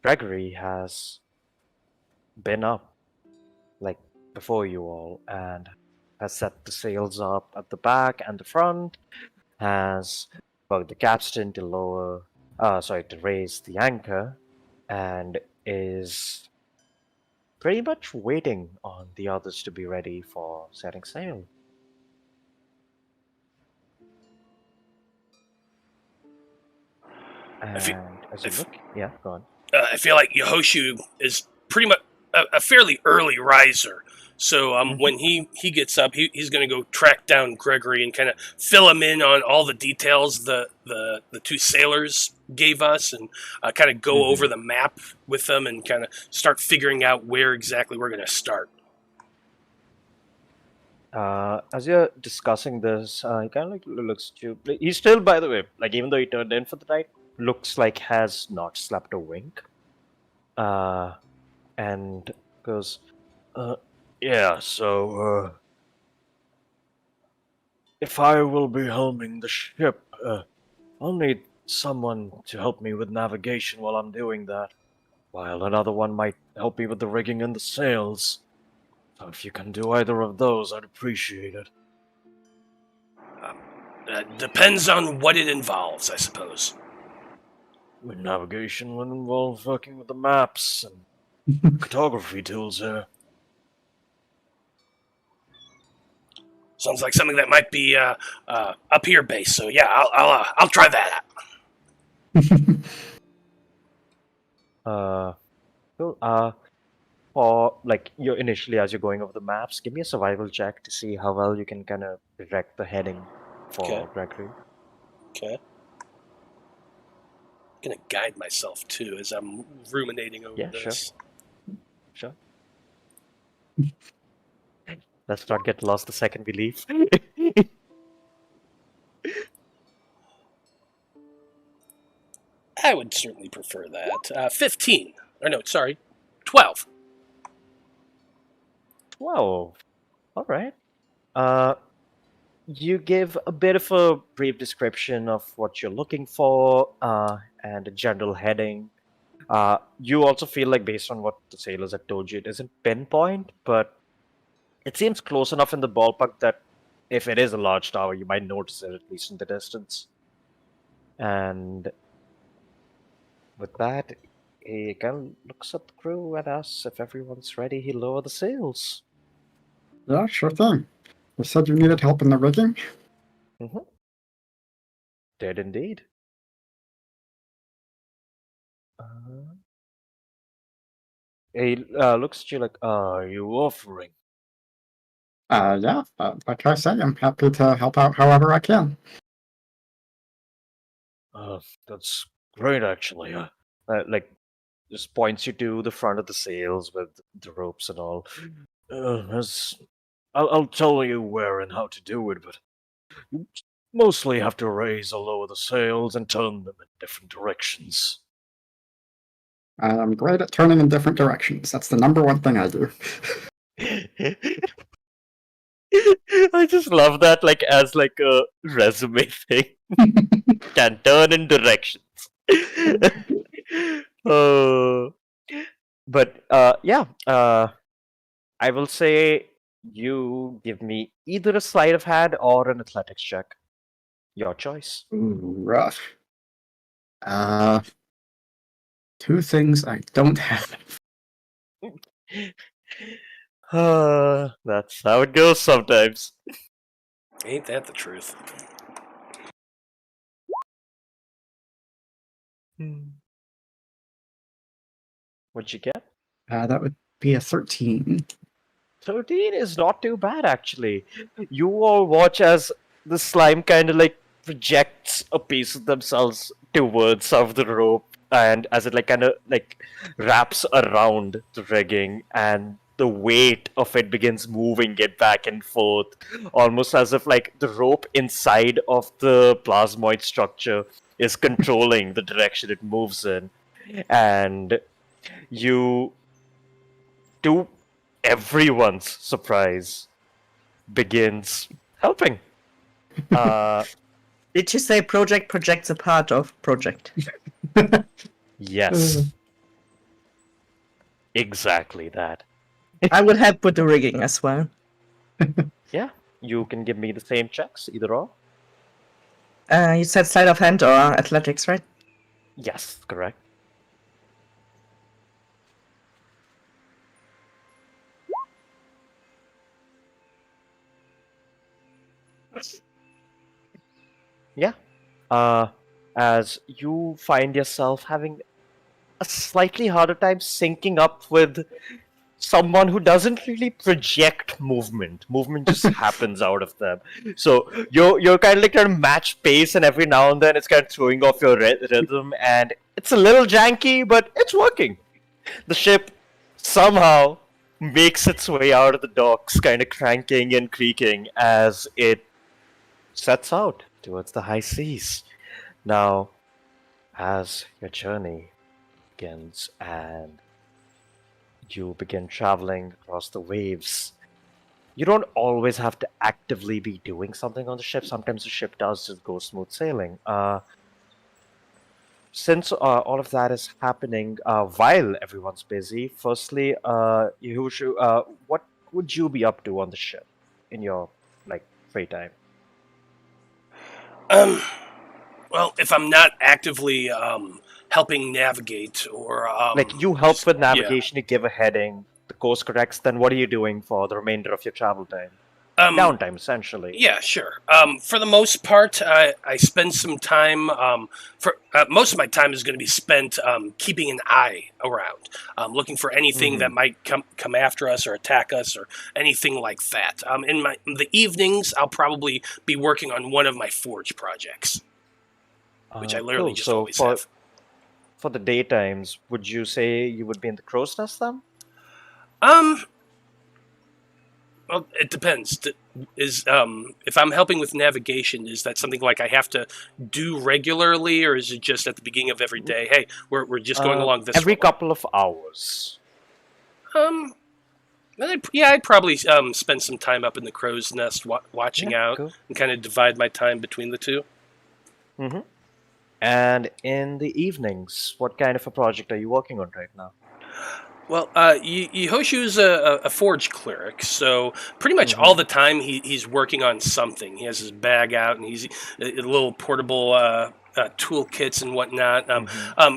Gregory has been up like before you all and has set the sails up at the back and the front, has worked the capstan to raise the anchor, and is pretty much waiting on the others to be ready for setting sail. And as you look, yeah, go on. I feel like Yehoshu is pretty much a fairly early riser. So when he gets up, he's going to go track down Gregory and kind of fill him in on all the details the two sailors gave us, and kind of go over the map with them and kind of start figuring out where exactly we're going to start. As you're discussing this, he kind of like looks stupid. He's still, by the way, like even though he turned in for the night, looks like has not slept a wink. And goes, Yeah, so, if I will be helming the ship, I'll need someone to help me with navigation while I'm doing that, while another one might help me with the rigging and the sails. So if you can do either of those, I'd appreciate it. Depends on what it involves, I suppose. With navigation would involve working with the maps and cartography tools here. Sounds like something that might be up here base. So yeah, I'll try that out. cool. Or like you're initially as you're going over the maps, give me a survival check to see how well you can kind of direct the heading for Okay. Gregory. Okay. I'm going to guide myself, too, as I'm ruminating over this. Sure. Let's not get lost the second we leave. I would certainly prefer that. 15. Or no, sorry. 12. 12. All right. You give a bit of a brief description of what you're looking for and a general heading. You also feel like, based on what the sailors have told you, it isn't pinpoint, but it seems close enough in the ballpark that if it is a large tower, you might notice it, at least in the distance. And with that, he kind of looks at the crew and asks if everyone's ready. He lower the sails. Yeah, sure thing. You said you needed help in the rigging? Mm-hmm. Did indeed. He looks at you like, are you offering? Yeah. Like I say, I'm happy to help out however I can. That's great, actually. Like, just points you to the front of the sails with the ropes and all. I'll tell you where and how to do it, but you mostly have to raise or lower the sails and turn them in different directions. I'm great at turning in different directions. That's the number one thing I do. I just love that, like, as like a resume thing. Can turn in directions. But yeah, I will say you give me either a sleight of hand or an athletics check. Your choice. Ooh, rough. Two things I don't have. That's how it goes sometimes. Ain't that the truth? What'd you get? That would be a 13. 13 is not too bad, actually. You all watch as the slime kind of like projects a piece of themselves towards some of the rope, and as it like kind of like wraps around the rigging, and the weight of it begins moving it back and forth, almost as if like the rope inside of the plasmoid structure is controlling the direction it moves in. And you, to everyone's surprise, begins helping. Did you say project projects a part of project? Yes. Exactly that. I would help with the rigging as well. Yeah, you can give me the same checks, either or. You said sleight of hand or athletics, right? Yes, correct. Yeah. As you find yourself having a slightly harder time syncing up with someone who doesn't really project movement. Movement just happens out of them. So you're kind of like trying to match pace, and every now and then it's kind of throwing off your rhythm, and it's a little janky, but it's working. The ship somehow makes its way out of the docks, kind of cranking and creaking as it sets out towards the high seas. Now, as your journey begins and you begin traveling across the waves, you don't always have to actively be doing something on the ship. Sometimes the ship does just go smooth sailing. Since all of that is happening while everyone's busy, firstly, what would you be up to on the ship in your like free time? Well, if I'm not actively helping navigate or Like you help just- with navigation, you give a heading, the course corrects. Then what are you doing for the remainder of your travel time? Downtime, essentially. Yeah, sure. For the most part, I spend some time. Most of my time is going to be spent keeping an eye around, looking for anything that might come after us or attack us or anything like that. In the evenings, I'll probably be working on one of my forge projects. which I literally Cool. just So always have. for the daytimes, would you say you would be in the crow's nest then? Well, it depends. If I'm helping with navigation, is that something like I have to do regularly, or is it just at the beginning of every day? Hey, we're just going along this Every road. couple of hours. I'd probably spend some time up in the crow's nest watching Yeah, out cool. and kind of divide my time between the two. Mm-hmm. And in the evenings, what kind of a project are you working on right now? Well, Yehoshu's a forge cleric, so pretty much all the time he's working on something. He has his bag out, and he's a little portable toolkits and whatnot.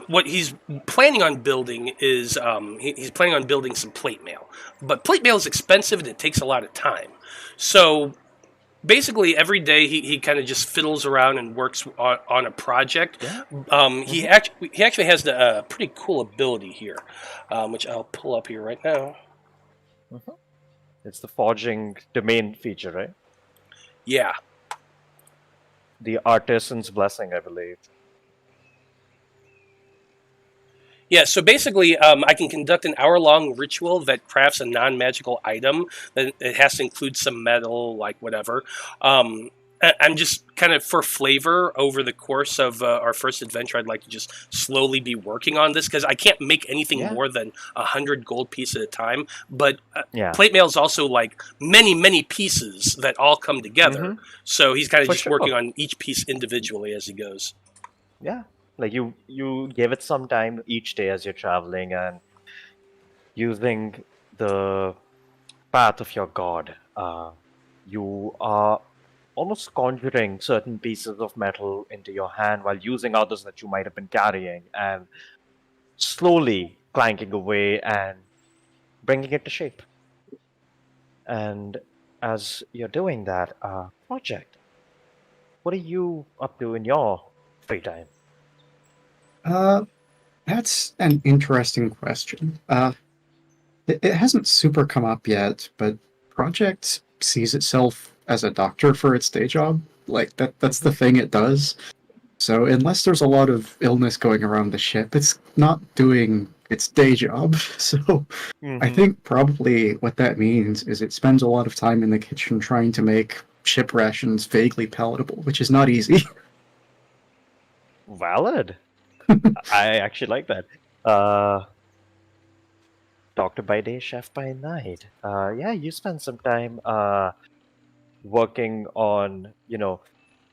What he's planning on building is he's planning on building some plate mail, but plate mail is expensive and it takes a lot of time. So basically every day he kind of just fiddles around and works on a project. Yeah. He actually has a pretty cool ability here, which I'll pull up here right now. It's the forging domain feature, right? Yeah. The artisan's blessing, I believe. Yeah, so basically, I can conduct an hour-long ritual that crafts a non-magical item. That it has to include some metal, like whatever. I'm just kind of for flavor over the course of our first adventure. I'd like to just slowly be working on this because I can't make anything Yeah. more than 100 gold pieces at a time. But Yeah. plate mail is also like many pieces that all come together. So he's kind of For just sure. working on each piece individually as he goes. Yeah. Like you give it some time each day as you're traveling and using the path of your god. You are almost conjuring certain pieces of metal into your hand while using others that you might have been carrying and slowly clanking away and bringing it to shape. And as you're doing that project, what are you up to in your free time? That's an interesting question. It hasn't super come up yet, but Project sees itself as a doctor for its day job. Like that's the thing it does. So unless there's a lot of illness going around the ship, it's not doing its day job. So I think probably what that means is it spends a lot of time in the kitchen trying to make ship rations vaguely palatable, which is not easy. Valid. I actually like that. Doctor by day, chef by night. Yeah, you spend some time working on,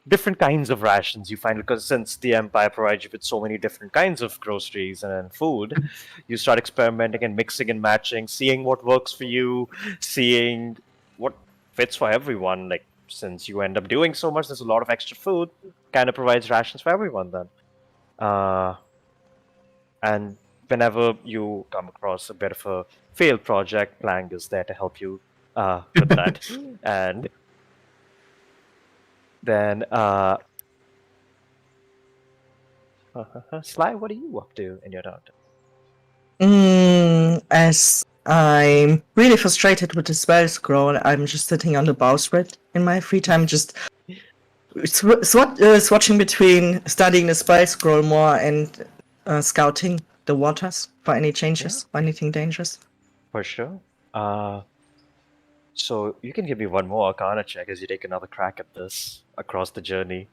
different kinds of rations you find because since the Empire provides you with so many different kinds of groceries and food, you start experimenting and mixing and matching, seeing what works for you, seeing what fits for everyone. Like, since you end up doing so much, there's a lot of extra food, kind of provides rations for everyone then. And whenever you come across a bit of a failed project, Lang is there to help you with that. And then, Sly, what are you up to in your downtime? As I'm really frustrated with the spell scroll, I'm just sitting on the bowsprit in my free time, just swatching between studying the spell scroll more and scouting the waters for any changes or anything dangerous. For sure. So you can give me one more Arcana check as you take another crack at this across the journey.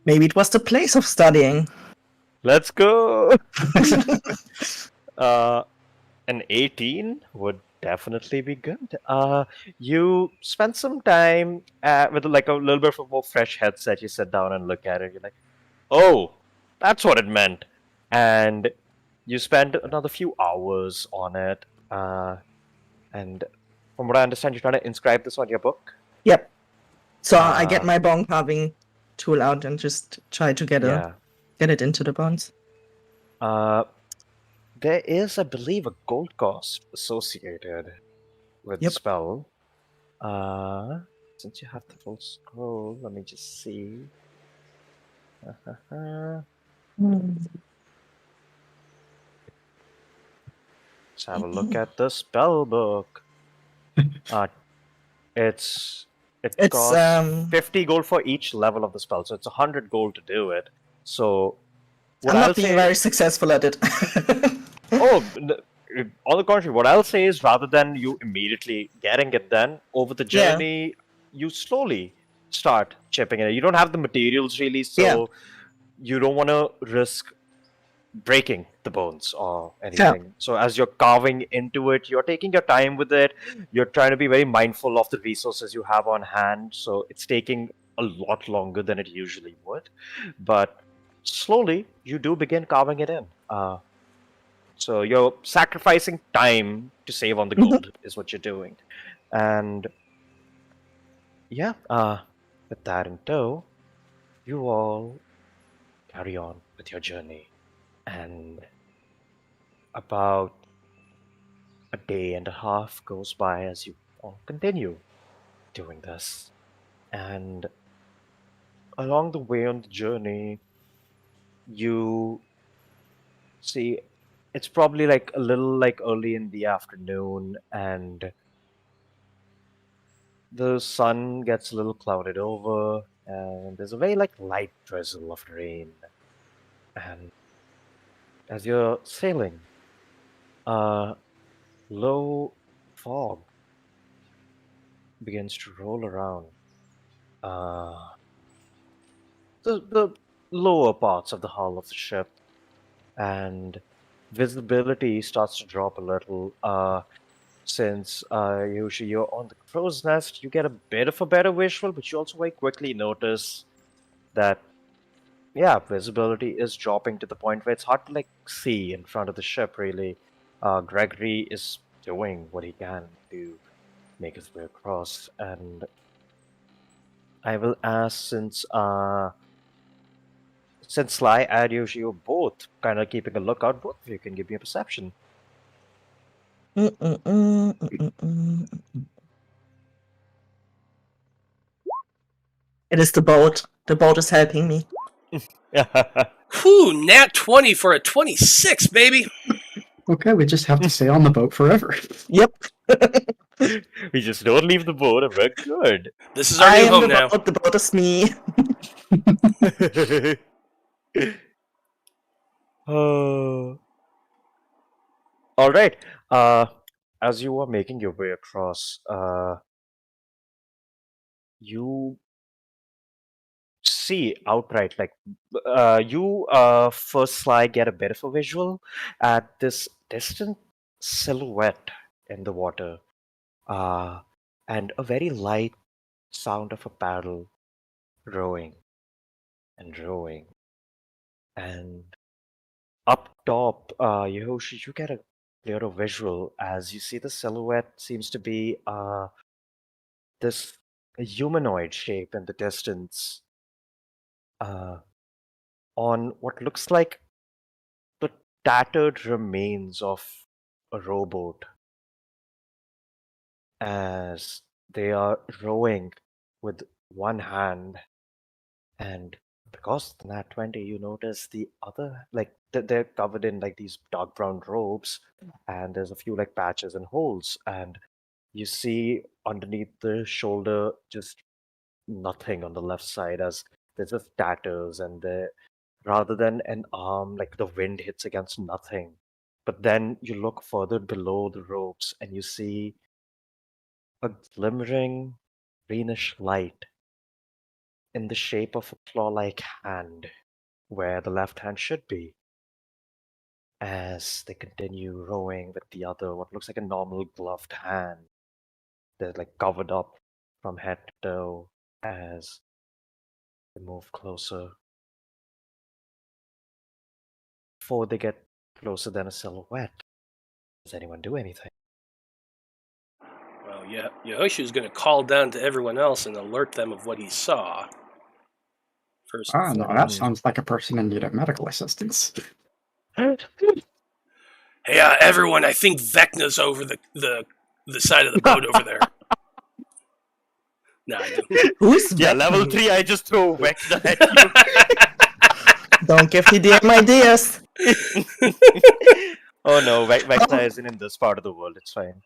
Maybe it was the place of studying. Let's go! An 18 would definitely be good. You spend some time with like a little bit of a more fresh headset. You sit down and look at it. You're like, oh, that's what it meant. And you spend another few hours on it. And from what I understand, you're trying to inscribe this on your book? Yep. So I get my bone carving tool out and just try to get it into the bones. There is, I believe, a gold cost associated with the spell. Since you have the full scroll, let me just see. Let's have a look at the spell book. It It's costs 50 gold for each level of the spell, so it's 100 gold to do it. So what I'm I'll not being say, very successful at it. on the contrary, what I'll say is rather than you immediately getting it done over the Yeah. journey, you slowly start chipping it. You don't have the materials really, so Yeah. you don't want to risk breaking the bones or Yeah. anything. So as you're carving into it, you're taking your time with it. You're trying to be very mindful of the resources you have on hand. So it's taking a lot longer than it usually would, but slowly you do begin carving it in. So you're sacrificing time to save on the gold is what you're doing, and yeah. With that in tow, you all carry on with your journey, and about a day and a half goes by as you all continue doing this. And along the way on the journey, you see it's probably like a little like early in the afternoon, and the sun gets a little clouded over, and there's a very like light drizzle of rain. And as you're sailing, a low fog begins to roll around the lower parts of the hull of the ship, and visibility starts to drop a little. Since usually you're on the crow's nest, you get a bit of a better visual, but you also very quickly notice that yeah, visibility is dropping to the point where it's hard to like see in front of the ship. Really, Gregory is doing what he can to make his way across, and I will ask since Sly and Yoshi are both kind of keeping a lookout, both of you can give me a perception. It is the boat. The boat is helping me. Whew, nat 20 for a 26, baby. Okay, we just have to stay on the boat forever. Yep. We just don't leave the boat and we're good. This is our I new am home the now. boat. The boat is me. All right. As you are making your way across, you see outright, like you first Sly get a bit of a visual at this distant silhouette in the water, and a very light sound of a paddle rowing and rowing. And up top, Yoshi, you get a clearer visual as you see the silhouette seems to be this humanoid shape in the distance, on what looks like the tattered remains of a rowboat, as they are rowing with one hand. And because the nat 20, you notice the other, like they're covered in like these dark brown robes, and there's a few like patches and holes, and you see underneath the shoulder just nothing on the left side, as there's just tatters, and rather than an arm, like the wind hits against nothing. But then you look further below the ropes and you see a glimmering greenish light in the shape of a claw-like hand where the left hand should be. As they continue rowing with the other, what looks like a normal gloved hand, they're like covered up from head to toe as they move closer. Before they get closer than a silhouette, does anyone do anything? Well, yeah, Yoshi's going to call down to everyone else and alert them of what he saw. First and No, that foremost. sounds like a person in need of medical assistance. Hey, everyone! I think Vecna's over the side of the boat over there. No, I don't. Who's Yeah, Vecna? level 3, I just throw Vecna at Don't give the DM ideas. you. Oh no, Vecna isn't in this part of the world, it's fine.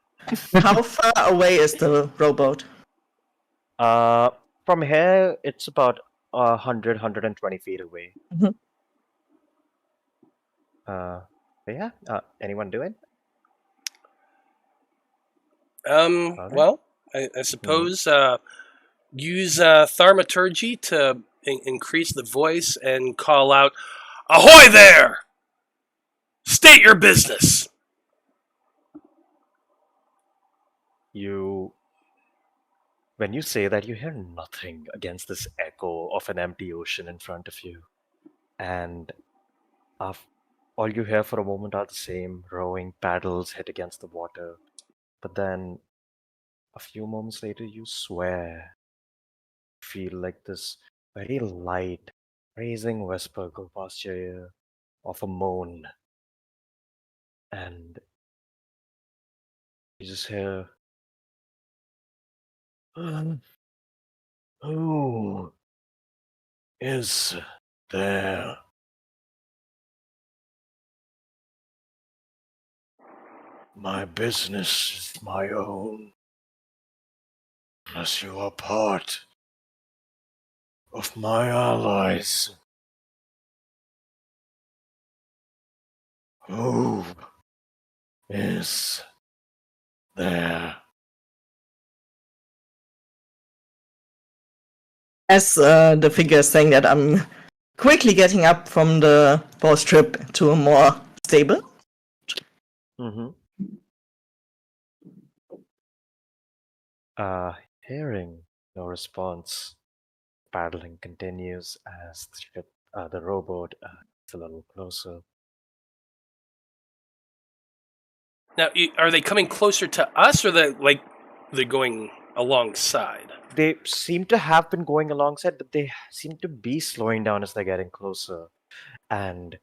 How far away is the rowboat? From here, it's about 120 feet away. Mhm. But yeah, anyone do it? Alright. Well, I suppose use thaumaturgy to increase the voice and call out, "Ahoy there! State your business." When you say that, you hear nothing against this echo of an empty ocean in front of you. And all you hear for a moment are the same rowing paddles hit against the water. But then, a few moments later, you feel like this very light, raising whisper go past your ear of a moan. And you just hear, who is there? My business is my own. Unless you are part of my allies. Who is there? As the figure is saying that, I'm quickly getting up from the bow strip to a more stable. Mm-hmm. Hearing no response, paddling continues as the rowboat gets a little closer. Now, are they coming closer to us, or they're going alongside? They seem to have been going alongside, but they seem to be slowing down as they're getting closer. And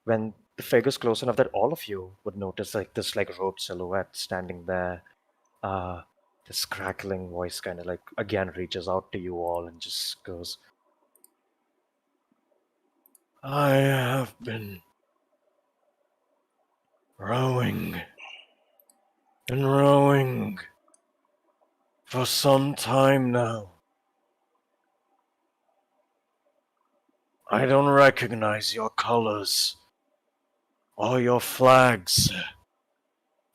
when the figure's close enough that all of you would notice like this robed silhouette standing there, this crackling voice kind of again reaches out to you all and just goes, I have been rowing and rowing for some time now. I don't recognize your colors, or your flags,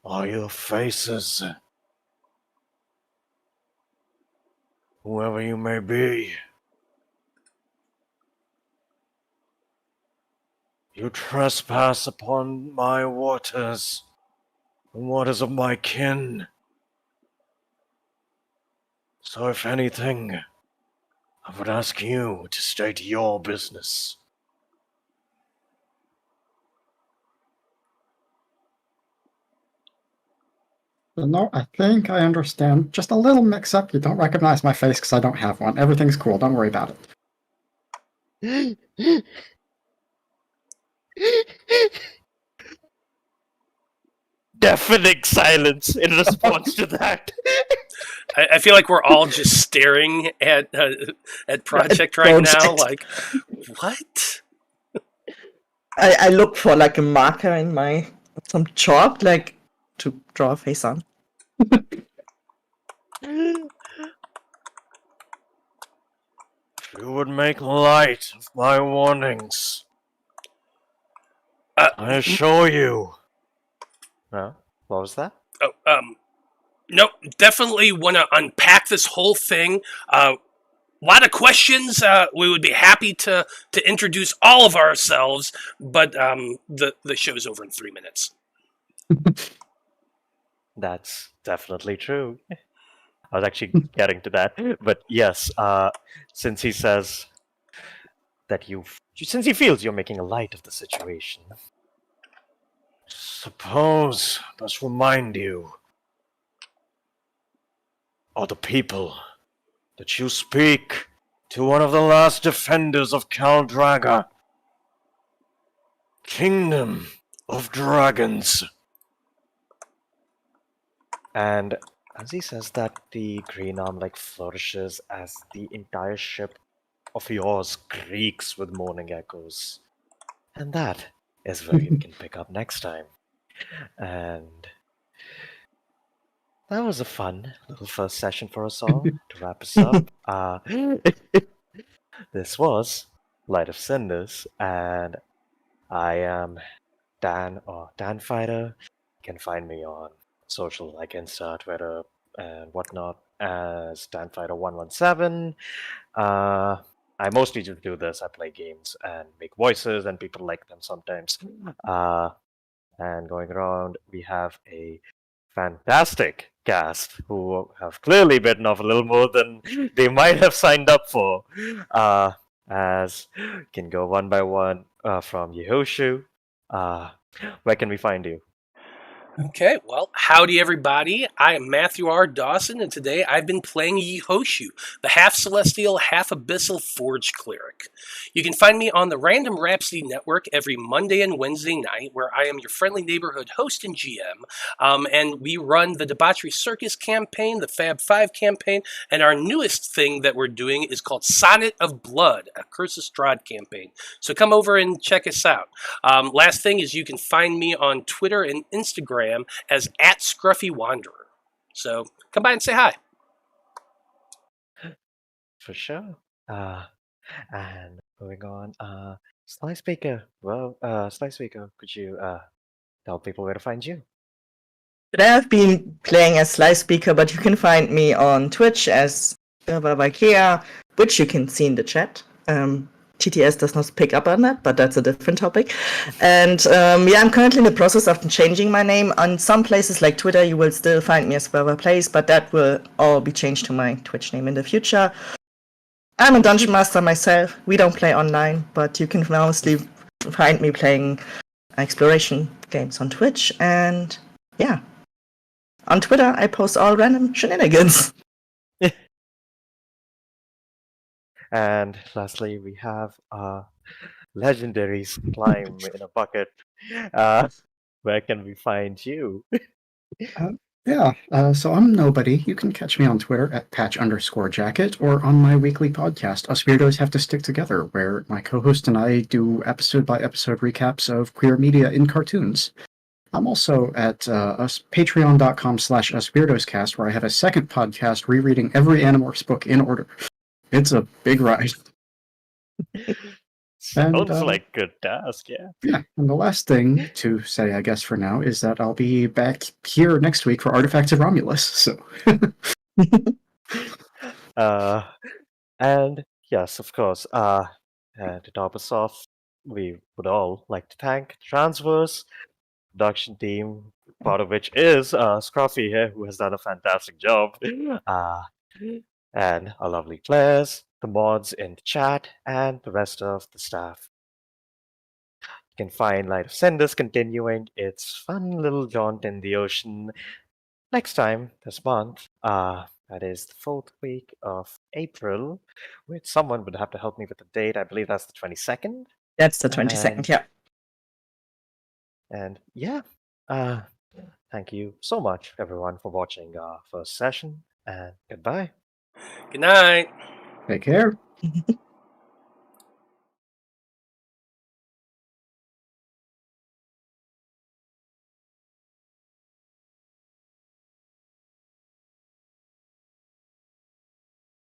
or your faces. Whoever you may be, you trespass upon my waters, the waters of my kin. So if anything, I would ask you to state your business. No, I think I understand. Just a little mix-up. You don't recognize my face because I don't have one. Everything's cool. Don't worry about it. Deafening silence in response to that. I feel like we're all just staring at Project right now. Project. Like, what? I look for like a marker in some chalk, like to draw a face on. If you would make light of my warnings, I assure you. No? What was that? Oh, no, definitely want to unpack this whole thing. A lot of questions. We would be happy to introduce all of ourselves, but the show's over in 3 minutes. That's definitely true. I was actually getting to that. But yes, since he says that since he feels you're making a light of the situation, suppose must remind you of the people that you speak to one of the last defenders of Caldraga, Kingdom of Dragons. And as he says that, the green arm flourishes as the entire ship of yours creaks with moaning echoes. And that is where you can pick up next time. And that was a fun little first session for us all to wrap us up. This was Light of Cinders, and I am Dan or Dan Fighter. You can find me on social like Insta, Twitter, and whatnot as DanFighter117. I mostly just do this. I play games and make voices, and people like them sometimes. And going around, we have a fantastic cast who have clearly bitten off a little more than they might have signed up for. As can go one by one from Yehoshu. Where can we find you? Okay, well, howdy everybody. I am Matthew R. Dawson, and today I've been playing Yehoshu, the half-celestial, half-abyssal Forge Cleric. You can find me on the Random Rhapsody Network every Monday and Wednesday night, where I am your friendly neighborhood host and GM, and we run the Debauchery Circus campaign, the Fab 5 campaign, and our newest thing that we're doing is called Sonnet of Blood, a Curse of Strahd campaign. So come over and check us out. Last thing is you can find me on Twitter and Instagram as @ScruffyWanderer. So come by and say hi. For sure. And moving on, Slice Speaker. Well, Slice Speaker, could you tell people where to find you? But I've been playing as Slice Speaker, but you can find me on Twitch as Vikea, which you can see in the chat. TTS does not pick up on that, but that's a different topic. And I'm currently in the process of changing my name. On some places like Twitter, you will still find me as Werber Plays, but that will all be changed to my Twitch name in the future. I'm a Dungeon Master myself. We don't play online, but you can mostly find me playing exploration games on Twitch. And yeah, on Twitter, I post all random shenanigans. And lastly, we have legendary slime in a bucket. Where can we find you? So I'm Nobody. You can catch me on Twitter at patch_jacket or on my weekly podcast, Us Weirdos Have to Stick Together, where my co-host and I do episode-by-episode recaps of queer media in cartoons. I'm also at patreon.com/usweirdoscast, where I have a second podcast rereading every Animorphs book in order. It's a big ride. Sounds like good task, yeah. Yeah, and the last thing to say, I guess, for now, is that I'll be back here next week for Artifacts of Romulus, so... And yes, of course, to top us off, we would all like to thank Transverse production team, part of which is Scruffy here, who has done a fantastic job, and our lovely players, the mods in the chat, and the rest of the staff. You can find Light of Cinders continuing its fun little jaunt in the ocean next time this month. That is the 4th week of April, which someone would have to help me with the date. I believe that's the 22nd. That's the 22nd, yeah. And yeah, thank you so much, everyone, for watching our first session, and goodbye. Good night. Take care.